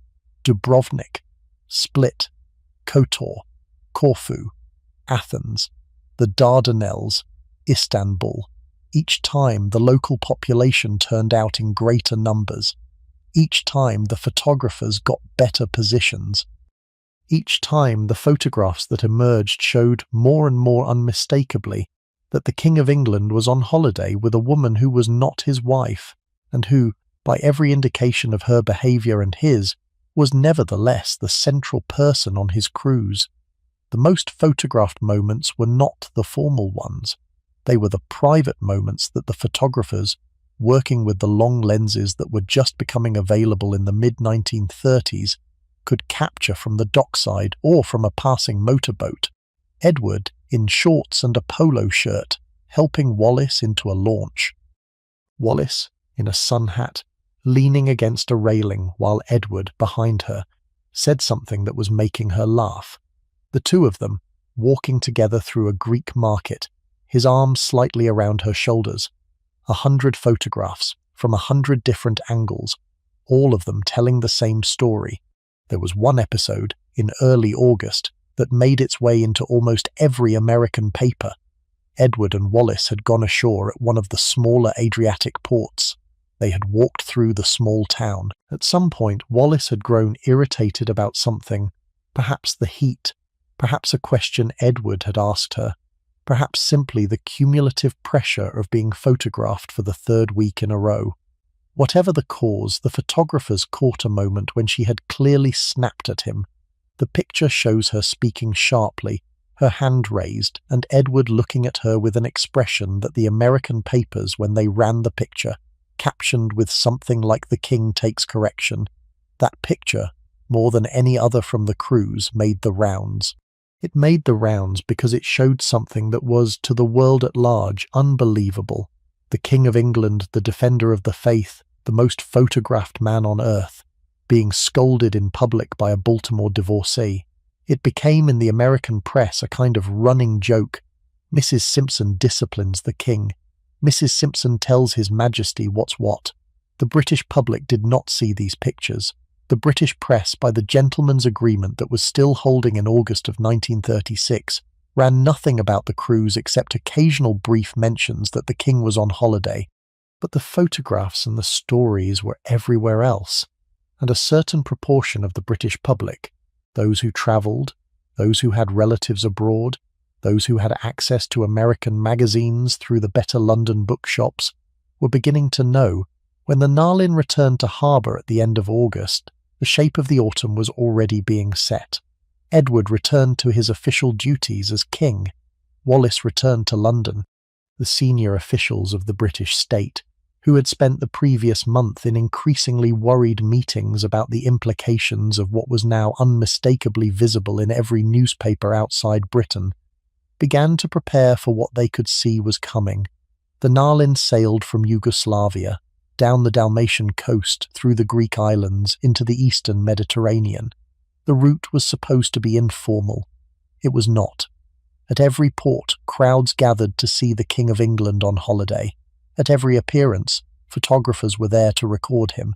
Dubrovnik, Split, Kotor, Corfu, Athens, the Dardanelles, Istanbul. Each time the local population turned out in greater numbers. Each time the photographers got better positions. Each time the photographs that emerged showed more and more unmistakably that the King of England was on holiday with a woman who was not his wife, and who, by every indication of her behaviour and his, was nevertheless the central person on his cruise. The most photographed moments were not the formal ones. They were the private moments that the photographers, working with the long lenses that were just becoming available in the mid-1930s, could capture from the dockside or from a passing motorboat. Edward, in shorts and a polo shirt, helping Wallace into a launch. Wallace, in a sun hat, leaning against a railing while Edward, behind her, said something that was making her laugh. The two of them, walking together through a Greek market, his arms slightly around her shoulders. 100 photographs, from 100 different angles, all of them telling the same story. There was one episode, in early August, that made its way into almost every American paper. Edward and Wallace had gone ashore at one of the smaller Adriatic ports. They had walked through the small town. At some point, Wallace had grown irritated about something, perhaps the heat, perhaps a question Edward had asked her, perhaps simply the cumulative pressure of being photographed for the 3rd week in a row. Whatever the cause, the photographers caught a moment when she had clearly snapped at him. The picture shows her speaking sharply, her hand raised, and Edward looking at her with an expression that the American papers, when they ran the picture, captioned with something like "The King takes correction." That picture, more than any other from the cruise, made the rounds. It made the rounds because it showed something that was, to the world at large, unbelievable. The King of England, the defender of the faith, the most photographed man on earth, being scolded in public by a Baltimore divorcee. It became in the American press a kind of running joke. Mrs. Simpson disciplines the king. Mrs. Simpson tells His Majesty what's what. The British public did not see these pictures. The British press, by the gentleman's agreement that was still holding in August of 1936, ran nothing about the cruise except occasional brief mentions that the king was on holiday. But the photographs and the stories were everywhere else, and a certain proportion of the British public, those who travelled, those who had relatives abroad, those who had access to American magazines through the better London bookshops, were beginning to know, when the Narlin returned to harbour at the end of August, the shape of the autumn was already being set. Edward returned to his official duties as king. Wallace returned to London. The senior officials of the British state, who had spent the previous month in increasingly worried meetings about the implications of what was now unmistakably visible in every newspaper outside Britain, began to prepare for what they could see was coming. The Narlin sailed from Yugoslavia, down the Dalmatian coast, through the Greek islands, into the eastern Mediterranean. The route was supposed to be informal. It was not. At every port, crowds gathered to see the King of England on holiday. At every appearance, photographers were there to record him.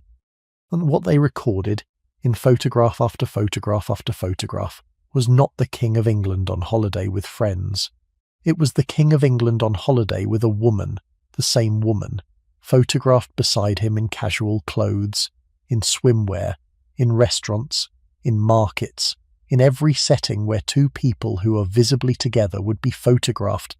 And what they recorded, in photograph after photograph after photograph, was not the King of England on holiday with friends. It was the King of England on holiday with a woman, the same woman, photographed beside him in casual clothes, in swimwear, in restaurants, in markets, in every setting where two people who are visibly together would be photographed.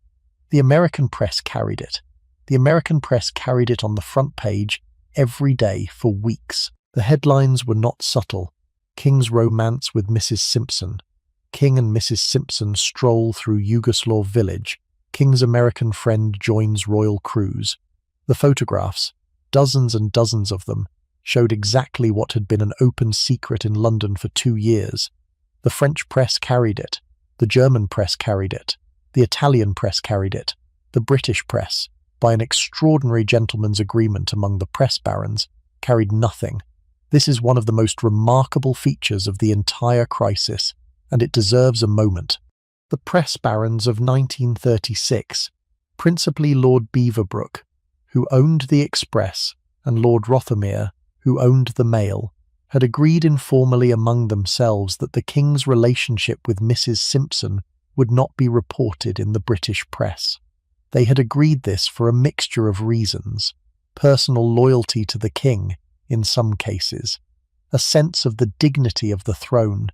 The American press carried it. The American press carried it on the front page every day for weeks. The headlines were not subtle. King's romance with Mrs. Simpson. King and Mrs. Simpson stroll through Yugoslav village. King's American friend joins royal cruise. The photographs, dozens and dozens of them, showed exactly what had been an open secret in London for 2 years. The French press carried it. The German press carried it. The Italian press carried it. The British press, by an extraordinary gentleman's agreement among the press barons, carried nothing. This is one of the most remarkable features of the entire crisis, and it deserves a moment. The press barons of 1936, principally Lord Beaverbrook, who owned the Express, and Lord Rothermere, who owned the Mail, had agreed informally among themselves that the King's relationship with Mrs. Simpson would not be reported in the British press. They had agreed this for a mixture of reasons: personal loyalty to the King, in some cases, a sense of the dignity of the throne,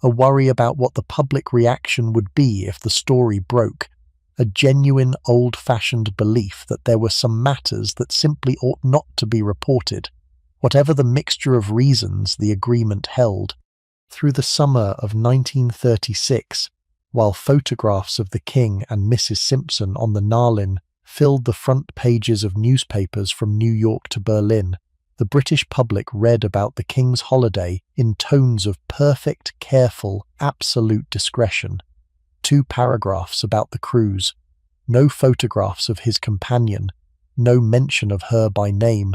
a worry about what the public reaction would be if the story broke, a genuine old-fashioned belief that there were some matters that simply ought not to be reported. Whatever the mixture of reasons, the agreement held. Through the summer of 1936, while photographs of the King and Mrs. Simpson on the Narlin filled the front pages of newspapers from New York to Berlin, the British public read about the King's holiday in tones of perfect, careful, absolute discretion. 2 paragraphs about the cruise, no photographs of his companion, no mention of her by name.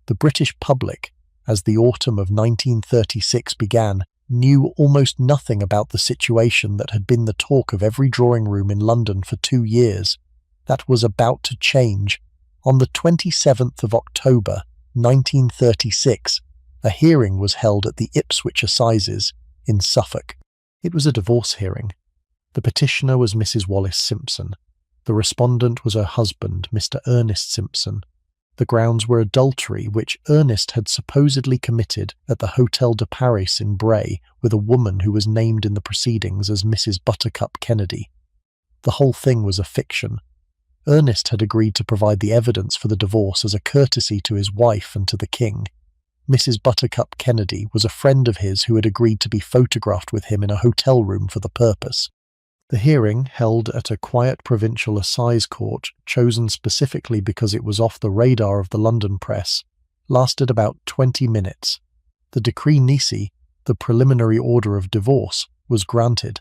The British public, as the autumn of 1936 began, knew almost nothing about the situation that had been the talk of every drawing room in London for 2 years. That was about to change. On the 27th of October, 1936, a hearing was held at the Ipswich Assizes in Suffolk. It was a divorce hearing. The petitioner was Mrs. Wallace Simpson. The respondent was her husband, Mr. Ernest Simpson. The grounds were adultery, which Ernest had supposedly committed at the Hotel de Paris in Bray with a woman who was named in the proceedings as Mrs. Buttercup Kennedy. The whole thing was a fiction. Ernest had agreed to provide the evidence for the divorce as a courtesy to his wife and to the King. Mrs. Buttercup Kennedy was a friend of his who had agreed to be photographed with him in a hotel room for the purpose. The hearing, held at a quiet provincial assize court, chosen specifically because it was off the radar of the London press, lasted about 20 minutes. The decree nisi, the preliminary order of divorce, was granted.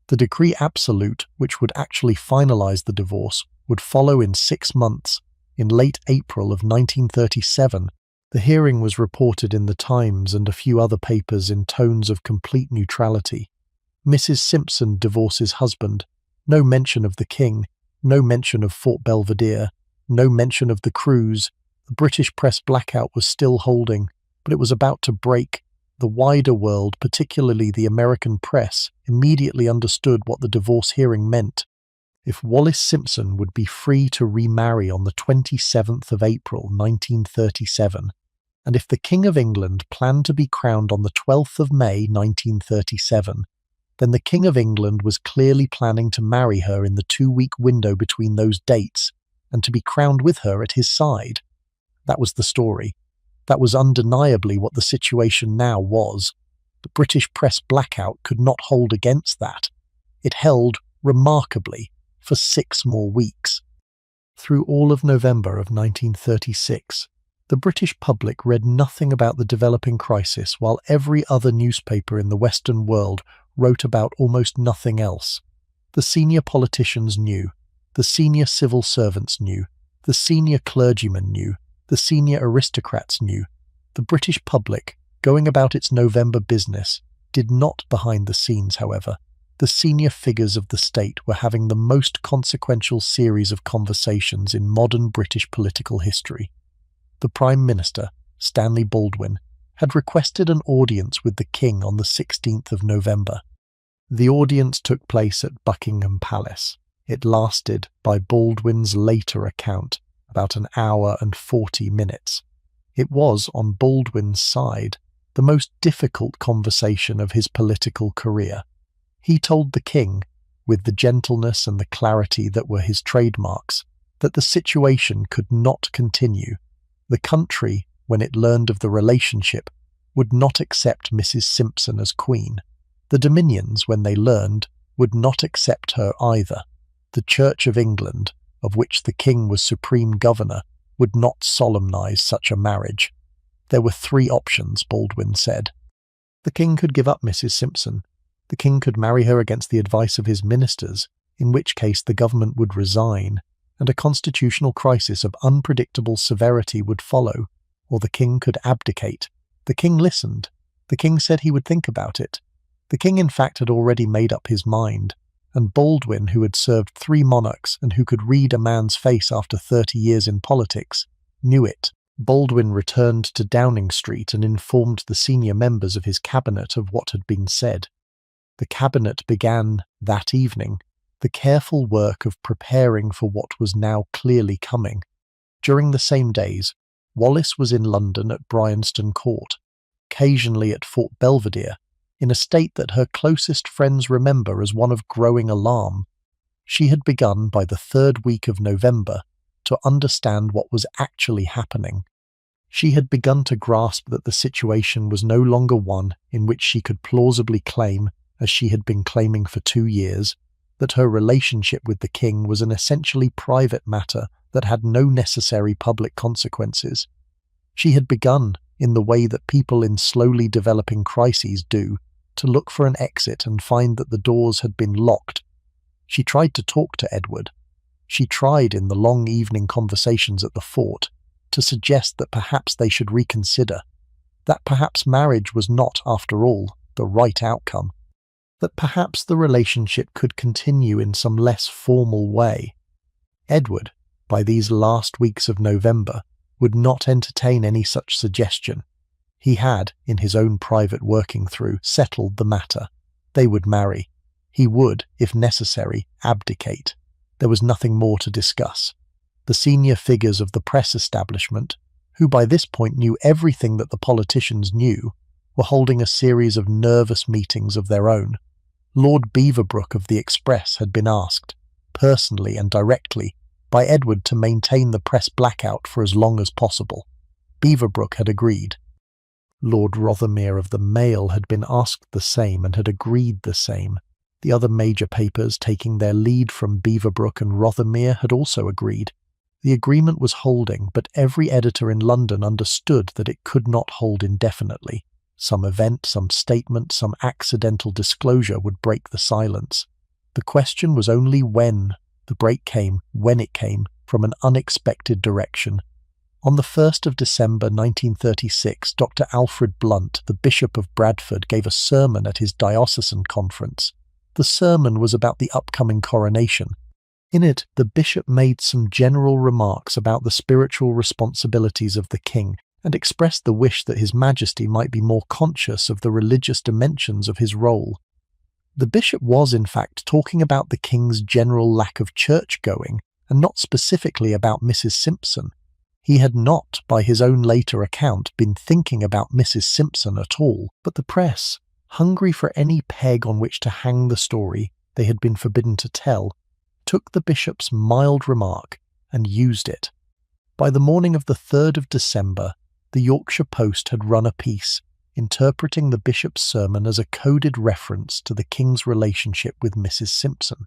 The decree absolute, which would actually finalise the divorce, would follow in 6 months, in late April of 1937. The hearing was reported in the Times and a few other papers in tones of complete neutrality. Mrs. Simpson divorces husband. No mention of the King. No mention of Fort Belvedere. No mention of the cruise. The British press blackout was still holding, but it was about to break. the wider world, particularly the American press, immediately understood what the divorce hearing meant. If Wallis Simpson would be free to remarry on the 27th of April 1937, and if the King of England planned to be crowned on the 12th of May 1937, then the King of England was clearly planning to marry her in the 2-week window between those dates, and to be crowned with her at his side. That was the story. That was undeniably what the situation now was. The British press blackout could not hold against that. It held, remarkably, for 6 more weeks. Through all of November of 1936, the British public read nothing about the developing crisis, while every other newspaper in the Western world wrote about almost nothing else. The senior politicians knew, the senior civil servants knew, the senior clergymen knew, the senior aristocrats knew. The British public, going about its November business, did not behind the scenes, however. The senior figures of the state were having the most consequential series of conversations in modern British political history. The Prime Minister, Stanley Baldwin, had requested an audience with the King on the 16th of November. The audience took place at Buckingham Palace. It lasted, by Baldwin's later account, about an hour and 40 minutes. It was, on Baldwin's side, the most difficult conversation of his political career. He told the King, with the gentleness and the clarity that were his trademarks, that the situation could not continue. The country, when it learned of the relationship, would not accept Mrs. Simpson as Queen. The Dominions, when they learned, would not accept her either. The Church of England, of which the King was supreme governor, would not solemnize such a marriage. There were 3 options, Baldwin said. The King could give up Mrs. Simpson. The King could marry her against the advice of his ministers, in which case the government would resign, and a constitutional crisis of unpredictable severity would follow, or the King could abdicate. The King listened. The King said he would think about it. The King in fact had already made up his mind, and Baldwin, who had served 3 monarchs and who could read a man's face after 30 years in politics, knew it. Baldwin returned to Downing Street and informed the senior members of his cabinet of what had been said. The cabinet began, that evening, the careful work of preparing for what was now clearly coming. During the same days, Wallis was in London at Bryanston Court, occasionally at Fort Belvedere, in a state that her closest friends remember as one of growing alarm. She had begun, by the 3rd week of November, to understand what was actually happening. She had begun to grasp that the situation was no longer one in which she could plausibly claim, as she had been claiming for 2 years, that her relationship with the King was an essentially private matter that had no necessary public consequences. She had begun, in the way that people in slowly developing crises do, to look for an exit and find that the doors had been locked. She tried to talk to Edward. She tried, in the long evening conversations at the fort, to suggest that perhaps they should reconsider, that perhaps marriage was not, after all, the right outcome, that perhaps the relationship could continue in some less formal way. Edward, by these last weeks of November, would not entertain any such suggestion. He had, in his own private working through, settled the matter. They would marry. He would, if necessary, abdicate. There was nothing more to discuss. The senior figures of the press establishment, who by this point knew everything that the politicians knew, were holding a series of nervous meetings of their own. Lord Beaverbrook of the Express had been asked, personally and directly, by Edward to maintain the press blackout for as long as possible. Beaverbrook had agreed. Lord Rothermere of the Mail had been asked the same and had agreed the same. The other major papers, taking their lead from Beaverbrook and Rothermere, had also agreed. The agreement was holding, but every editor in London understood that it could not hold indefinitely. Some event, some statement, some accidental disclosure would break the silence. The question was only when. The break came, when it came, from an unexpected direction. On the 1st of December 1936, Dr. Alfred Blunt, the Bishop of Bradford, gave a sermon at his diocesan conference. The sermon was about the upcoming coronation. In it, the bishop made some general remarks about the spiritual responsibilities of the king, and expressed the wish that His Majesty might be more conscious of the religious dimensions of his role. The bishop was, in fact, talking about the king's general lack of church-going, and not specifically about Mrs. Simpson. He had not, by his own later account, been thinking about Mrs. Simpson at all, but the press, hungry for any peg on which to hang the story they had been forbidden to tell, took the bishop's mild remark and used it. By the morning of the 3rd of December, the Yorkshire Post had run a piece interpreting the bishop's sermon as a coded reference to the king's relationship with Mrs. Simpson.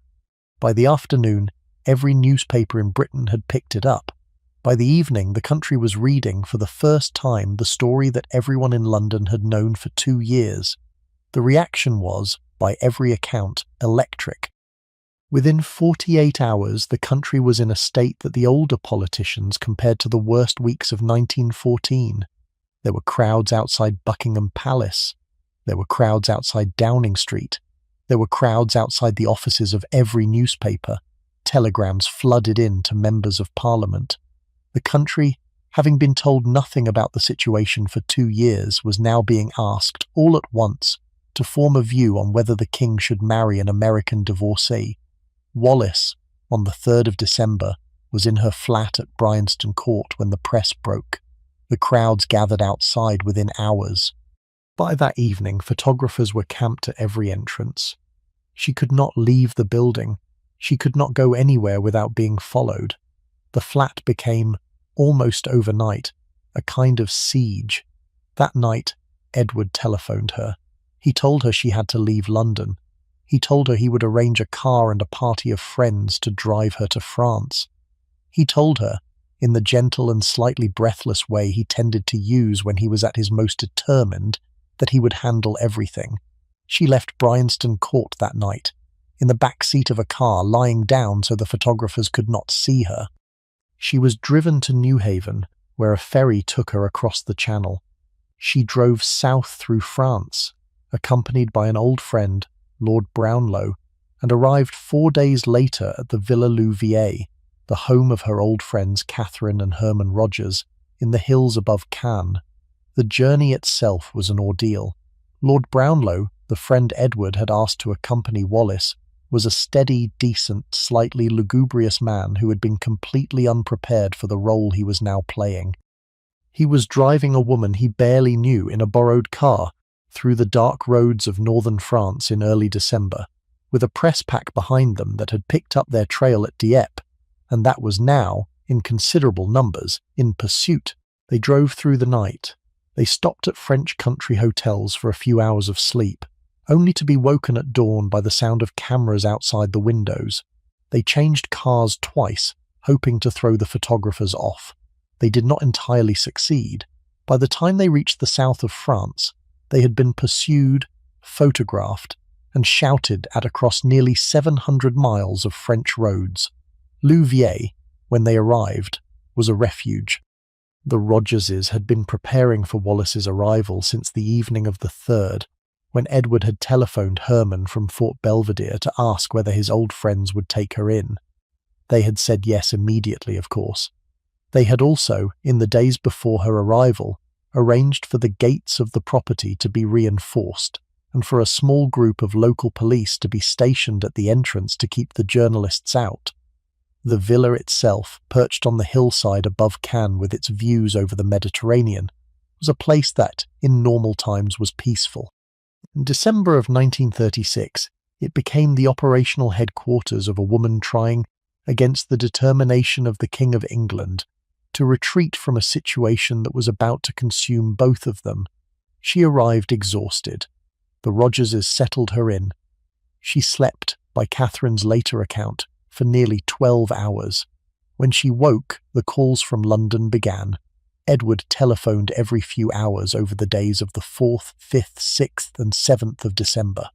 By the afternoon, every newspaper in Britain had picked it up. By the evening, the country was reading for the first time the story that everyone in London had known for 2 years. The reaction was, by every account, electric. Within 48 hours, the country was in a state that the older politicians compared to the worst weeks of 1914. There were crowds outside Buckingham Palace. There were crowds outside Downing Street. There were crowds outside the offices of every newspaper. Telegrams flooded in to members of Parliament. The country, having been told nothing about the situation for 2 years, was now being asked, all at once, to form a view on whether the king should marry an American divorcee. Wallis, on the 3rd of December, was in her flat at Bryanston Court when the press broke. The crowds gathered outside within hours. By that evening, photographers were camped at every entrance. She could not leave the building. She could not go anywhere without being followed. The flat became, almost overnight, a kind of siege. That night, Edward telephoned her. He told her she had to leave London. He told her he would arrange a car and a party of friends to drive her to France. He told her, in the gentle and slightly breathless way he tended to use when he was at his most determined, that he would handle everything. She left Bryanston Court that night, in the back seat of a car, lying down so the photographers could not see her. She was driven to Newhaven, where a ferry took her across the Channel. She drove south through France, accompanied by an old friend, Lord Brownlow, and arrived 4 days later at the Villa Louviers, the home of her old friends Catherine and Herman Rogers, in the hills above Cannes. The journey itself was an ordeal. Lord Brownlow, the friend Edward had asked to accompany Wallis, was a steady, decent, slightly lugubrious man who had been completely unprepared for the role he was now playing. He was driving a woman he barely knew in a borrowed car through the dark roads of northern France in early December, with a press pack behind them that had picked up their trail at Dieppe, and that was now, in considerable numbers, in pursuit. They drove through the night. They stopped at French country hotels for a few hours of sleep, only to be woken at dawn by the sound of cameras outside the windows. They changed cars twice, hoping to throw the photographers off. They did not entirely succeed. By the time they reached the south of France, they had been pursued, photographed, and shouted at across nearly 700 miles of French roads. Louviers, when they arrived, was a refuge. The Rogerses had been preparing for Wallis's arrival since the evening of the 3rd, when Edward had telephoned Herman from Fort Belvedere to ask whether his old friends would take her in. They had said yes immediately, of course. They had also, in the days before her arrival, arranged for the gates of the property to be reinforced, and for a small group of local police to be stationed at the entrance to keep the journalists out. The villa itself, perched on the hillside above Cannes with its views over the Mediterranean, was a place that, in normal times, was peaceful. In December of 1936, it became the operational headquarters of a woman trying, against the determination of the King of England, to retreat from a situation that was about to consume both of them. She arrived exhausted. The Rogerses settled her in. She slept, by Catherine's later account, for nearly 12 hours. When she woke, the calls from London began. Edward telephoned every few hours over the days of the 4th, 5th, 6th and 7th of December.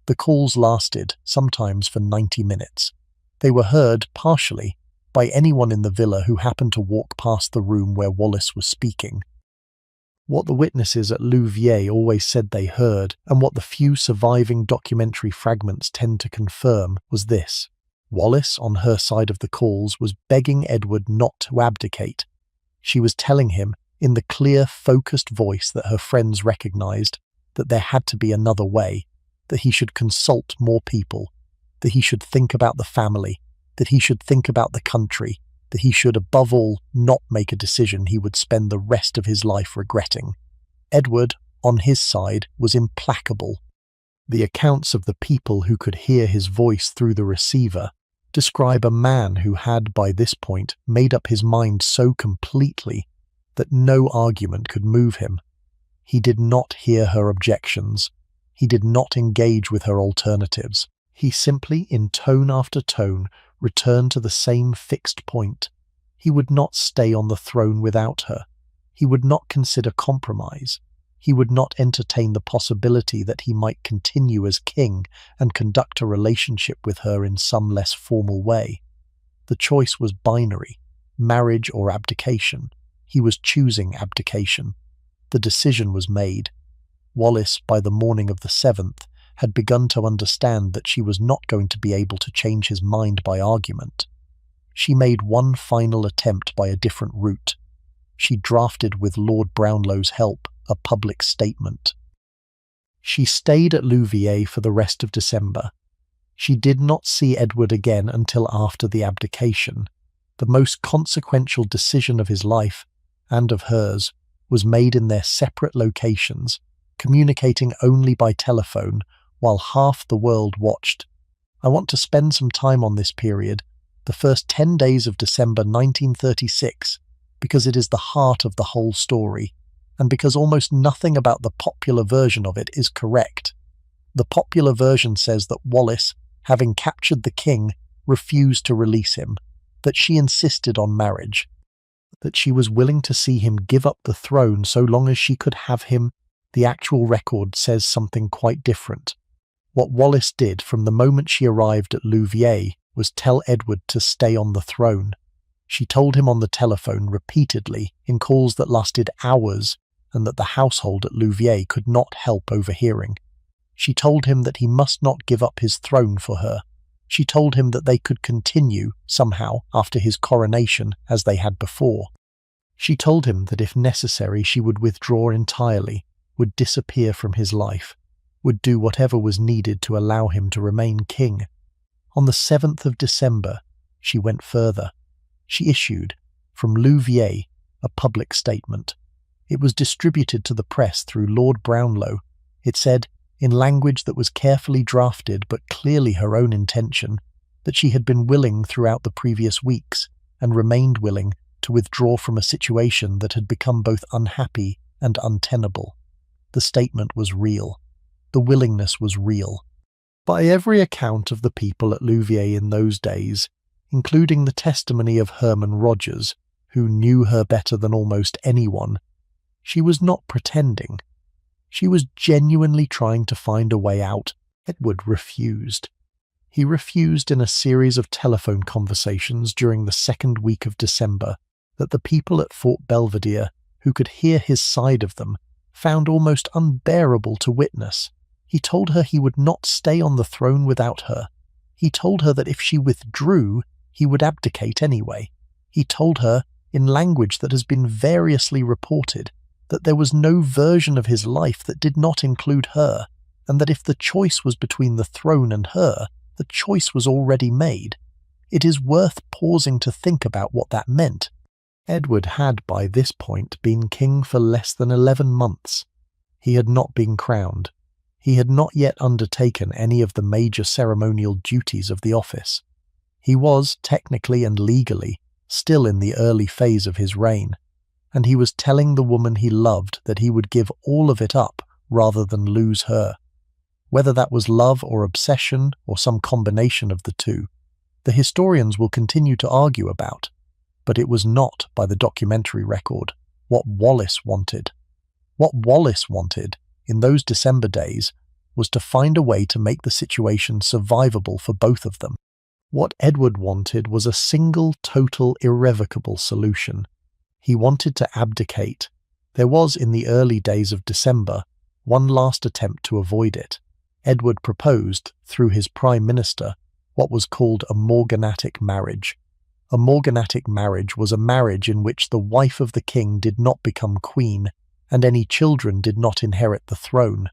The calls lasted, sometimes for 90 minutes. They were heard, partially, by anyone in the villa who happened to walk past the room where Wallis was speaking. What the witnesses at Louviers always said they heard, and what the few surviving documentary fragments tend to confirm, was this. Wallis, on her side of the calls, was begging Edward not to abdicate. She was telling him, in the clear, focused voice that her friends recognized that there had to be another way, that he should consult more people, that he should think about the family, that he should think about the country, that he should above all not make a decision he would spend the rest of his life regretting. Edward, on his side, was implacable. The accounts of the people who could hear his voice through the receiver describe a man who had, by this point, made up his mind so completely that no argument could move him. He did not hear her objections. He did not engage with her alternatives. He simply, in tone after tone, returned to the same fixed point. He would not stay on the throne without her. He would not consider compromise. He would not entertain the possibility that he might continue as king and conduct a relationship with her in some less formal way. The choice was binary, marriage or abdication. He was choosing abdication. The decision was made. Wallis, by the morning of the 7th, had begun to understand that she was not going to be able to change his mind by argument. She made one final attempt by a different route. She drafted, with Lord Brownlow's help, a public statement. She stayed at Louviers for the rest of December. She did not see Edward again until after the abdication. The most consequential decision of his life, and of hers, was made in their separate locations, communicating only by telephone, while half the world watched. I want to spend some time on this period, the first 10 days of December 1936, because it is the heart of the whole story, and because almost nothing about the popular version of it is correct. The popular version says that Wallis, having captured the king, refused to release him, that she insisted on marriage, that she was willing to see him give up the throne so long as she could have him. The actual record says something quite different. What Wallis did from the moment she arrived at Louviers was tell Edward to stay on the throne. She told him on the telephone repeatedly, in calls that lasted hours, and that the household at Louviers could not help overhearing. She told him that he must not give up his throne for her. She told him that they could continue, somehow, after his coronation, as they had before. She told him that if necessary she would withdraw entirely, would disappear from his life, would do whatever was needed to allow him to remain king. On the 7th of December, she went further. She issued, from Louviers, a public statement. It was distributed to the press through Lord Brownlow. It said, in language that was carefully drafted but clearly her own intention, that she had been willing throughout the previous weeks, and remained willing, to withdraw from a situation that had become both unhappy and untenable. The statement was real. The willingness was real. By every account of the people at Louviers in those days, including the testimony of Herman Rogers, who knew her better than almost anyone, she was not pretending. She was genuinely trying to find a way out. Edward refused. He refused in a series of telephone conversations during the 2nd week of December that the people at Fort Belvedere, who could hear his side of them, found almost unbearable to witness. He told her he would not stay on the throne without her. He told her that if she withdrew, he would abdicate anyway. He told her, in language that has been variously reported, that there was no version of his life that did not include her, and that if the choice was between the throne and her, the choice was already made. It is worth pausing to think about what that meant. Edward had by this point been king for less than 11 months. He had not been crowned. He had not yet undertaken any of the major ceremonial duties of the office. He was, technically and legally, still in the early phase of his reign, and he was telling the woman he loved that he would give all of it up rather than lose her. Whether that was love or obsession or some combination of the two, the historians will continue to argue about, but it was not, by the documentary record, what Wallis wanted. What Wallis wanted, in those December days, was to find a way to make the situation survivable for both of them. What Edward wanted was a single, total, irrevocable solution. He wanted to abdicate. There was, in the early days of December, one last attempt to avoid it. Edward proposed, through his prime minister, what was called a morganatic marriage. A morganatic marriage was a marriage in which the wife of the king did not become queen, and any children did not inherit the throne.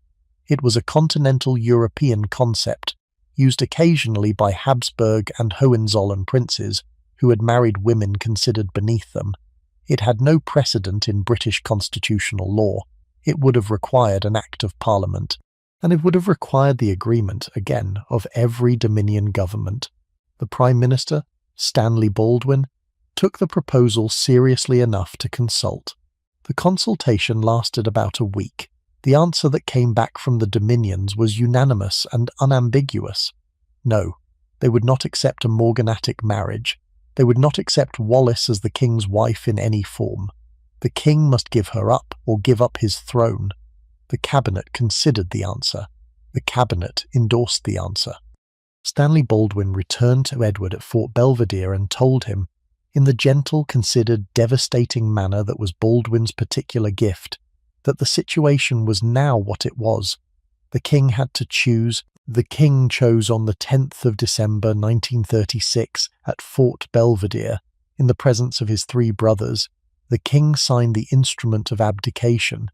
It was a continental European concept, used occasionally by Habsburg and Hohenzollern princes who had married women considered beneath them. It had no precedent in British constitutional law. It would have required an Act of Parliament, and it would have required the agreement, again, of every Dominion government. The Prime Minister, Stanley Baldwin, took the proposal seriously enough to consult. The consultation lasted about a week. The answer that came back from the Dominions was unanimous and unambiguous. No, they would not accept a morganatic marriage. They would not accept Wallis as the king's wife in any form. The king must give her up or give up his throne. The cabinet considered the answer. The cabinet endorsed the answer. Stanley Baldwin returned to Edward at Fort Belvedere and told him, in the gentle, considered, devastating manner that was Baldwin's particular gift, that the situation was now what it was. The king had to choose. The king chose on the 10th of December 1936 at Fort Belvedere, in the presence of his 3 brothers. The king signed the instrument of abdication.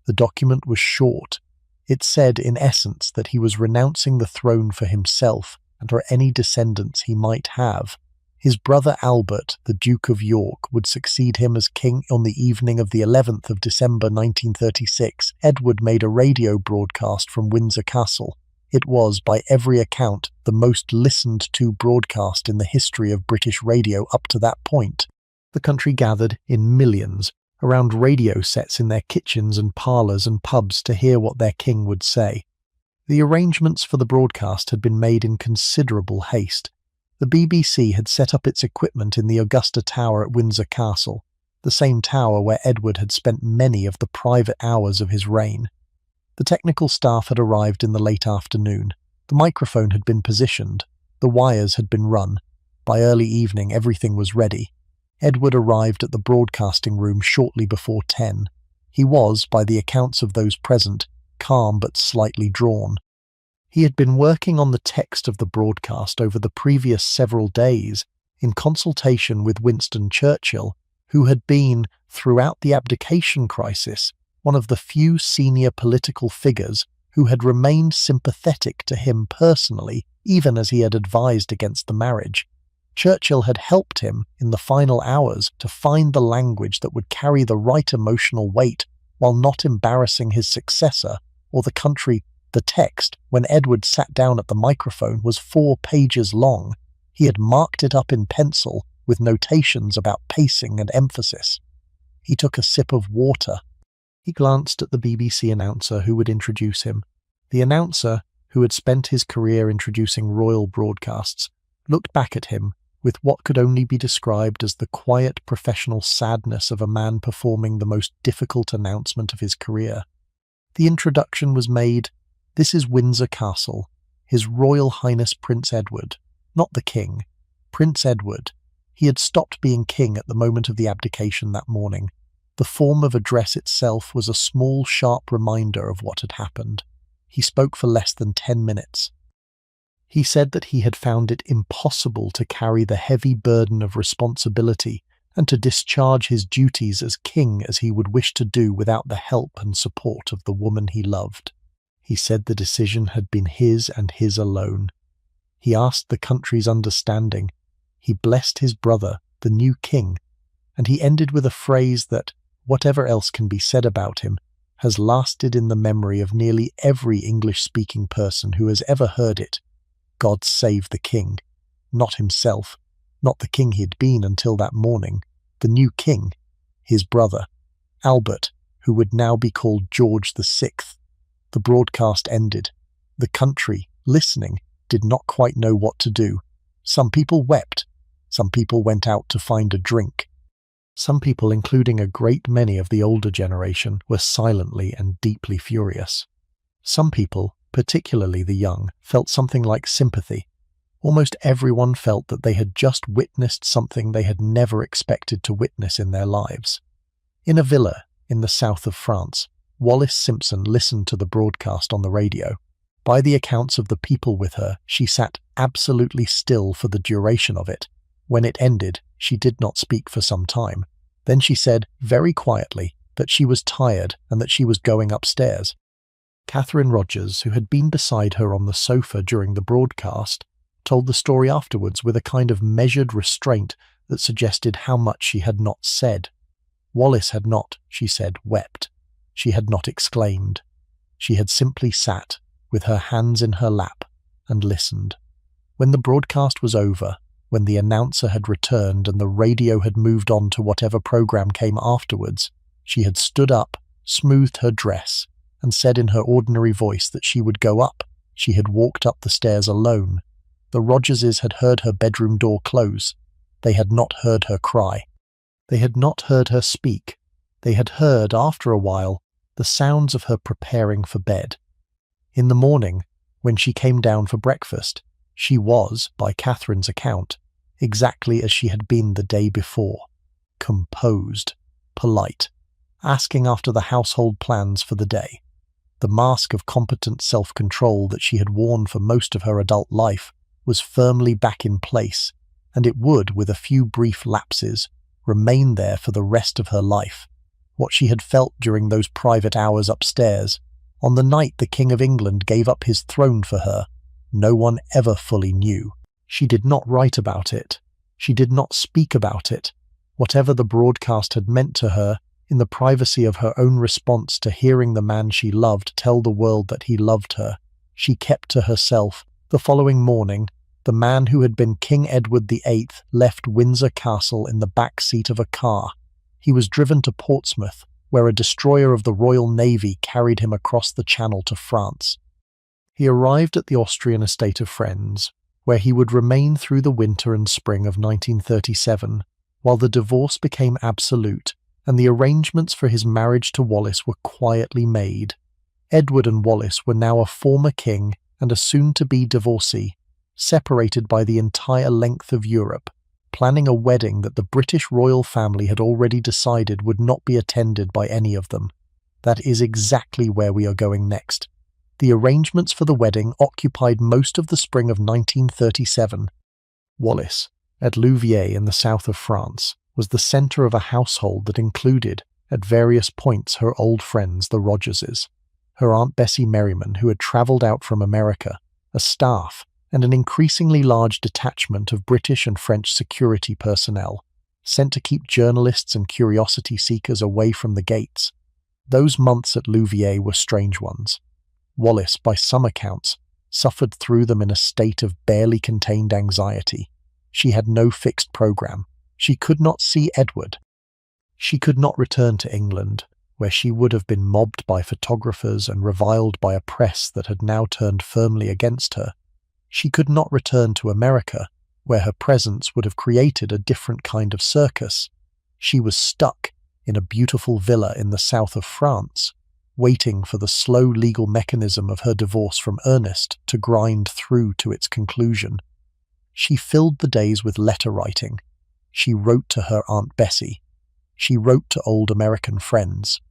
The document was short. It said, in essence, that he was renouncing the throne for himself and for any descendants he might have. His brother Albert, the Duke of York, would succeed him as king on the evening of the 11th of December 1936. Edward made a radio broadcast from Windsor Castle. It was, by every account, the most listened-to broadcast in the history of British radio up to that point. The country gathered in millions around radio sets in their kitchens and parlours and pubs to hear what their king would say. The arrangements for the broadcast had been made in considerable haste. The BBC had set up its equipment in the Augusta Tower at Windsor Castle, the same tower where Edward had spent many of the private hours of his reign. The technical staff had arrived in the late afternoon. The microphone had been positioned. The wires had been run. By early evening, everything was ready. Edward arrived at the broadcasting room shortly before 10. He was, by the accounts of those present, calm but slightly drawn. He had been working on the text of the broadcast over the previous several days, in consultation with Winston Churchill, who had been, throughout the abdication crisis, one of the few senior political figures who had remained sympathetic to him personally, even as he had advised against the marriage. Churchill had helped him, in the final hours, to find the language that would carry the right emotional weight while not embarrassing his successor or the country. The text, when Edward sat down at the microphone, was 4 pages long. He had marked it up in pencil with notations about pacing and emphasis. He took a sip of water. He glanced at the BBC announcer who would introduce him. The announcer, who had spent his career introducing royal broadcasts, looked back at him with what could only be described as the quiet professional sadness of a man performing the most difficult announcement of his career. The introduction was made. This is Windsor Castle, His Royal Highness Prince Edward, not the King, Prince Edward. He had stopped being king at the moment of the abdication that morning. The form of address itself was a small, sharp reminder of what had happened. He spoke for less than 10 minutes. He said that he had found it impossible to carry the heavy burden of responsibility and to discharge his duties as king as he would wish to do without the help and support of the woman he loved. He said the decision had been his and his alone. He asked the country's understanding. He blessed his brother, the new king, and he ended with a phrase that, whatever else can be said about him, has lasted in the memory of nearly every English-speaking person who has ever heard it. God save the king. Not himself, not the king he'd been until that morning, the new king, his brother, Albert, who would now be called George VI. The broadcast ended. The country, listening, did not quite know what to do. Some people wept. Some people went out to find a drink. Some people, including a great many of the older generation, were silently and deeply furious. Some people, particularly the young, felt something like sympathy. Almost everyone felt that they had just witnessed something they had never expected to witness in their lives. In a villa in the south of France, Wallis Simpson listened to the broadcast on the radio. By the accounts of the people with her, she sat absolutely still for the duration of it. When it ended, She did not speak for some time. Then she said, very quietly, that she was tired and that she was going upstairs. Catherine Rogers, who had been beside her on the sofa during the broadcast, told the story afterwards with a kind of measured restraint that suggested how much she had not said. Wallis had not, she said, wept. She had not exclaimed. She had simply sat, with her hands in her lap, and listened. When the broadcast was over, when the announcer had returned and the radio had moved on to whatever program came afterwards, she had stood up, smoothed her dress, and said in her ordinary voice that she would go up. She had walked up the stairs alone. The Rogerses had heard her bedroom door close. They had not heard her cry. They had not heard her speak. They had heard, after a while, the sounds of her preparing for bed. In the morning, when she came down for breakfast, she was, by Catherine's account, exactly as she had been the day before, composed, polite, asking after the household plans for the day. The mask of competent self-control that she had worn for most of her adult life was firmly back in place, and it would, with a few brief lapses, remain there for the rest of her life. What she had felt during those private hours upstairs, on the night the King of England gave up his throne for her, no one ever fully knew. She did not write about it. She did not speak about it. Whatever the broadcast had meant to her, in the privacy of her own response to hearing the man she loved tell the world that he loved her, she kept to herself. The following morning, the man who had been King Edward VIII left Windsor Castle in the back seat of a car. He was driven to Portsmouth, where a destroyer of the Royal Navy carried him across the Channel to France. He arrived at the Austrian estate of friends, where he would remain through the winter and spring of 1937, while the divorce became absolute and the arrangements for his marriage to Wallis were quietly made. Edward and Wallis were now a former king and a soon-to-be divorcee, separated by the entire length of Europe, planning a wedding that the British royal family had already decided would not be attended by any of them. That is exactly where we are going next. The arrangements for the wedding occupied most of the spring of 1937. Wallis, at Louviers in the south of France, was the centre of a household that included, at various points, her old friends, the Rogerses, her Aunt Bessie Merriman, who had travelled out from America, a staff, and an increasingly large detachment of British and French security personnel, sent to keep journalists and curiosity seekers away from the gates. Those months at Louviers were strange ones. Wallis, by some accounts, suffered through them in a state of barely contained anxiety. She had no fixed programme. She could not see Edward. She could not return to England, where she would have been mobbed by photographers and reviled by a press that had now turned firmly against her. She could not return to America, where her presence would have created a different kind of circus. She was stuck in a beautiful villa in the south of France, waiting for the slow legal mechanism of her divorce from Ernest to grind through to its conclusion. She filled the days with letter writing. She wrote to her Aunt Bessie. She wrote to old American friends.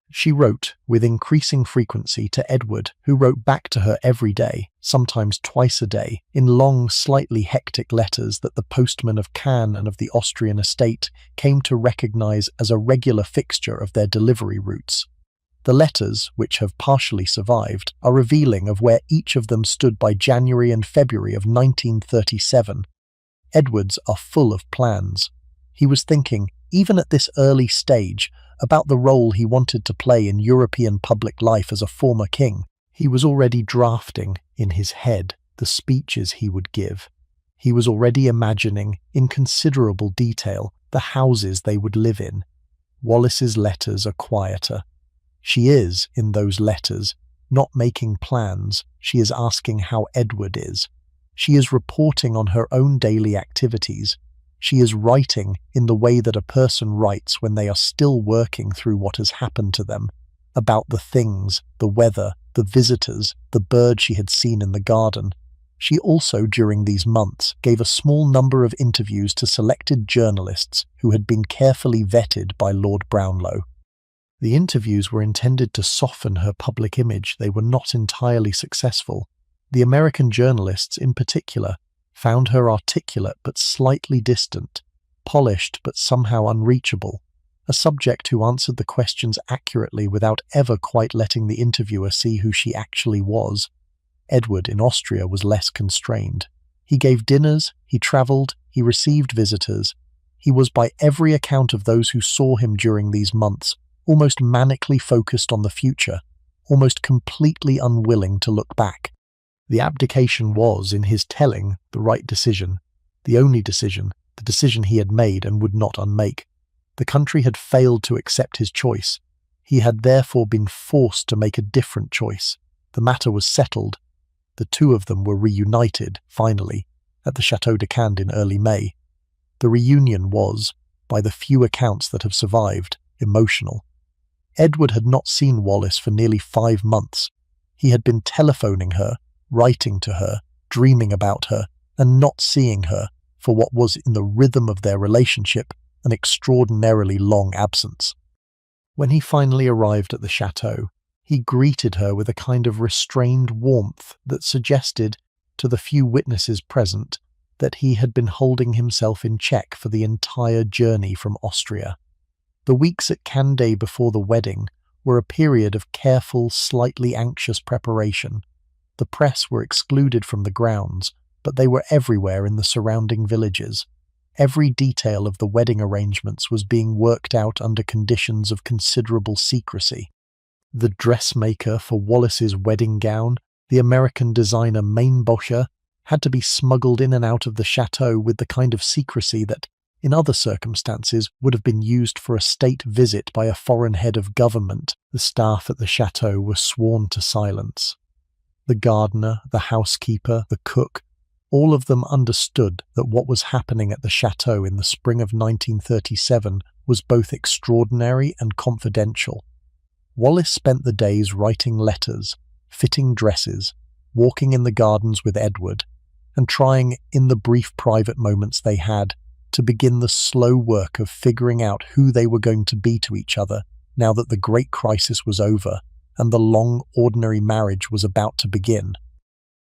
She wrote, with increasing frequency, to Edward, who wrote back to her every day, sometimes twice a day, in long, slightly hectic letters that the postman of Cannes and of the Austrian estate came to recognize as a regular fixture of their delivery routes. The letters, which have partially survived, are revealing of where each of them stood by January and February of 1937. Edward's are full of plans. He was thinking, even at this early stage, about the role he wanted to play in European public life as a former king. He was already drafting, in his head, the speeches he would give. He was already imagining, in considerable detail, the houses they would live in. Wallis's letters are quieter. She is, in those letters, not making plans. She is asking how Edward is. She is reporting on her own daily activities. She is writing in the way that a person writes when they are still working through what has happened to them, about the things, the weather, the visitors, the bird she had seen in the garden. She also, during these months, gave a small number of interviews to selected journalists who had been carefully vetted by Lord Brownlow. The interviews were intended to soften her public image. They were not entirely successful. The American journalists, in particular, found her articulate but slightly distant, polished but somehow unreachable, a subject who answered the questions accurately without ever quite letting the interviewer see who she actually was. Edward in Austria was less constrained. He gave dinners, he travelled, he received visitors. He was, by every account of those who saw him during these months, almost manically focused on the future, almost completely unwilling to look back. The abdication was, in his telling, the right decision, the only decision, the decision he had made and would not unmake. The country had failed to accept his choice. He had therefore been forced to make a different choice. The matter was settled. The two of them were reunited, finally, at the Château de Cande in early May. The reunion was, by the few accounts that have survived, emotional. Edward had not seen Wallis for nearly 5 months. He had been telephoning her, writing to her, dreaming about her, and not seeing her for what was, in the rhythm of their relationship, an extraordinarily long absence. When he finally arrived at the chateau, he greeted her with a kind of restrained warmth that suggested, to the few witnesses present, that he had been holding himself in check for the entire journey from Austria. The weeks at Candé before the wedding were a period of careful, slightly anxious preparation. The press were excluded from the grounds, but they were everywhere in the surrounding villages. Every detail of the wedding arrangements was being worked out under conditions of considerable secrecy. The dressmaker for Wallis's wedding gown, the American designer Mainbocher, had to be smuggled in and out of the chateau with the kind of secrecy that, in other circumstances, would have been used for a state visit by a foreign head of government. The staff at the chateau were sworn to silence. The gardener, the housekeeper, the cook, all of them understood that what was happening at the chateau in the spring of 1937 was both extraordinary and confidential. Wallis spent the days writing letters, fitting dresses, walking in the gardens with Edward, and trying, in the brief private moments they had, to begin the slow work of figuring out who they were going to be to each other now that the great crisis was over and the long, ordinary marriage was about to begin.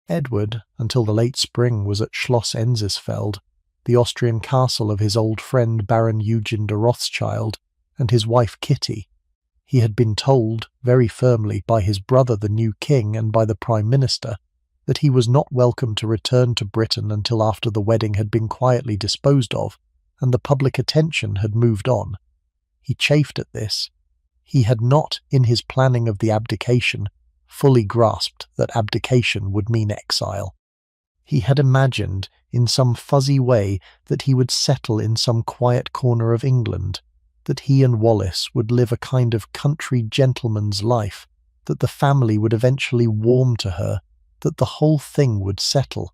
Edward, until the late spring, was at Schloss Enzisfeld, the Austrian castle of his old friend Baron Eugen de Rothschild and his wife Kitty. He had been told, very firmly, by his brother the new king and by the Prime Minister, that he was not welcome to return to Britain until after the wedding had been quietly disposed of and the public attention had moved on. He chafed at this. He had not, in his planning of the abdication, fully grasped that abdication would mean exile. He had imagined, in some fuzzy way, that he would settle in some quiet corner of England, that he and Wallis would live a kind of country gentleman's life, that the family would eventually warm to her, that the whole thing would settle.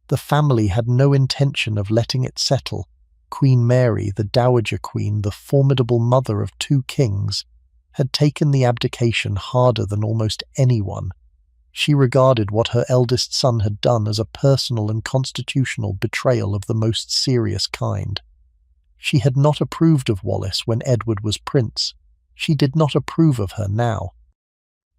The family had no intention of letting it settle. Queen Mary, the Dowager Queen, the formidable mother of 2 kings, had taken the abdication harder than almost anyone. She regarded what her eldest son had done as a personal and constitutional betrayal of the most serious kind. She had not approved of Wallis when Edward was prince. She did not approve of her now.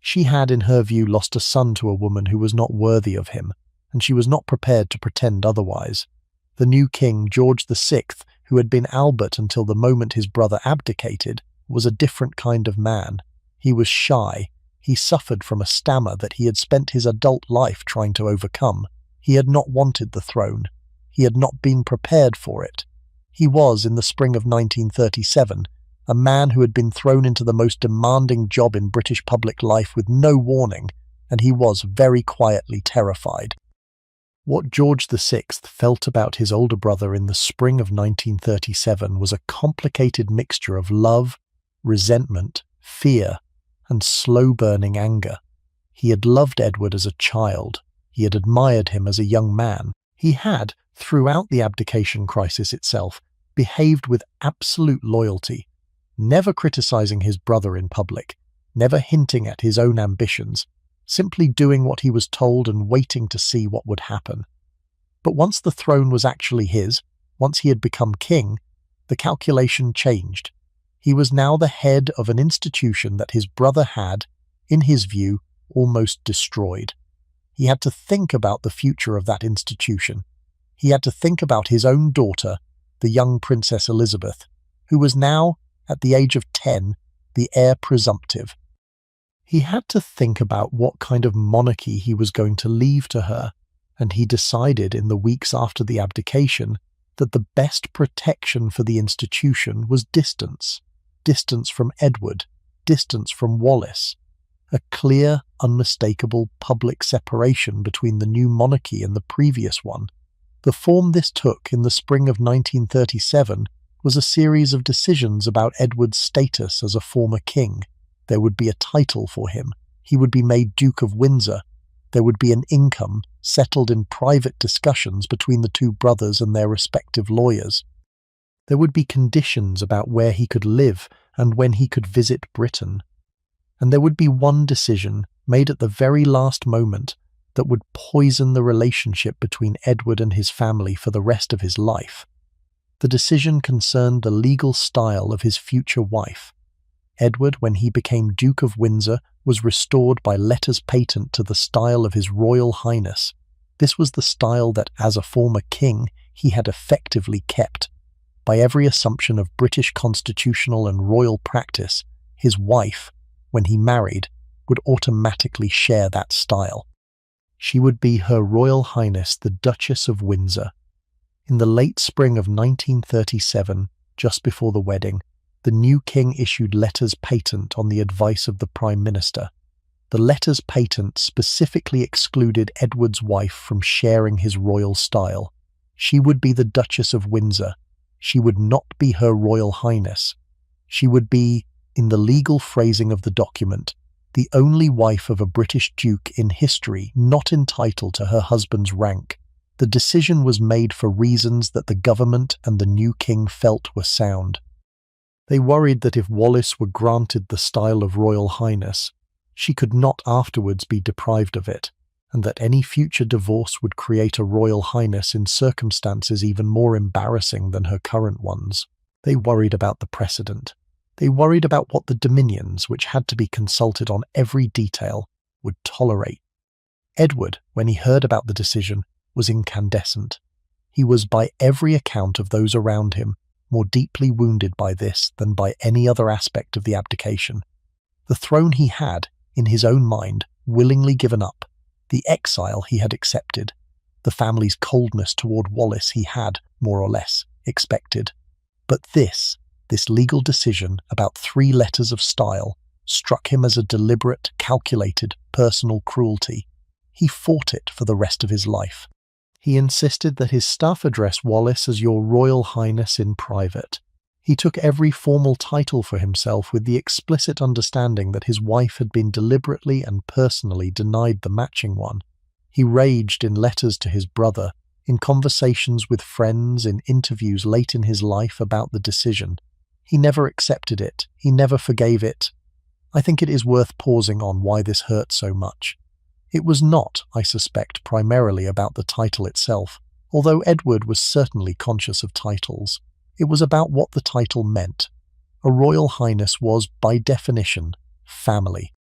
She had, in her view, lost a son to a woman who was not worthy of him, and she was not prepared to pretend otherwise. The new king, George VI, who had been Albert until the moment his brother abdicated, was a different kind of man. He was shy. He suffered from a stammer that he had spent his adult life trying to overcome. He had not wanted the throne. He had not been prepared for it. He was, in the spring of 1937, a man who had been thrown into the most demanding job in British public life with no warning, and he was very quietly terrified. What George VI felt about his older brother in the spring of 1937 was a complicated mixture of love, resentment, fear, and slow-burning anger. He had loved Edward as a child. He had admired him as a young man. He had, throughout the abdication crisis itself, behaved with absolute loyalty, never criticizing his brother in public, never hinting at his own ambitions, simply doing what he was told and waiting to see what would happen. But once the throne was actually his, once he had become king, the calculation changed. He was now the head of an institution that his brother had, in his view, almost destroyed. He had to think about the future of that institution. He had to think about his own daughter the young Princess Elizabeth, who was now, at the age of 10, the heir presumptive. He had to think about what kind of monarchy he was going to leave to her, and he decided in the weeks after the abdication that the best protection for the institution was distance. Distance from Edward, distance from Wallace. A clear, unmistakable public separation between the new monarchy and the previous one. The form this took in the spring of 1937 was a series of decisions about Edward's status as a former king. There would be a title for him. He would be made Duke of Windsor. There would be an income settled in private discussions between the two brothers and their respective lawyers. There would be conditions about where he could live and when he could visit Britain. And there would be one decision made at the very last moment that would poison the relationship between Edward and his family for the rest of his life. The decision concerned the legal style of his future wife. Edward, when he became Duke of Windsor, was restored by letters patent to the style of His Royal Highness. This was the style that, as a former king, he had effectively kept. By every assumption of British constitutional and royal practice, his wife, when he married, would automatically share that style. She would be Her Royal Highness the Duchess of Windsor. In the late spring of 1937, just before the wedding, the new king issued letters patent on the advice of the Prime Minister. The letters patent specifically excluded Edward's wife from sharing his royal style. She would be the Duchess of Windsor. She would not be Her Royal Highness. She would be, in the legal phrasing of the document, the only wife of a British duke in history not entitled to her husband's rank. The decision was made for reasons that the government and the new king felt were sound. They worried that if Wallace were granted the style of Royal Highness, she could not afterwards be deprived of it, and that any future divorce would create a Royal Highness in circumstances even more embarrassing than her current ones. They worried about the precedent. They worried about what the dominions, which had to be consulted on every detail, would tolerate. Edward, when he heard about the decision, was incandescent. He was, by every account of those around him, more deeply wounded by this than by any other aspect of the abdication. The throne he had, in his own mind, willingly given up. The exile he had accepted. The family's coldness toward Wallace he had, more or less, expected. But this legal decision about 3 letters of style struck him as a deliberate, calculated, personal cruelty. He fought it for the rest of his life. He insisted that his staff address Wallace as Your Royal Highness in private. He took every formal title for himself with the explicit understanding that his wife had been deliberately and personally denied the matching one. He raged in letters to his brother, in conversations with friends, in interviews late in his life about the decision. He never accepted it. He never forgave it. I think it is worth pausing on why this hurt so much. It was not, I suspect, primarily about the title itself, although Edward was certainly conscious of titles. It was about what the title meant. A Royal Highness was, by definition, family.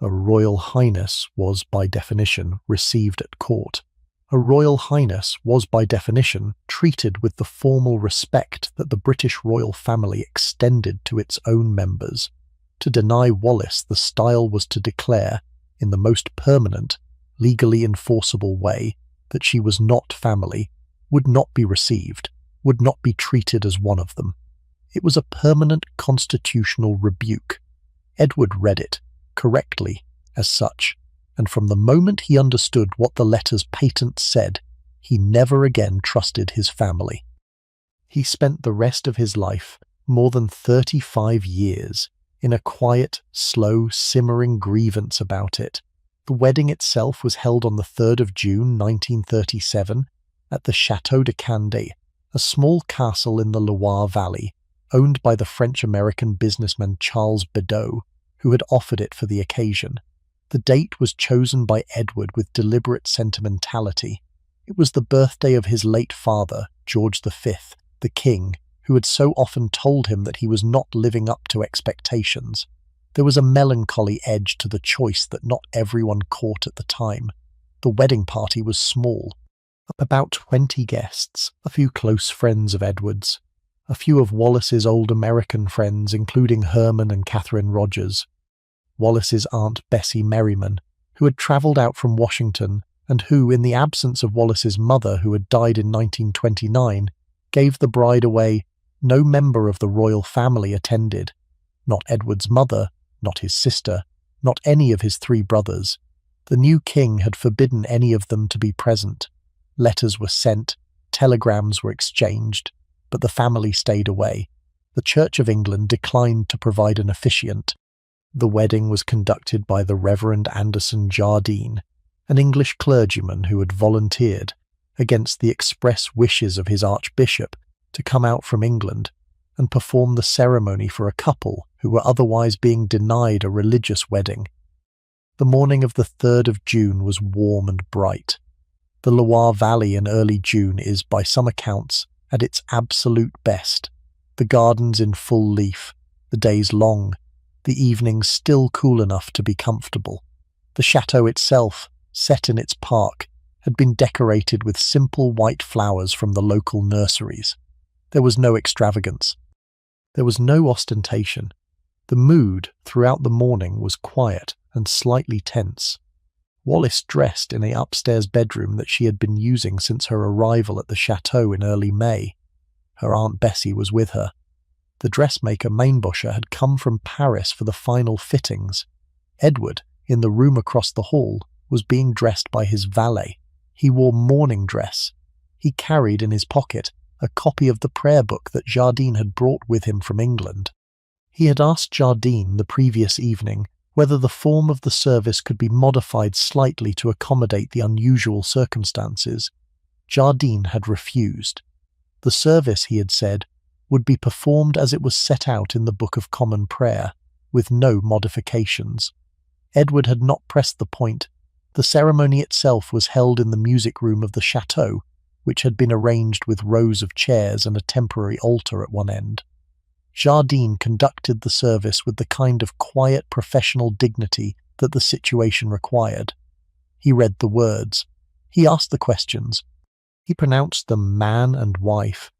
A Royal Highness was, by definition, received at court. A Royal Highness was, by definition, treated with the formal respect that the British royal family extended to its own members. To deny Wallace the style was to declare, in the most permanent, legally enforceable way, that she was not family, would not be received, would not be treated as one of them. It was a permanent constitutional rebuke. Edward read it, correctly, as such, and from the moment he understood what the letters patent said, he never again trusted his family. He spent the rest of his life, more than 35 years, in a quiet, slow, simmering grievance about it. The wedding itself was held on the 3rd of June 1937 at the Château de Candé, a small castle in the Loire Valley, owned by the French-American businessman Charles Bedaux, who had offered it for the occasion. The date was chosen by Edward with deliberate sentimentality. It was the birthday of his late father, George V, the king, who had so often told him that he was not living up to expectations. There was a melancholy edge to the choice that not everyone caught at the time. The wedding party was small. About 20 guests, a few close friends of Edward's, a few of Wallace's old American friends, including Herman and Catherine Rogers, Wallace's Aunt Bessie Merriman, who had travelled out from Washington and who, in the absence of Wallace's mother, who had died in 1929, gave the bride away. No member of the royal family attended. Not Edward's mother, not his sister, not any of his 3 brothers. The new king had forbidden any of them to be present. Letters were sent, telegrams were exchanged, but the family stayed away. The Church of England declined to provide an officiant. The wedding was conducted by the Reverend Anderson Jardine, an English clergyman who had volunteered, against the express wishes of his archbishop, to come out from England and perform the ceremony for a couple who were otherwise being denied a religious wedding. The morning of the 3rd of June was warm and bright. The Loire Valley in early June is, by some accounts, at its absolute best. The gardens in full leaf, the days long, the evenings still cool enough to be comfortable. The chateau itself, set in its park, had been decorated with simple white flowers from the local nurseries. There was no extravagance. There was no ostentation. The mood throughout the morning was quiet and slightly tense. Wallace dressed in a upstairs bedroom that she had been using since her arrival at the chateau in early May. Her Aunt Bessie was with her. The dressmaker Mainboscher had come from Paris for the final fittings. Edward, in the room across the hall, was being dressed by his valet. He wore morning dress. He carried in his pocket a copy of the prayer book that Jardine had brought with him from England. He had asked Jardine the previous evening whether the form of the service could be modified slightly to accommodate the unusual circumstances. Jardine had refused. The service, he had said, would be performed as it was set out in the Book of Common Prayer, with no modifications. Edward had not pressed the point. The ceremony itself was held in the music room of the chateau, which had been arranged with rows of chairs and a temporary altar at one end. Jardine conducted the service with the kind of quiet professional dignity that the situation required. He read the words. He asked the questions. He pronounced them man and wife.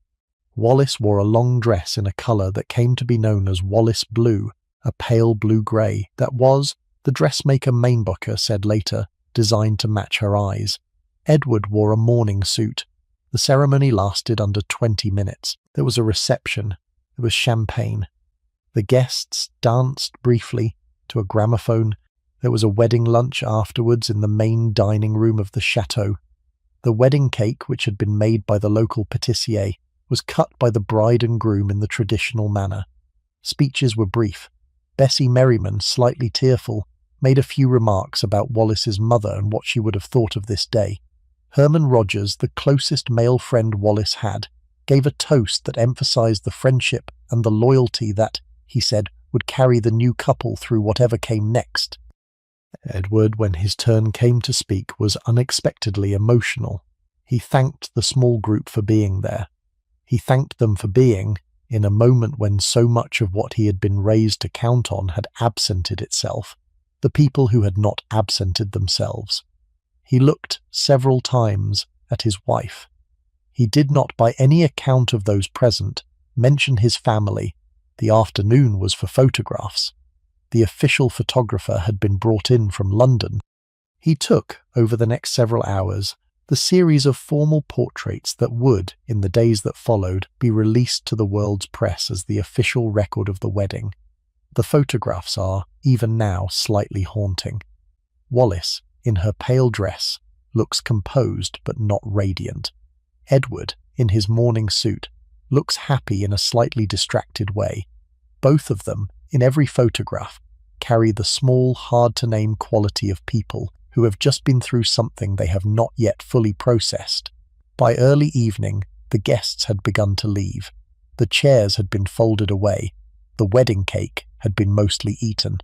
Wallace wore a long dress in a colour that came to be known as Wallace blue, a pale blue-grey that was, the dressmaker Mainboscher said later, designed to match her eyes. Edward wore a morning suit. The ceremony lasted under 20 minutes. There was a reception. There was champagne. The guests danced briefly to a gramophone. There was a wedding lunch afterwards in the main dining room of the chateau. The wedding cake, which had been made by the local pâtissier, was cut by the bride and groom in the traditional manner. Speeches were brief. Bessie Merriman, slightly tearful, made a few remarks about Wallace's mother and what she would have thought of this day. Herman Rogers, the closest male friend Wallace had, gave a toast that emphasized the friendship and the loyalty that, he said, would carry the new couple through whatever came next. Edward, when his turn came to speak, was unexpectedly emotional. He thanked the small group for being there. He thanked them for being, in a moment when so much of what he had been raised to count on had absented itself, the people who had not absented themselves. He looked several times at his wife. He did not, by any account of those present, mention his family. The afternoon was for photographs. The official photographer had been brought in from London. He took, over the next several hours, the series of formal portraits that would, in the days that followed, be released to the world's press as the official record of the wedding. The photographs are, even now, slightly haunting. Wallace, in her pale dress, looks composed but not radiant. Edward, in his morning suit, looks happy in a slightly distracted way. Both of them, in every photograph, carry the small, hard-to-name quality of people who have just been through something they have not yet fully processed. By early evening, the guests had begun to leave. The chairs had been folded away. The wedding cake had been mostly eaten.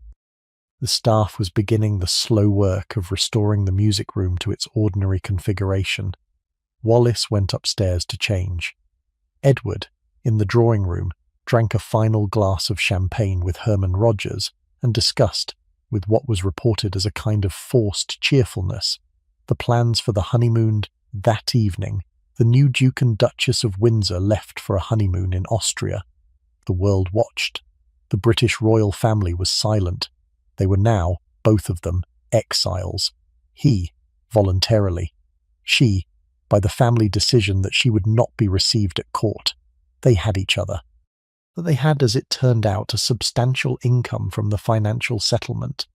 The staff was beginning the slow work of restoring the music room to its ordinary configuration. Wallace went upstairs to change. Edward, in the drawing room, drank a final glass of champagne with Herman Rogers and discussed, with what was reported as a kind of forced cheerfulness, the plans for the honeymoon That evening, the new Duke and Duchess of Windsor left for a honeymoon in Austria. The world watched. The British royal family was silent. They were now, both of them, exiles. He, voluntarily. She, by the family decision that she would not be received at court. They had each other. But they had, as it turned out, a substantial income from the financial settlement.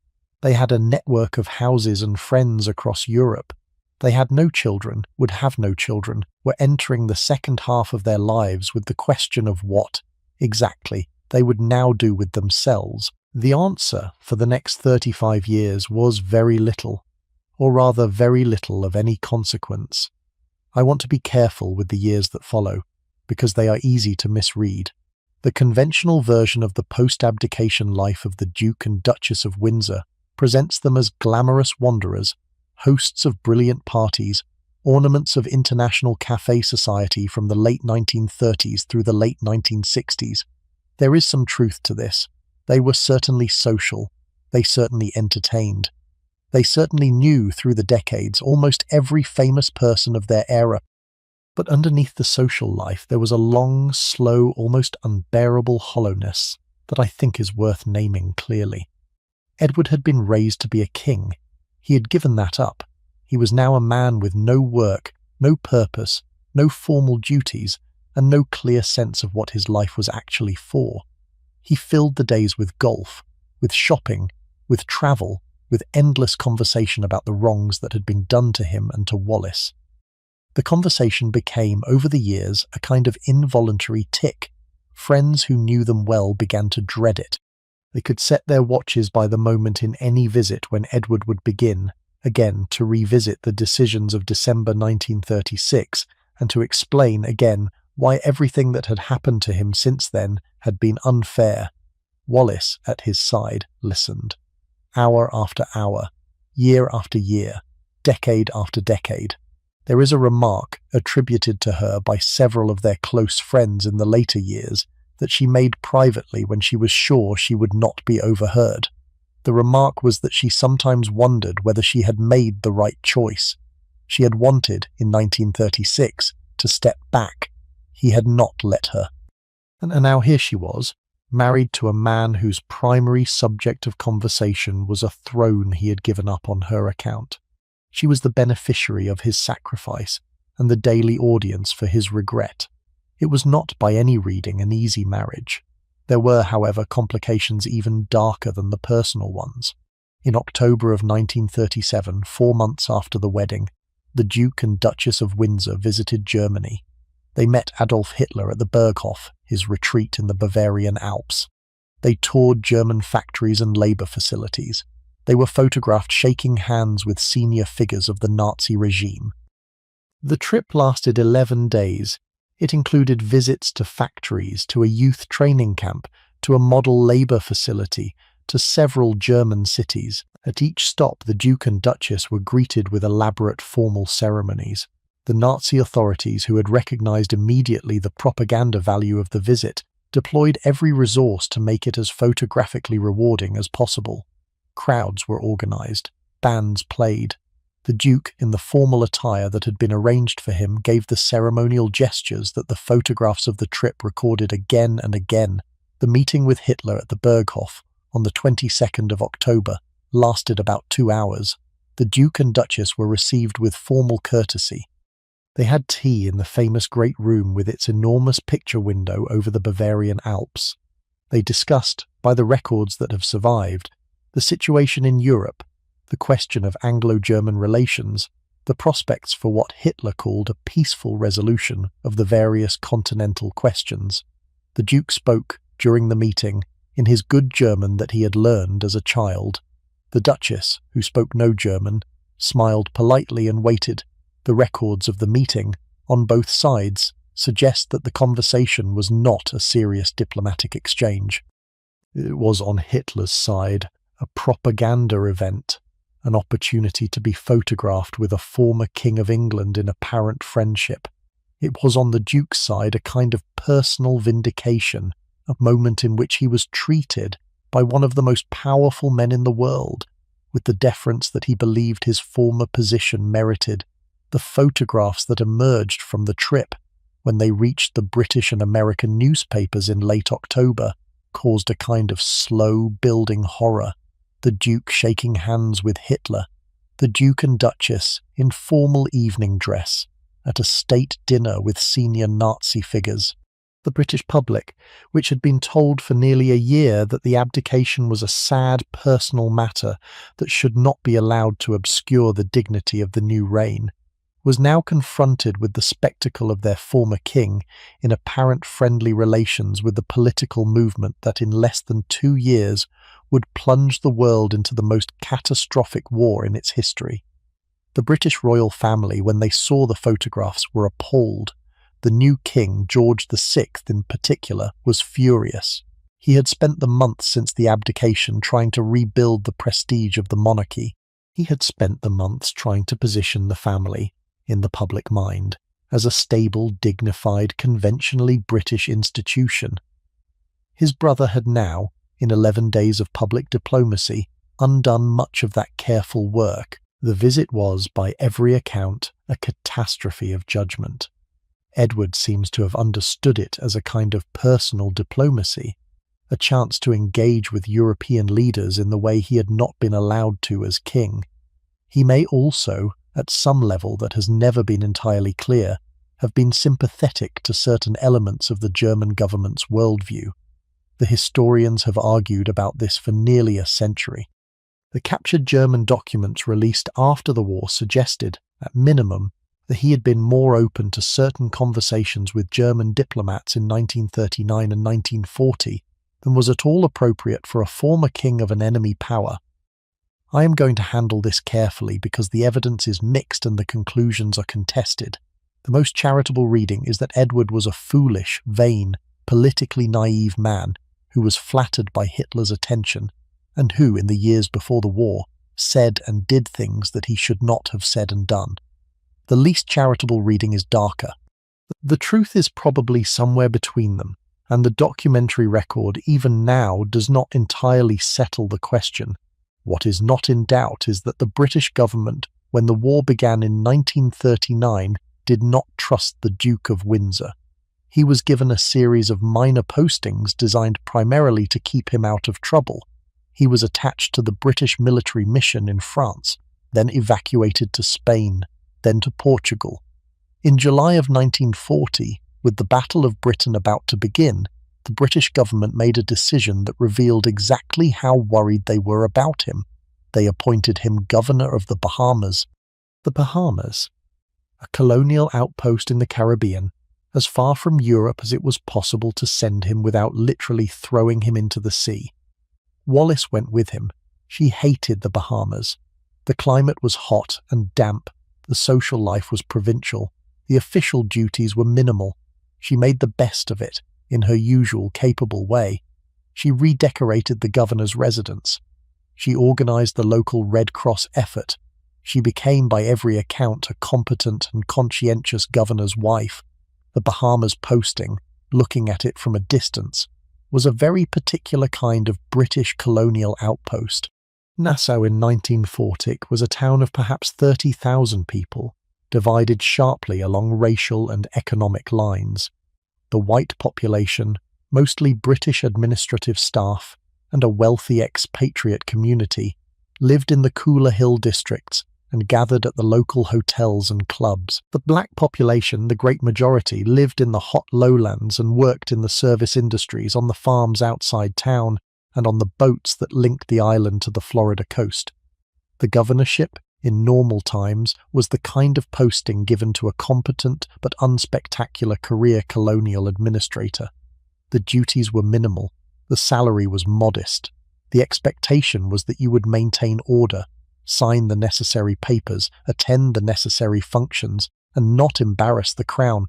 They had a network of houses and friends across Europe. They had no children, would have no children, were entering the second half of their lives with the question of what, exactly, they would now do with themselves. The answer for the next 35 years was very little, or rather very little of any consequence. I want to be careful with the years that follow, because they are easy to misread. The conventional version of the post-abdication life of the Duke and Duchess of Windsor presents them as glamorous wanderers, hosts of brilliant parties, ornaments of international café society from the late 1930s through the late 1960s. There is some truth to this. They were certainly social. They certainly entertained. They certainly knew through the decades almost every famous person of their era. But underneath the social life there was a long, slow, almost unbearable hollowness that I think is worth naming clearly. Edward had been raised to be a king. He had given that up. He was now a man with no work, no purpose, no formal duties, and no clear sense of what his life was actually for. He filled the days with golf, with shopping, with travel, with endless conversation about the wrongs that had been done to him and to Wallis. The conversation became, over the years, a kind of involuntary tic. Friends who knew them well began to dread it. They could set their watches by the moment in any visit when Edward would begin, again to revisit the decisions of December 1936 and to explain again why everything that had happened to him since then had been unfair. Wallis, at his side, listened. Hour after hour, year after year, decade after decade. There is a remark attributed to her by several of their close friends in the later years that she made privately when she was sure she would not be overheard. The remark was that she sometimes wondered whether she had made the right choice. She had wanted, in 1936, to step back. He had not let her. And now here she was, married to a man whose primary subject of conversation was a throne he had given up on her account. She was the beneficiary of his sacrifice and the daily audience for his regret. It was not by any reading an easy marriage. There were, however, complications even darker than the personal ones. In October of 1937, 4 months after the wedding, the Duke and Duchess of Windsor visited Germany. They met Adolf Hitler at the Berghof, his retreat in the Bavarian Alps. They toured German factories and labour facilities. They were photographed shaking hands with senior figures of the Nazi regime. The trip lasted 11 days. It included visits to factories, to a youth training camp, to a model labour facility, to several German cities. At each stop, the Duke and Duchess were greeted with elaborate formal ceremonies. The Nazi authorities, who had recognized immediately the propaganda value of the visit, deployed every resource to make it as photographically rewarding as possible. Crowds were organized. Bands played. The Duke, in the formal attire that had been arranged for him, gave the ceremonial gestures that the photographs of the trip recorded again and again. The meeting with Hitler at the Berghof, on the 22nd of October, lasted about 2 hours. The Duke and Duchess were received with formal courtesy. They had tea in the famous great room with its enormous picture window over the Bavarian Alps. They discussed, by the records that have survived, the situation in Europe, the question of Anglo-German relations, the prospects for what Hitler called a peaceful resolution of the various continental questions. The Duke spoke, during the meeting, in his good German that he had learned as a child. The Duchess, who spoke no German, smiled politely and waited. The records of the meeting, on both sides, suggest that the conversation was not a serious diplomatic exchange. It was on Hitler's side a propaganda event, an opportunity to be photographed with a former King of England in apparent friendship. It was on the Duke's side a kind of personal vindication, a moment in which he was treated by one of the most powerful men in the world, with the deference that he believed his former position merited. The photographs that emerged from the trip when they reached the British and American newspapers in late October caused a kind of slow building horror. The Duke shaking hands with Hitler, the Duke and Duchess in formal evening dress at a state dinner with senior Nazi figures. The British public, which had been told for nearly a year that the abdication was a sad personal matter that should not be allowed to obscure the dignity of the new reign, was now confronted with the spectacle of their former king in apparent friendly relations with the political movement that in less than 2 years would plunge the world into the most catastrophic war in its history. The British royal family, when they saw the photographs, were appalled. The new king, George VI in particular, was furious. He had spent the months since the abdication trying to rebuild the prestige of the monarchy. He had spent the months trying to position the family, in the public mind, as a stable, dignified, conventionally British institution. His brother had now, in 11 days of public diplomacy, undone much of that careful work. The visit was, by every account, a catastrophe of judgment. Edward seems to have understood it as a kind of personal diplomacy, a chance to engage with European leaders in the way he had not been allowed to as king. He may also, at some level that has never been entirely clear, have been sympathetic to certain elements of the German government's worldview. The historians have argued about this for nearly a century. The captured German documents released after the war suggested, at minimum, that he had been more open to certain conversations with German diplomats in 1939 and 1940 than was at all appropriate for a former king of an enemy power. I am going to handle this carefully because the evidence is mixed and the conclusions are contested. The most charitable reading is that Edward was a foolish, vain, politically naive man who was flattered by Hitler's attention and who, in the years before the war, said and did things that he should not have said and done. The least charitable reading is darker. The truth is probably somewhere between them, and the documentary record even now does not entirely settle the question. What is not in doubt is that the British government, when the war began in 1939, did not trust the Duke of Windsor. He was given a series of minor postings designed primarily to keep him out of trouble. He was attached to the British military mission in France, then evacuated to Spain, then to Portugal. In July of 1940, with the Battle of Britain about to begin, the British government made a decision that revealed exactly how worried they were about him. They appointed him governor of the Bahamas. The Bahamas, a colonial outpost in the Caribbean, as far from Europe as it was possible to send him without literally throwing him into the sea. Wallis went with him. She hated the Bahamas. The climate was hot and damp. The social life was provincial. The official duties were minimal. She made the best of it, in her usual capable way. She redecorated the governor's residence. She organized the local Red Cross effort. She became, by every account, a competent and conscientious governor's wife. The Bahamas posting, looking at it from a distance, was a very particular kind of British colonial outpost. Nassau in 1940 was a town of perhaps 30,000 people, divided sharply along racial and economic lines. The white population, mostly British administrative staff, and a wealthy expatriate community, lived in the cooler hill districts and gathered at the local hotels and clubs. The black population, the great majority, lived in the hot lowlands and worked in the service industries on the farms outside town and on the boats that linked the island to the Florida coast. The governorship, in normal times, was the kind of posting given to a competent but unspectacular career colonial administrator. The duties were minimal. The salary was modest. The expectation was that you would maintain order, sign the necessary papers, attend the necessary functions, and not embarrass the crown.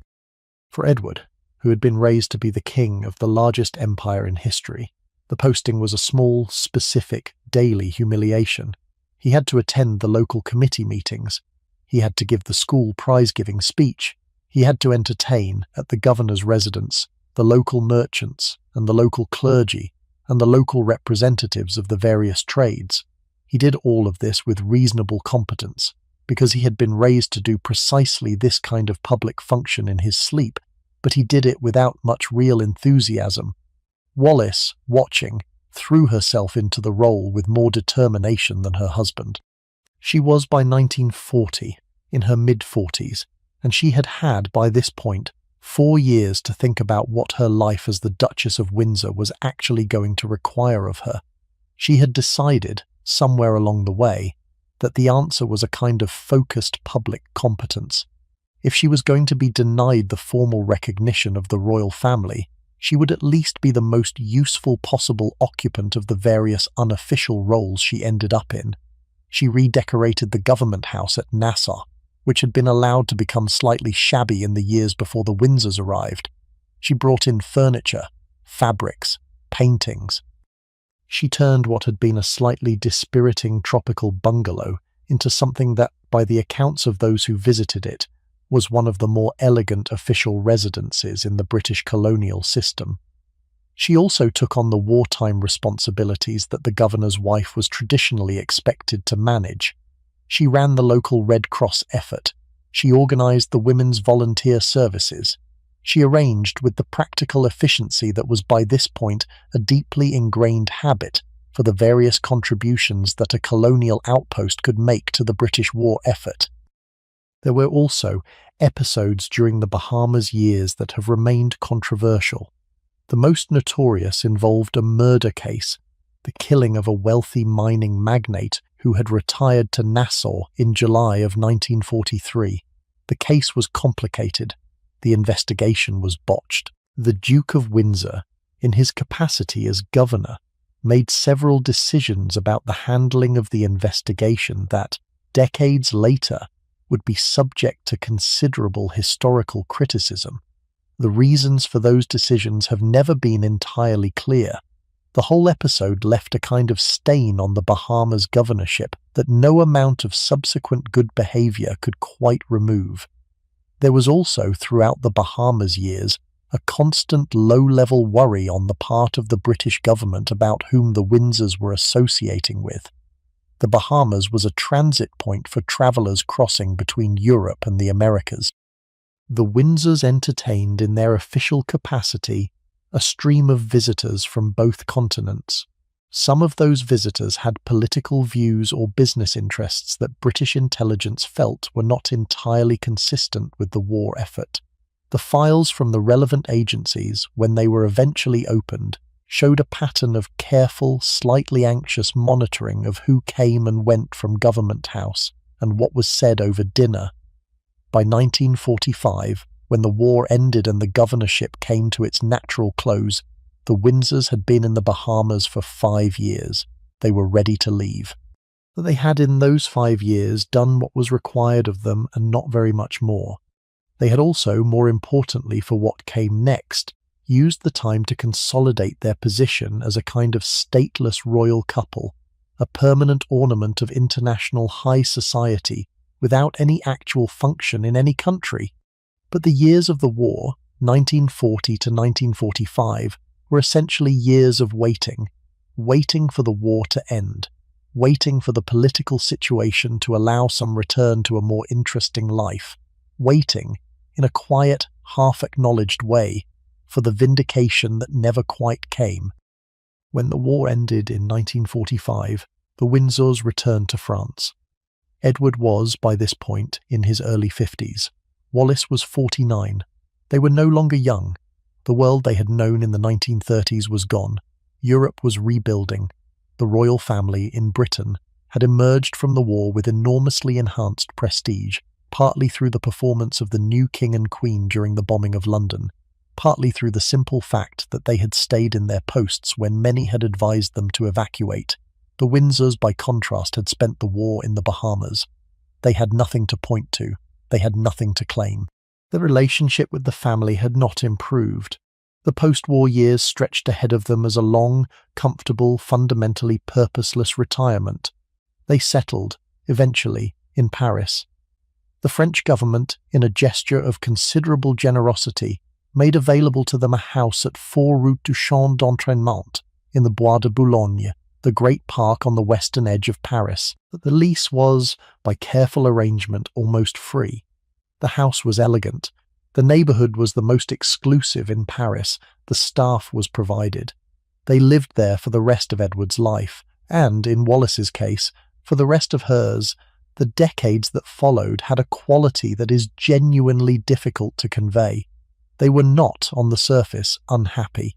For Edward, who had been raised to be the king of the largest empire in history, the posting was a small, specific, daily humiliation. He had to attend the local committee meetings. He had to give the school prize-giving speech. He had to entertain, at the governor's residence, the local merchants and the local clergy and the local representatives of the various trades. He did all of this with reasonable competence. because he had been raised to do precisely this kind of public function in his sleep, but he did it without much real enthusiasm. Wallis, watching, threw herself into the role with more determination than her husband. She was by 1940, in her mid-40s, and she had had, by this point, 4 years to think about what her life as the Duchess of Windsor was actually going to require of her. She had decided, somewhere along the way, that the answer was a kind of focused public competence. If she was going to be denied the formal recognition of the royal family, she would at least be the most useful possible occupant of the various unofficial roles she ended up in. She redecorated the government house at Nassau, which had been allowed to become slightly shabby in the years before the Windsors arrived. She brought in furniture, fabrics, paintings. She turned what had been a slightly dispiriting tropical bungalow into something that, by the accounts of those who visited it, was one of the more elegant official residences in the British colonial system. She also took on the wartime responsibilities that the governor's wife was traditionally expected to manage. She ran the local Red Cross effort. She organised the women's volunteer services. She arranged with the practical efficiency that was by this point a deeply ingrained habit for the various contributions that a colonial outpost could make to the British war effort. There were also episodes during the Bahamas years that have remained controversial. The most notorious involved a murder case, the killing of a wealthy mining magnate who had retired to Nassau in July of 1943. The case was complicated. The investigation was botched. The Duke of Windsor, in his capacity as governor, made several decisions about the handling of the investigation that, decades later, would be subject to considerable historical criticism. The reasons for those decisions have never been entirely clear. The whole episode left a kind of stain on the Bahamas governorship that no amount of subsequent good behaviour could quite remove. There was also, throughout the Bahamas years, a constant low-level worry on the part of the British government about whom the Windsors were associating with. The Bahamas was a transit point for travellers crossing between Europe and the Americas. The Windsors entertained in their official capacity a stream of visitors from both continents. Some of those visitors had political views or business interests that British intelligence felt were not entirely consistent with the war effort. The files from the relevant agencies, when they were eventually opened, showed a pattern of careful, slightly anxious monitoring of who came and went from Government House and what was said over dinner. By 1945, when the war ended and the governorship came to its natural close, the Windsors had been in the Bahamas for 5 years. They were ready to leave. They had in those 5 years done what was required of them and not very much more. They had also, more importantly for what came next, used the time to consolidate their position as a kind of stateless royal couple, a permanent ornament of international high society without any actual function in any country. But the years of the war, 1940 to 1945, were essentially years of waiting for the war to end, waiting for the political situation to allow some return to a more interesting life, waiting, in a quiet, half-acknowledged way, for the vindication that never quite came. When the war ended in 1945, the Windsors returned to France. Edward was, by this point, in his early 50s. Wallis was 49. They were no longer young. The world they had known in the 1930s was gone. Europe was rebuilding. The royal family, in Britain, had emerged from the war with enormously enhanced prestige, partly through the performance of the new King and Queen during the bombing of London, partly through the simple fact that they had stayed in their posts when many had advised them to evacuate. The Windsors, by contrast, had spent the war in the Bahamas. They had nothing to point to. They had nothing to claim. The relationship with the family had not improved. The post-war years stretched ahead of them as a long, comfortable, fundamentally purposeless retirement. They settled, eventually, in Paris. The French government, in a gesture of considerable generosity, made available to them a house at 4 Route du Champ d'Entraînement in the Bois de Boulogne, the great park on the western edge of Paris. The lease was, by careful arrangement, almost free. The house was elegant. The neighborhood was the most exclusive in Paris. The staff was provided. They lived there for the rest of Edward's life, and, in Wallace's case, for the rest of hers. The decades that followed had a quality that is genuinely difficult to convey. They were not, on the surface, unhappy.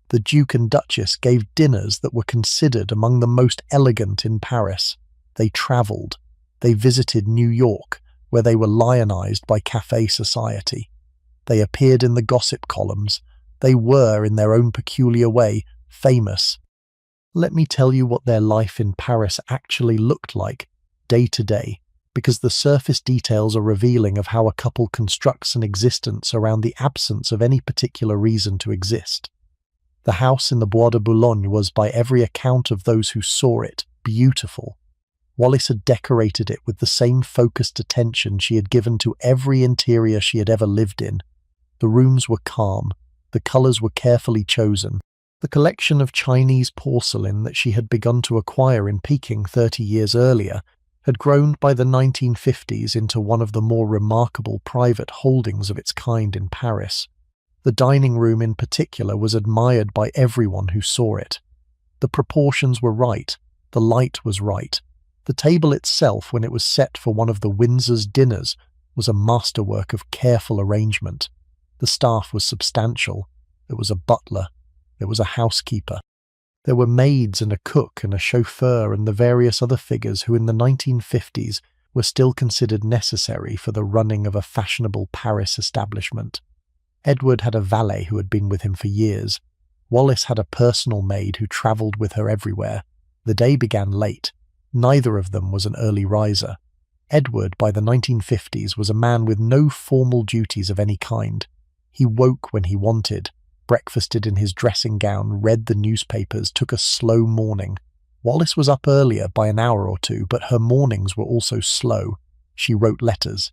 The Duke and Duchess gave dinners that were considered among the most elegant in Paris. They travelled. They visited New York, where they were lionized by café society. They appeared in the gossip columns. They were, in their own peculiar way, famous. Let me tell you what their life in Paris actually looked like, day to day, because the surface details are revealing of how a couple constructs an existence around the absence of any particular reason to exist. The house in the Bois de Boulogne was, by every account of those who saw it, beautiful. Wallace had decorated it with the same focused attention she had given to every interior she had ever lived in. The rooms were calm. The colours were carefully chosen. The collection of Chinese porcelain that she had begun to acquire in Peking 30 years earlier had grown by the 1950s into one of the more remarkable private holdings of its kind in Paris. The dining room in particular was admired by everyone who saw it. The proportions were right. The light was right. The table itself, when it was set for one of the Windsor's dinners, was a masterwork of careful arrangement. The staff was substantial. There was a butler. There was a housekeeper. There were maids and a cook and a chauffeur and the various other figures who in the 1950s were still considered necessary for the running of a fashionable Paris establishment. Edward had a valet who had been with him for years. Wallace had a personal maid who travelled with her everywhere. The day began late. Neither of them was an early riser. Edward, by the 1950s, was a man with no formal duties of any kind. He woke when he wanted, breakfasted in his dressing gown, read the newspapers, took a slow morning. Wallace was up earlier by an hour or two, but her mornings were also slow. She wrote letters.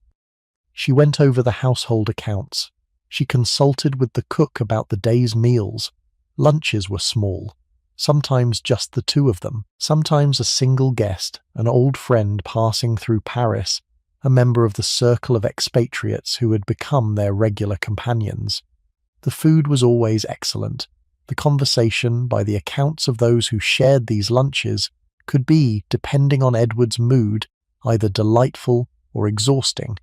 She went over the household accounts. She consulted with the cook about the day's meals. Lunches were small. Sometimes just the two of them. Sometimes a single guest, an old friend passing through Paris, a member of the circle of expatriates who had become their regular companions. The food was always excellent. The conversation, by the accounts of those who shared these lunches, could be, depending on Edward's mood, either delightful or exhausting.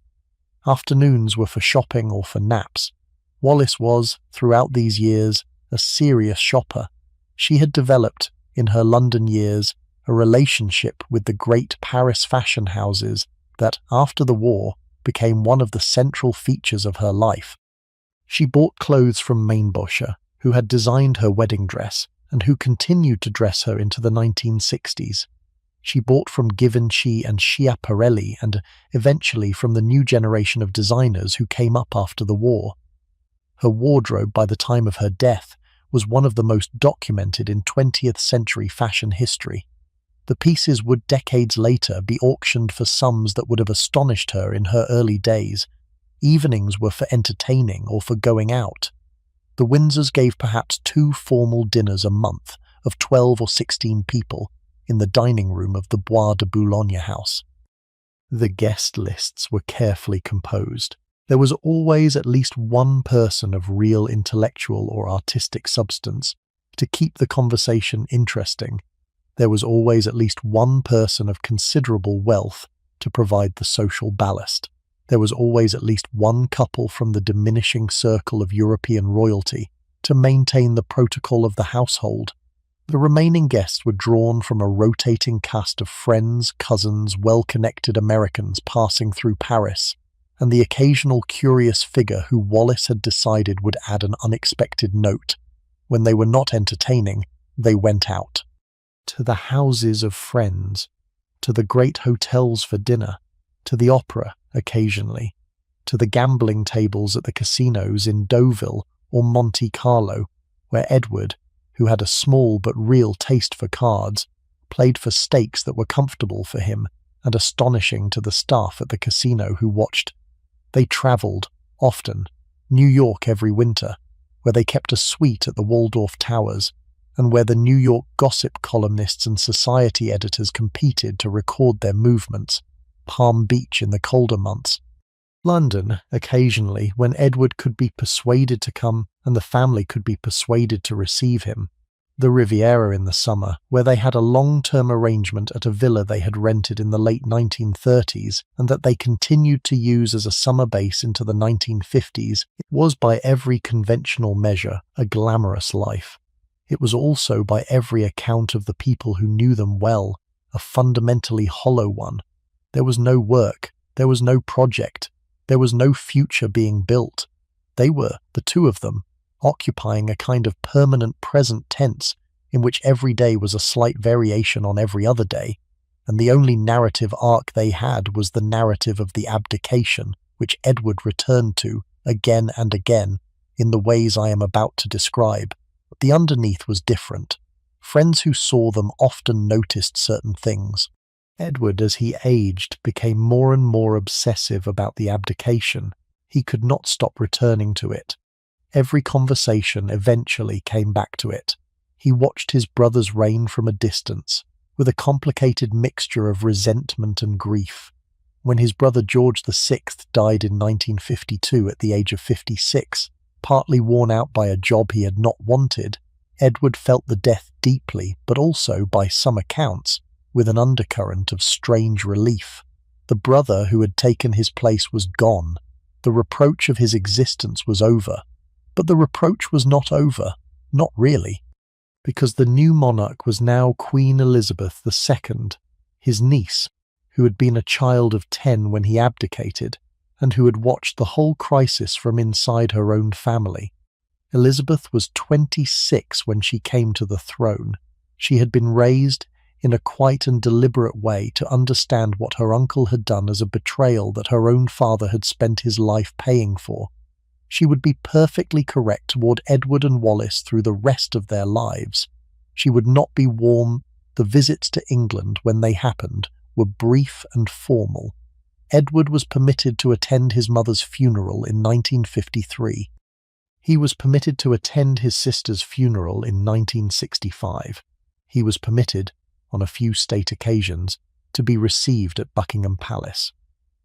Afternoons were for shopping or for naps. Wallace was, throughout these years, a serious shopper. She had developed, in her London years, a relationship with the great Paris fashion houses that, after the war, became one of the central features of her life. She bought clothes from Mainbocher, who had designed her wedding dress and who continued to dress her into the 1960s. She bought from Givenchy and Schiaparelli and eventually from the new generation of designers who came up after the war. Her wardrobe, by the time of her death, was one of the most documented in 20th century fashion history. The pieces would decades later be auctioned for sums that would have astonished her in her early days. Evenings were for entertaining or for going out. The Windsors gave perhaps 2 formal dinners a month of 12 or 16 people in the dining room of the Bois de Boulogne house. The guest lists were carefully composed. There was always at least one person of real intellectual or artistic substance to keep the conversation interesting. There was always at least one person of considerable wealth to provide the social ballast. There was always at least one couple from the diminishing circle of European royalty to maintain the protocol of the household. The remaining guests were drawn from a rotating cast of friends, cousins, well-connected Americans passing through Paris, and the occasional curious figure who Wallace had decided would add an unexpected note. When they were not entertaining, they went out. To the houses of friends, to the great hotels for dinner, to the opera occasionally, to the gambling tables at the casinos in Deauville or Monte Carlo, where Edward, who had a small but real taste for cards, played for stakes that were comfortable for him and astonishing to the staff at the casino who watched. They travelled, often, New York every winter, where they kept a suite at the Waldorf Towers, and where the New York gossip columnists and society editors competed to record their movements, Palm Beach in the colder months, London, occasionally, when Edward could be persuaded to come and the family could be persuaded to receive him, the Riviera in the summer, where they had a long-term arrangement at a villa they had rented in the late 1930s and that they continued to use as a summer base into the 1950s, it was by every conventional measure a glamorous life. It was also, by every account of the people who knew them well, a fundamentally hollow one. There was no work, there was no project, there was no future being built. They were, the two of them, occupying a kind of permanent present tense in which every day was a slight variation on every other day, and the only narrative arc they had was the narrative of the abdication, which Edward returned to again and again in the ways I am about to describe. But the underneath was different. Friends who saw them often noticed certain things. Edward, as he aged, became more and more obsessive about the abdication. He could not stop returning to it. Every conversation eventually came back to it. He watched his brother's reign from a distance, with a complicated mixture of resentment and grief. When his brother George VI died in 1952 at the age of 56, partly worn out by a job he had not wanted, Edward felt the death deeply, but also, by some accounts, with an undercurrent of strange relief. The brother who had taken his place was gone. The reproach of his existence was over. But the reproach was not over, not really, because the new monarch was now Queen Elizabeth II, his niece, who had been a child of 10 when he abdicated, and who had watched the whole crisis from inside her own family. Elizabeth was 26 when she came to the throne. She had been raised in a quiet and deliberate way to understand what her uncle had done as a betrayal that her own father had spent his life paying for. She would be perfectly correct toward Edward and Wallis through the rest of their lives. She would not be warm. The visits to England, when they happened, were brief and formal. Edward was permitted to attend his mother's funeral in 1953. He was permitted to attend his sister's funeral in 1965. He was permitted, on a few state occasions, to be received at Buckingham Palace.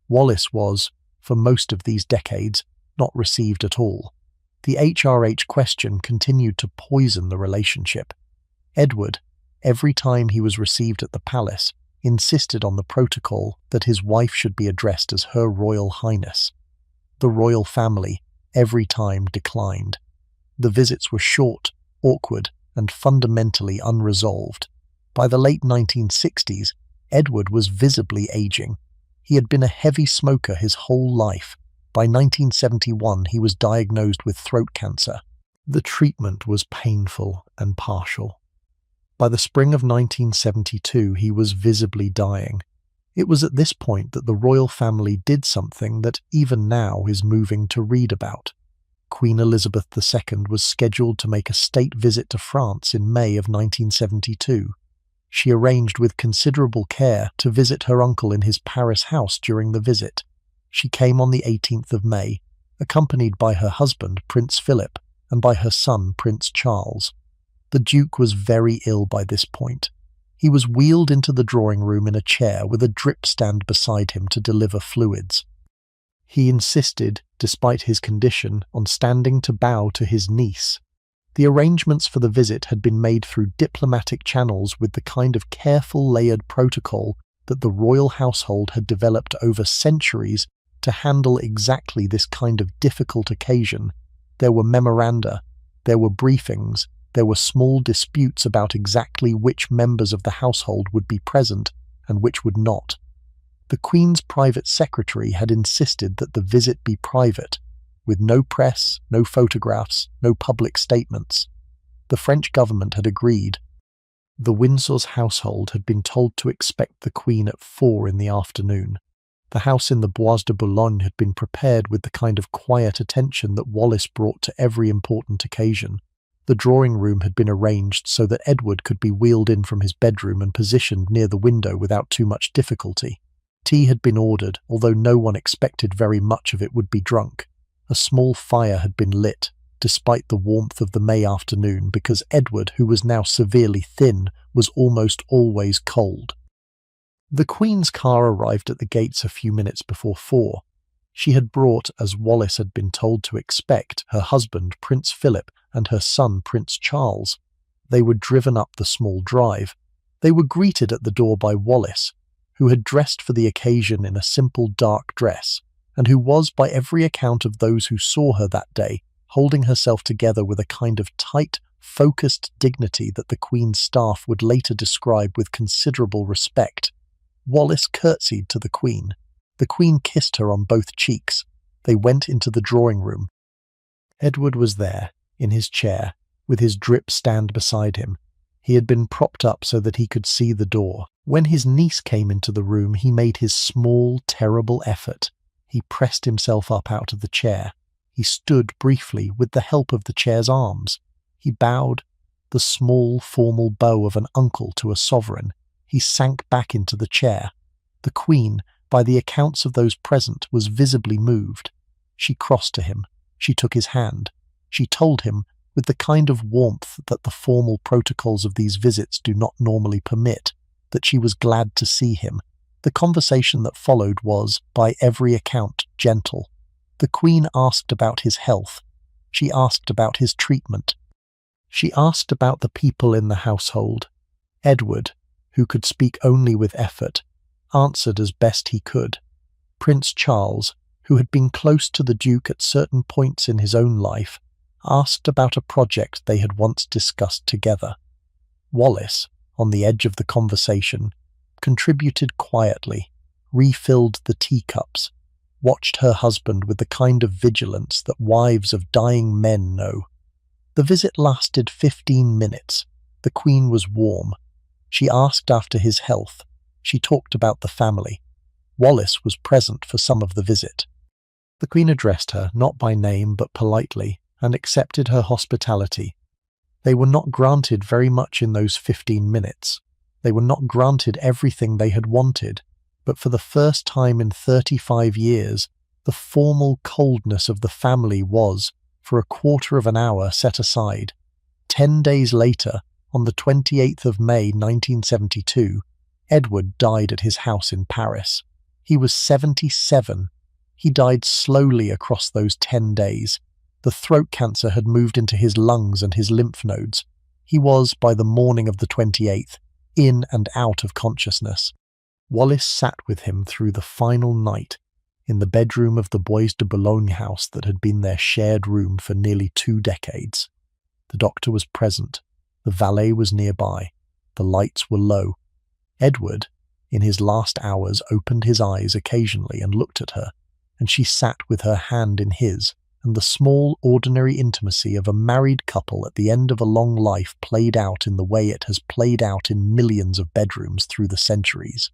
Wallis was, for most of these decades, not received at all. The HRH question continued to poison the relationship. Edward, every time he was received at the palace, insisted on the protocol that his wife should be addressed as Her Royal Highness. The royal family, every time, declined. The visits were short, awkward, and fundamentally unresolved. By the late 1960s, Edward was visibly aging. He had been a heavy smoker his whole life. By 1971, he was diagnosed with throat cancer. The treatment was painful and partial. By the spring of 1972, he was visibly dying. It was at this point that the royal family did something that even now is moving to read about. Queen Elizabeth II was scheduled to make a state visit to France in May of 1972. She arranged with considerable care to visit her uncle in his Paris house during the visit. She came on the 18th of May, accompanied by her husband, Prince Philip, and by her son, Prince Charles. The Duke was very ill by this point. He was wheeled into the drawing room in a chair with a drip stand beside him to deliver fluids. He insisted, despite his condition, on standing to bow to his niece. The arrangements for the visit had been made through diplomatic channels with the kind of careful layered protocol that the royal household had developed over centuries to handle exactly this kind of difficult occasion. There were memoranda, there were briefings, there were small disputes about exactly which members of the household would be present and which would not. The Queen's private secretary had insisted that the visit be private, with no press, no photographs, no public statements. The French government had agreed. The Windsor's household had been told to expect the Queen at 4 in the afternoon. The house in the Bois de Boulogne had been prepared with the kind of quiet attention that Wallis brought to every important occasion. The drawing room had been arranged so that Edward could be wheeled in from his bedroom and positioned near the window without too much difficulty. Tea had been ordered, although no one expected very much of it would be drunk. A small fire had been lit. despite the warmth of the May afternoon, because Edward, who was now severely thin, was almost always cold. The Queen's car arrived at the gates a few minutes before 4. She had brought, as Wallis had been told to expect, her husband, Prince Philip, and her son, Prince Charles. They were driven up the small drive. They were greeted at the door by Wallis, who had dressed for the occasion in a simple dark dress, and who was, by every account of those who saw her that day, holding herself together with a kind of tight, focused dignity that the Queen's staff would later describe with considerable respect. Wallis curtsied to the Queen. The Queen kissed her on both cheeks. They went into the drawing room. Edward was there, in his chair, with his drip stand beside him. He had been propped up so that he could see the door. When his niece came into the room, he made his small, terrible effort. He pressed himself up out of the chair. He stood briefly with the help of the chair's arms. He bowed, the small, formal bow of an uncle to a sovereign. He sank back into the chair. The Queen, by the accounts of those present, was visibly moved. She crossed to him. She took his hand. She told him, with the kind of warmth that the formal protocols of these visits do not normally permit, that she was glad to see him. The conversation that followed was, by every account, gentle. The Queen asked about his health. She asked about his treatment. She asked about the people in the household. Edward, who could speak only with effort, answered as best he could. Prince Charles, who had been close to the Duke at certain points in his own life, asked about a project they had once discussed together. Wallis, on the edge of the conversation, contributed quietly, refilled the teacups, watched her husband with the kind of vigilance that wives of dying men know. The visit lasted 15 minutes. The Queen was warm. She asked after his health. She talked about the family. Wallis was present for some of the visit. The Queen addressed her, not by name but politely, and accepted her hospitality. They were not granted very much in those 15 minutes. They were not granted everything they had wanted, but for the first time in 35 years, the formal coldness of the family was, for a quarter of an hour, set aside. 10 days later, on the 28th of May 1972, Edward died at his house in Paris. He was 77. He died slowly across those 10 days. The throat cancer had moved into his lungs and his lymph nodes. He was, by the morning of the 28th, in and out of consciousness. Wallis sat with him through the final night, in the bedroom of the Bois de Boulogne house that had been their shared room for nearly 2 decades. The doctor was present. The valet was nearby. The lights were low. Edward, in his last hours, opened his eyes occasionally and looked at her, and she sat with her hand in his, and the small, ordinary intimacy of a married couple at the end of a long life played out in the way it has played out in millions of bedrooms through the centuries.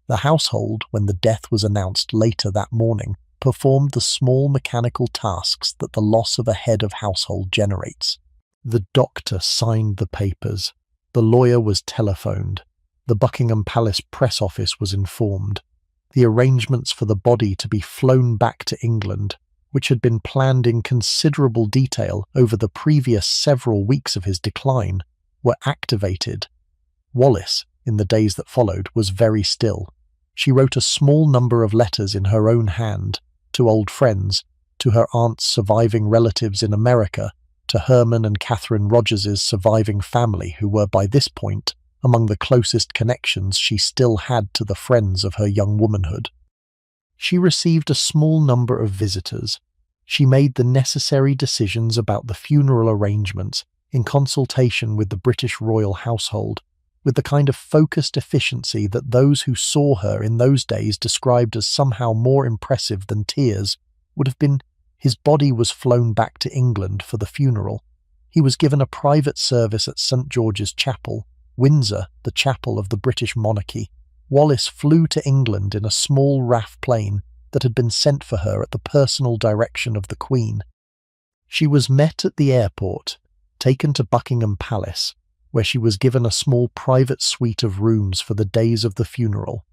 The household, when the death was announced later that morning, performed the small mechanical tasks that the loss of a head of household generates. The doctor signed the papers. The lawyer was telephoned. The Buckingham Palace press office was informed. The arrangements for the body to be flown back to England, which had been planned in considerable detail over the previous several weeks of his decline, were activated. Wallis, in the days that followed, was very still. She wrote a small number of letters in her own hand, to old friends, to her aunt's surviving relatives in America, to Herman and Catherine Rogers's surviving family, who were by this point among the closest connections she still had to the friends of her young womanhood. She received a small number of visitors. She made the necessary decisions about the funeral arrangements in consultation with the British royal household, with the kind of focused efficiency that those who saw her in those days described as somehow more impressive than tears would have been. His body was flown back to England for the funeral. He was given a private service at St. George's Chapel, Windsor, the chapel of the British monarchy. Wallis flew to England in a small RAF plane that had been sent for her at the personal direction of the Queen. She was met at the airport, taken to Buckingham Palace, where she was given a small private suite of rooms for the days of the funeral.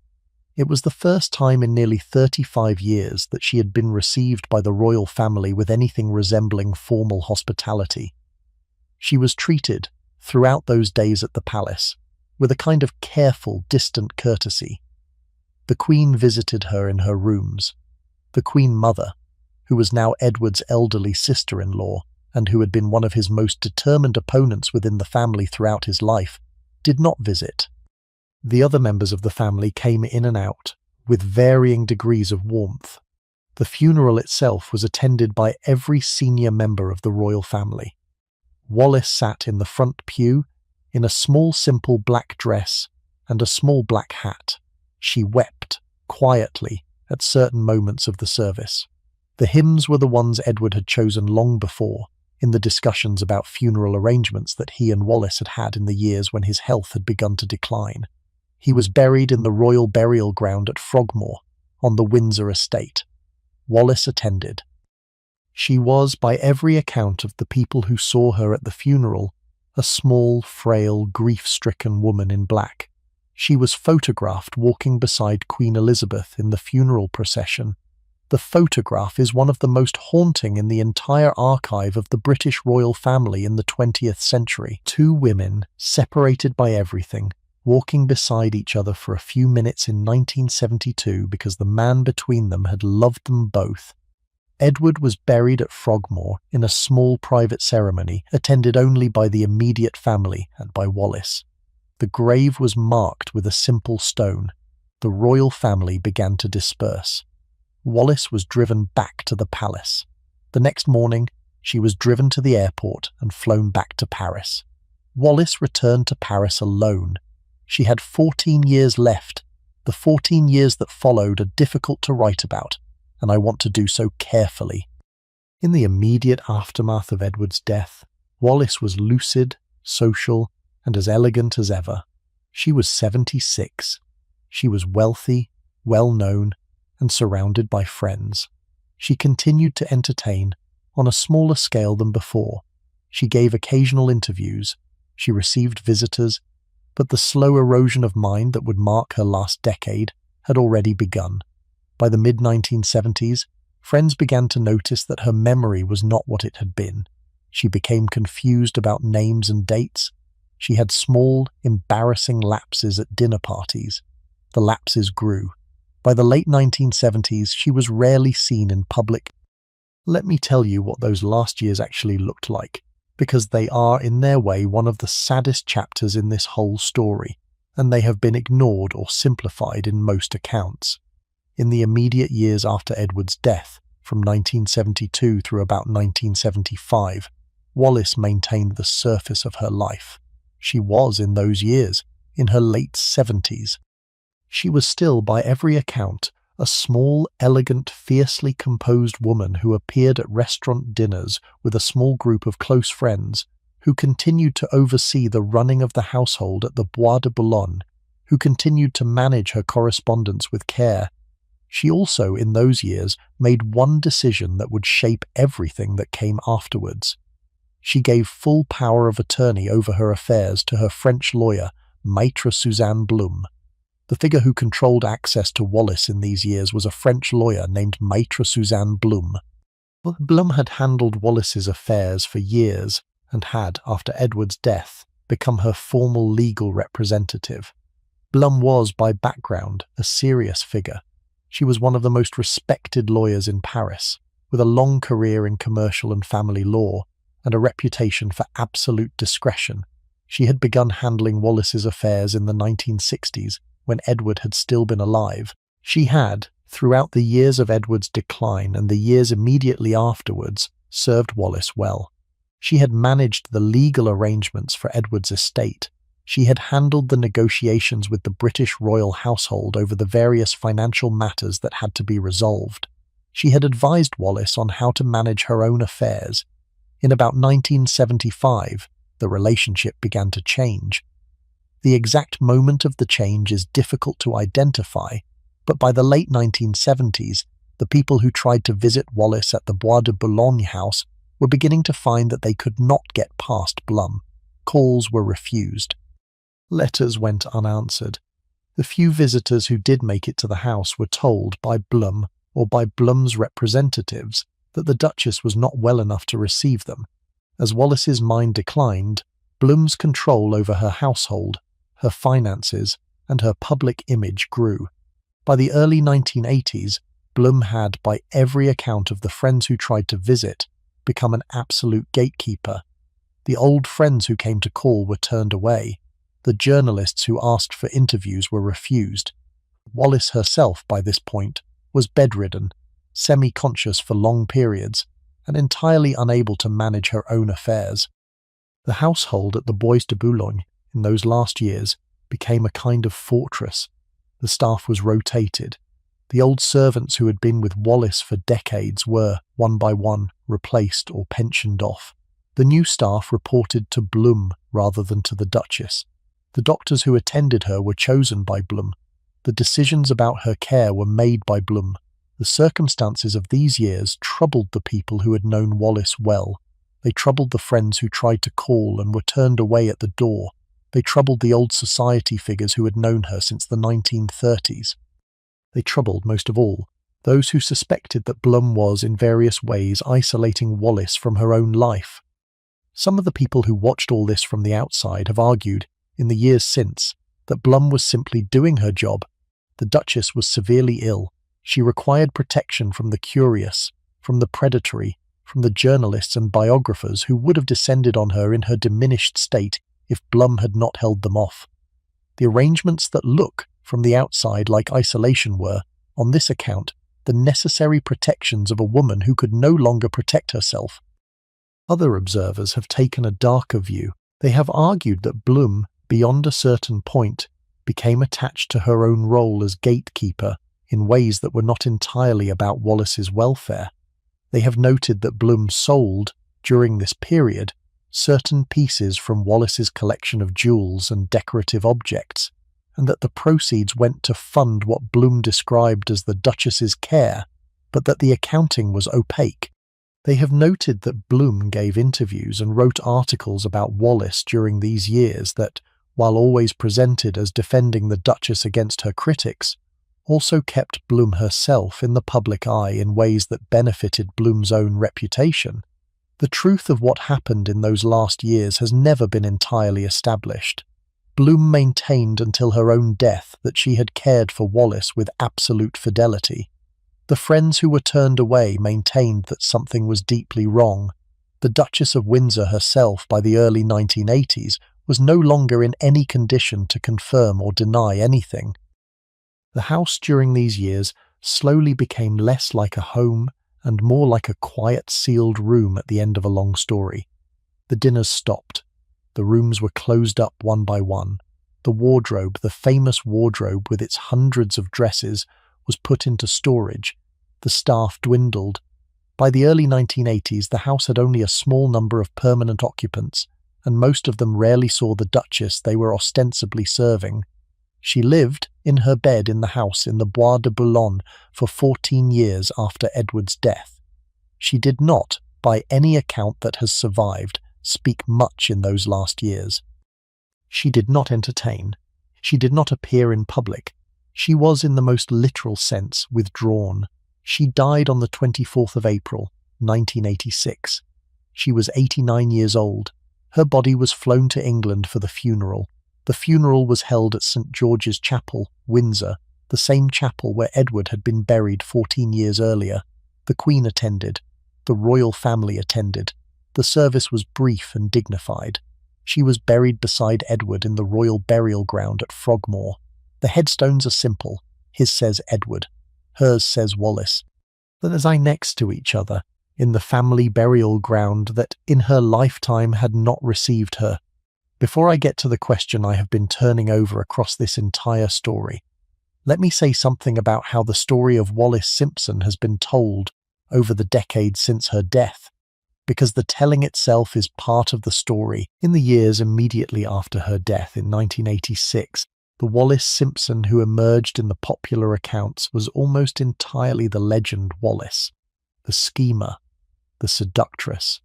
It was the first time in nearly 35 years that she had been received by the royal family with anything resembling formal hospitality. She was treated, throughout those days at the palace, with a kind of careful, distant courtesy. The Queen visited her in her rooms. The Queen Mother, who was now Edward's elderly sister-in-law and who had been one of his most determined opponents within the family throughout his life, did not visit. The other members of the family came in and out, with varying degrees of warmth. The funeral itself was attended by every senior member of the royal family. Wallis sat in the front pew, in a small simple black dress and a small black hat. She wept, quietly, at certain moments of the service. The hymns were the ones Edward had chosen long before, in the discussions about funeral arrangements that he and Wallis had had in the years when his health had begun to decline. He was buried in the royal burial ground at Frogmore, on the Windsor estate. Wallis attended. She was, by every account of the people who saw her at the funeral, a small, frail, grief-stricken woman in black. She was photographed walking beside Queen Elizabeth in the funeral procession. The photograph is one of the most haunting in the entire archive of the British royal family in the 20th century. Two women, separated by everything, walking beside each other for a few minutes in 1972 because the man between them had loved them both. Edward was buried at Frogmore in a small private ceremony attended only by the immediate family and by Wallis. The grave was marked with a simple stone. The royal family began to disperse. Wallis was driven back to the palace. The next morning, she was driven to the airport and flown back to Paris. Wallis returned to Paris alone. She had 14 years left. The 14 years that followed are difficult to write about, and I want to do so carefully. In the immediate aftermath of Edward's death, Wallis was lucid, social, and as elegant as ever. She was 76. She was wealthy, well-known, and surrounded by friends. She continued to entertain, on a smaller scale than before. She gave occasional interviews. She received visitors, but the slow erosion of mind that would mark her last decade had already begun. By the mid-1970s, friends began to notice that her memory was not what it had been. She became confused about names and dates. She had small, embarrassing lapses at dinner parties. The lapses grew. By the late 1970s, she was rarely seen in public. Let me tell you what those last years actually looked like, because they are, in their way, one of the saddest chapters in this whole story, and they have been ignored or simplified in most accounts. In the immediate years after Edward's death, from 1972 through about 1975, Wallis maintained the surface of her life. She was, in those years, in her late 70s. She was still, by every account, a small, elegant, fiercely composed woman who appeared at restaurant dinners with a small group of close friends, who continued to oversee the running of the household at the Bois de Boulogne, who continued to manage her correspondence with care. She also, in those years, made one decision that would shape everything that came afterwards. She gave full power of attorney over her affairs to her French lawyer, Maître Suzanne Blum. The figure who controlled access to Wallis in these years was a French lawyer named Maître Suzanne Blum. Blum had handled Wallis's affairs for years and had, after Edward's death, become her formal legal representative. Blum was, by background, a serious figure. She was one of the most respected lawyers in Paris, with a long career in commercial and family law, and a reputation for absolute discretion. She had begun handling Wallis's affairs in the 1960s, when Edward had still been alive. She had, throughout the years of Edward's decline and the years immediately afterwards, served Wallis well. She had managed the legal arrangements for Edward's estate. She had handled the negotiations with the British royal household over the various financial matters that had to be resolved. She had advised Wallis on how to manage her own affairs. In about 1975, the relationship began to change. The exact moment of the change is difficult to identify, but by the late 1970s, the people who tried to visit Wallis at the Bois de Boulogne house were beginning to find that they could not get past Blum. Calls were refused. Letters went unanswered. The few visitors who did make it to the house were told by Blum or by Blum's representatives that the Duchess was not well enough to receive them. As Wallis's mind declined, Blum's control over her household, her finances, and her public image grew. By the early 1980s, Blum had, by every account of the friends who tried to visit, become an absolute gatekeeper. The old friends who came to call were turned away. The journalists who asked for interviews were refused. Wallis herself, by this point, was bedridden, semi-conscious for long periods, and entirely unable to manage her own affairs. The household at the Bois de Boulogne, in those last years, became a kind of fortress. The staff was rotated. The old servants who had been with Wallis for decades were, one by one, replaced or pensioned off. The new staff reported to Blum rather than to the Duchess. The doctors who attended her were chosen by Blum. The decisions about her care were made by Blum. The circumstances of these years troubled the people who had known Wallis well. They troubled the friends who tried to call and were turned away at the door. They troubled the old society figures who had known her since the 1930s. They troubled, most of all, those who suspected that Blum was, in various ways, isolating Wallis from her own life. Some of the people who watched all this from the outside have argued, in the years since, that Blum was simply doing her job. The Duchess was severely ill. She required protection from the curious, from the predatory, from the journalists and biographers who would have descended on her in her diminished state if Blum had not held them off. The arrangements that look, from the outside, like isolation were, on this account, the necessary protections of a woman who could no longer protect herself. Other observers have taken a darker view. They have argued that Blum, beyond a certain point, became attached to her own role as gatekeeper in ways that were not entirely about Wallis's welfare. They have noted that Blum sold, during this period, certain pieces from Wallis's collection of jewels and decorative objects, and that the proceeds went to fund what Blum described as the Duchess's care, but that the accounting was opaque. They have noted that Blum gave interviews and wrote articles about Wallis during these years that, while always presented as defending the Duchess against her critics, also kept Blum herself in the public eye in ways that benefited Blum's own reputation. The truth of what happened in those last years has never been entirely established. Blum maintained until her own death that she had cared for Wallis with absolute fidelity. The friends who were turned away maintained that something was deeply wrong. The Duchess of Windsor herself, by the early 1980s, was no longer in any condition to confirm or deny anything. The house during these years slowly became less like a home and more like a quiet, sealed room at the end of a long story. The dinners stopped. The rooms were closed up one by one. The wardrobe, the famous wardrobe with its hundreds of dresses, was put into storage. The staff dwindled. By the early 1980s, the house had only a small number of permanent occupants, and most of them rarely saw the Duchess they were ostensibly serving. She lived in her bed in the house in the Bois de Boulogne for 14 years after Edward's death. She did not, by any account that has survived, speak much in those last years. She did not entertain. She did not appear in public. She was, in the most literal sense, withdrawn. She died on the 24th of April, 1986. She was 89 years old. Her body was flown to England for the funeral. The funeral was held at St. George's Chapel, Windsor, the same chapel where Edward had been buried 14 years earlier. The Queen attended. The royal family attended. The service was brief and dignified. She was buried beside Edward in the royal burial ground at Frogmore. The headstones are simple. His says Edward. Hers says Wallis. Then as I next to each other, in the family burial ground that in her lifetime had not received her. Before I get to the question I have been turning over across this entire story, let me say something about how the story of Wallis Simpson has been told over the decades since her death, because the telling itself is part of the story. In the years immediately after her death in 1986, the Wallis Simpson who emerged in the popular accounts was almost entirely the legend Wallis, the schemer, the seductress,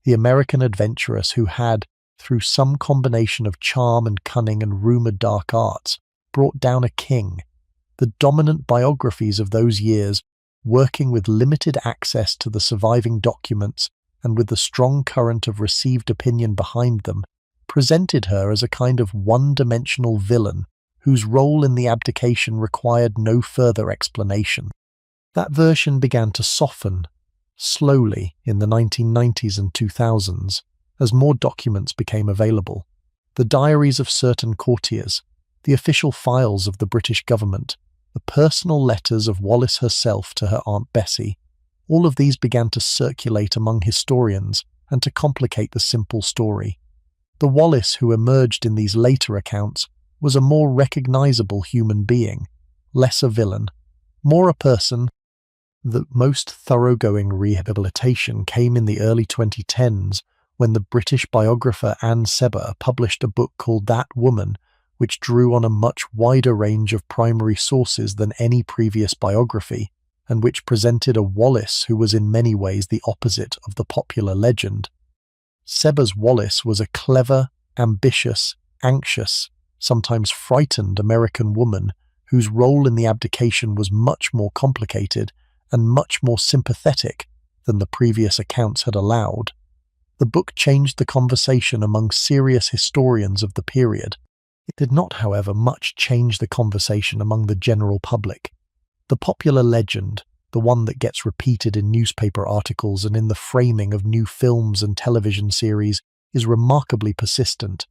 the American adventuress who had, through some combination of charm and cunning and rumoured dark arts, brought down a king. The dominant biographies of those years, working with limited access to the surviving documents and with the strong current of received opinion behind them, presented her as a kind of one-dimensional villain whose role in the abdication required no further explanation. That version began to soften, slowly, in the 1990s and 2000s, as more documents became available. The diaries of certain courtiers, the official files of the British government, the personal letters of Wallis herself to her Aunt Bessie, all of these began to circulate among historians and to complicate the simple story. The Wallis who emerged in these later accounts was a more recognizable human being, less a villain, more a person. The most thoroughgoing rehabilitation came in the early 2010s when the British biographer Anne Seber published a book called That Woman, which drew on a much wider range of primary sources than any previous biography, and which presented a Wallis who was in many ways the opposite of the popular legend. Seber's Wallis was a clever, ambitious, anxious, sometimes frightened American woman whose role in the abdication was much more complicated and much more sympathetic than the previous accounts had allowed. The book changed the conversation among serious historians of the period. It did not, however, much change the conversation among the general public. The popular legend, the one that gets repeated in newspaper articles and in the framing of new films and television series, is remarkably persistent.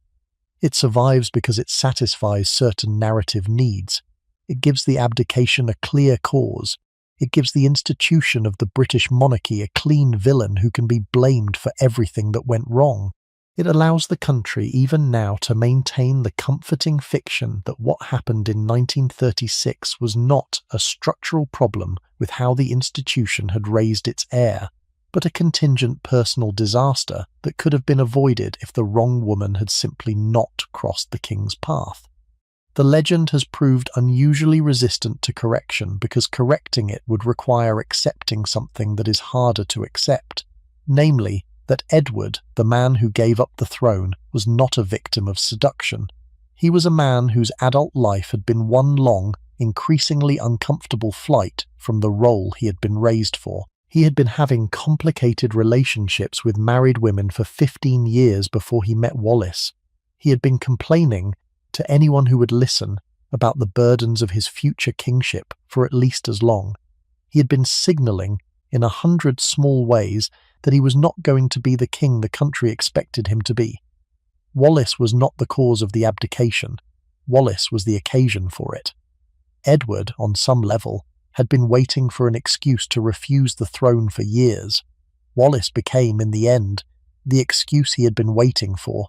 It survives because it satisfies certain narrative needs. It gives the abdication a clear cause. It gives the institution of the British monarchy a clean villain who can be blamed for everything that went wrong. It allows the country even now to maintain the comforting fiction that what happened in 1936 was not a structural problem with how the institution had raised its heir, but a contingent personal disaster that could have been avoided if the wrong woman had simply not crossed the king's path. The legend has proved unusually resistant to correction because correcting it would require accepting something that is harder to accept, namely, that Edward, the man who gave up the throne, was not a victim of seduction. He was a man whose adult life had been one long, increasingly uncomfortable flight from the role he had been raised for. He had been having complicated relationships with married women for 15 years before he met Wallis. He had been complaining, to anyone who would listen, about the burdens of his future kingship for at least as long. He had been signalling, in 100 small ways, that he was not going to be the king the country expected him to be. Wallis was not the cause of the abdication. Wallis was the occasion for it. Edward, on some level, had been waiting for an excuse to refuse the throne for years. Wallis became, in the end, the excuse he had been waiting for.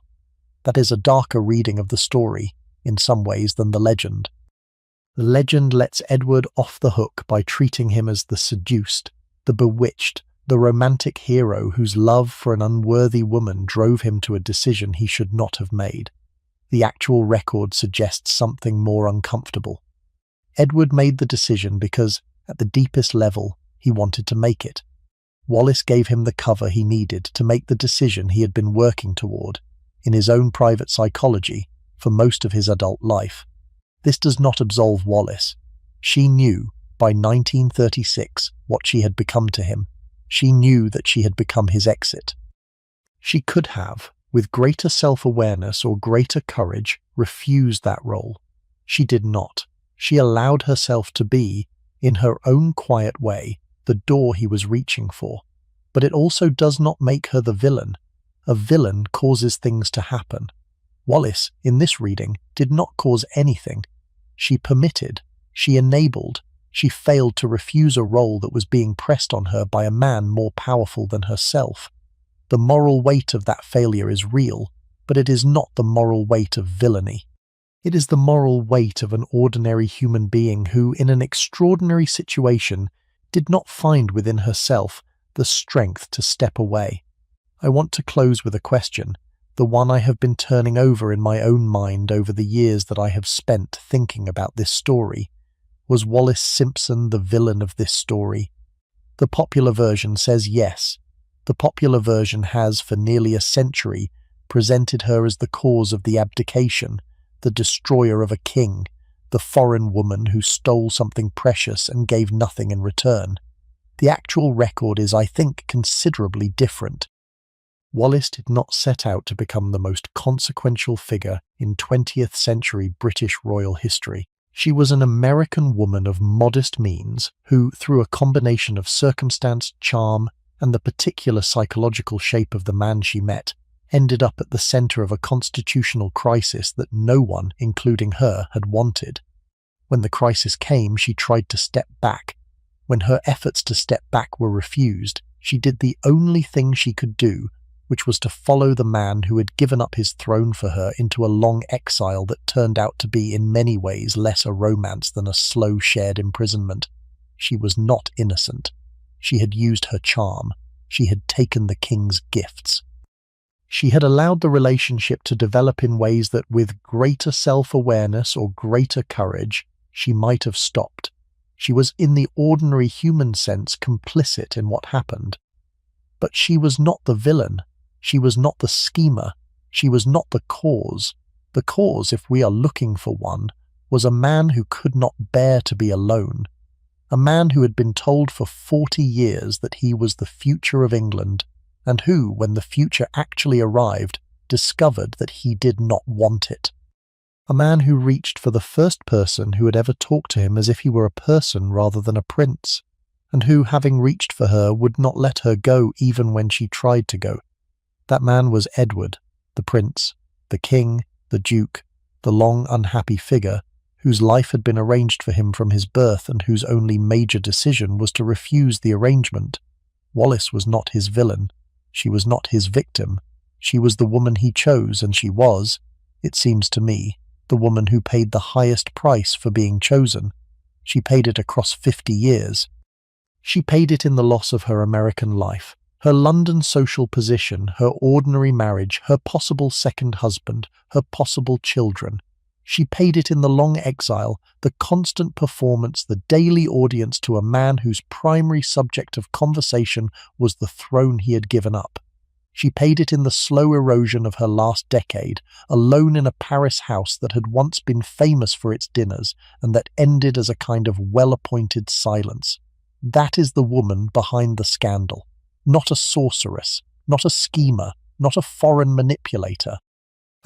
That is a darker reading of the story, in some ways, than the legend. The legend lets Edward off the hook by treating him as the seduced, the bewitched, the romantic hero whose love for an unworthy woman drove him to a decision he should not have made. The actual record suggests something more uncomfortable. Edward made the decision because, at the deepest level, he wanted to make it. Wallis gave him the cover he needed to make the decision he had been working toward, in his own private psychology, for most of his adult life. This does not absolve Wallis. She knew, by 1936, what she had become to him. She knew that she had become his exit. She could have, with greater self-awareness or greater courage, refused that role. She did not. She allowed herself to be, in her own quiet way, the door he was reaching for. But it also does not make her the villain. A villain causes things to happen. Wallis, in this reading, did not cause anything. She permitted, she enabled, she failed to refuse a role that was being pressed on her by a man more powerful than herself. The moral weight of that failure is real, but it is not the moral weight of villainy. It is the moral weight of an ordinary human being who, in an extraordinary situation, did not find within herself the strength to step away. I want to close with a question, the one I have been turning over in my own mind over the years that I have spent thinking about this story. Was Wallis Simpson the villain of this story? The popular version says yes. The popular version has, for nearly a century, presented her as the cause of the abdication, the destroyer of a king, the foreign woman who stole something precious and gave nothing in return. The actual record is, I think, considerably different. Wallis did not set out to become the most consequential figure in 20th century British royal history. She was an American woman of modest means who, through a combination of circumstance, charm, and the particular psychological shape of the man she met, ended up at the center of a constitutional crisis that no one, including her, had wanted. When the crisis came, she tried to step back. When her efforts to step back were refused, she did the only thing she could do, which was to follow the man who had given up his throne for her into a long exile that turned out to be in many ways less a romance than a slow shared imprisonment. She was not innocent. She had used her charm. She had taken the king's gifts. She had allowed the relationship to develop in ways that, with greater self-awareness or greater courage, she might have stopped. She was, in the ordinary human sense, complicit in what happened. But she was not the villain. She was not the schemer. She was not the cause. The cause, if we are looking for one, was a man who could not bear to be alone. A man who had been told for 40 years that he was the future of England, and who, when the future actually arrived, discovered that he did not want it. A man who reached for the first person who had ever talked to him as if he were a person rather than a prince, and who, having reached for her, would not let her go even when she tried to go. That man was Edward, the prince, the king, the duke, the long unhappy figure, whose life had been arranged for him from his birth and whose only major decision was to refuse the arrangement. Wallis was not his villain. She was not his victim. She was the woman he chose, and she was, it seems to me, the woman who paid the highest price for being chosen. She paid it across 50 years. She paid it in the loss of her American life, her London social position, her ordinary marriage, her possible second husband, her possible children. She paid it in the long exile, the constant performance, the daily audience to a man whose primary subject of conversation was the throne he had given up. She paid it in the slow erosion of her last decade, alone in a Paris house that had once been famous for its dinners and that ended as a kind of well-appointed silence. That is the woman behind the scandal. Not a sorceress, not a schemer, not a foreign manipulator.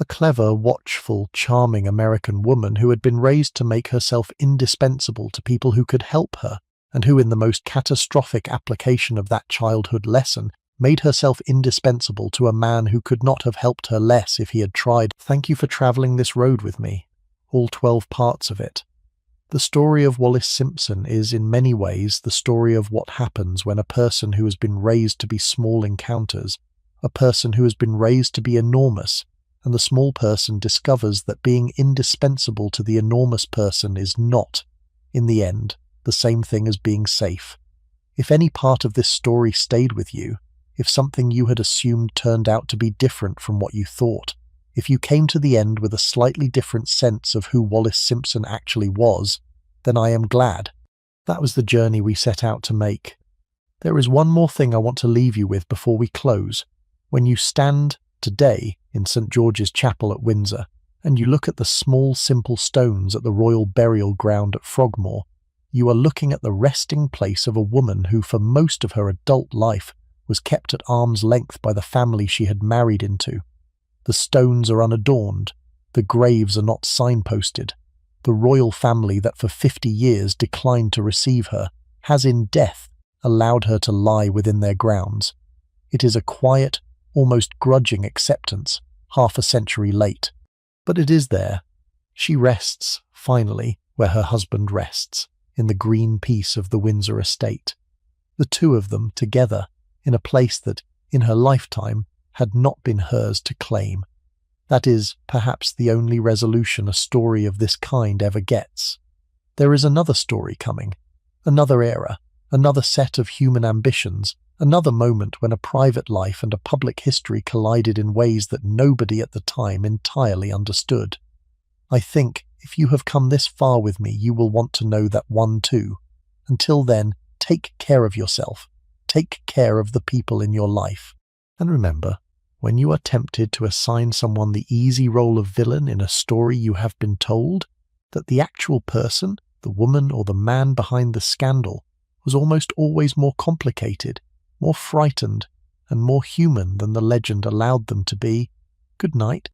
A clever, watchful, charming American woman who had been raised to make herself indispensable to people who could help her, and who, in the most catastrophic application of that childhood lesson, made herself indispensable to a man who could not have helped her less if he had tried. Thank you for travelling this road with me, all 12 parts of it. The story of Wallis Simpson is, in many ways, the story of what happens when a person who has been raised to be small encounters, a person who has been raised to be enormous, and the small person discovers that being indispensable to the enormous person is not, in the end, the same thing as being safe. If any part of this story stayed with you, if something you had assumed turned out to be different from what you thought, if you came to the end with a slightly different sense of who Wallis Simpson actually was, then I am glad. That was the journey we set out to make. There is one more thing I want to leave you with before we close. When you stand today in St. George's Chapel at Windsor, and you look at the small, simple stones at the Royal Burial Ground at Frogmore, you are looking at the resting place of a woman who, for most of her adult life, was kept at arm's length by the family she had married into. The stones are unadorned. The graves are not signposted. The royal family that for 50 years declined to receive her has in death allowed her to lie within their grounds. It is a quiet, almost grudging acceptance, half a century late. But it is there. She rests, finally, where her husband rests, in the green peace of the Windsor estate. The two of them together, in a place that, in her lifetime, had not been hers to claim. That is, perhaps, the only resolution a story of this kind ever gets. There is another story coming, another era, another set of human ambitions, another moment when a private life and a public history collided in ways that nobody at the time entirely understood. I think, if you have come this far with me, you will want to know that one too. Until then, take care of yourself. Take care of the people in your life. And remember, when you are tempted to assign someone the easy role of villain in a story you have been told, that the actual person, the woman or the man behind the scandal, was almost always more complicated, more frightened, and more human than the legend allowed them to be. Good night.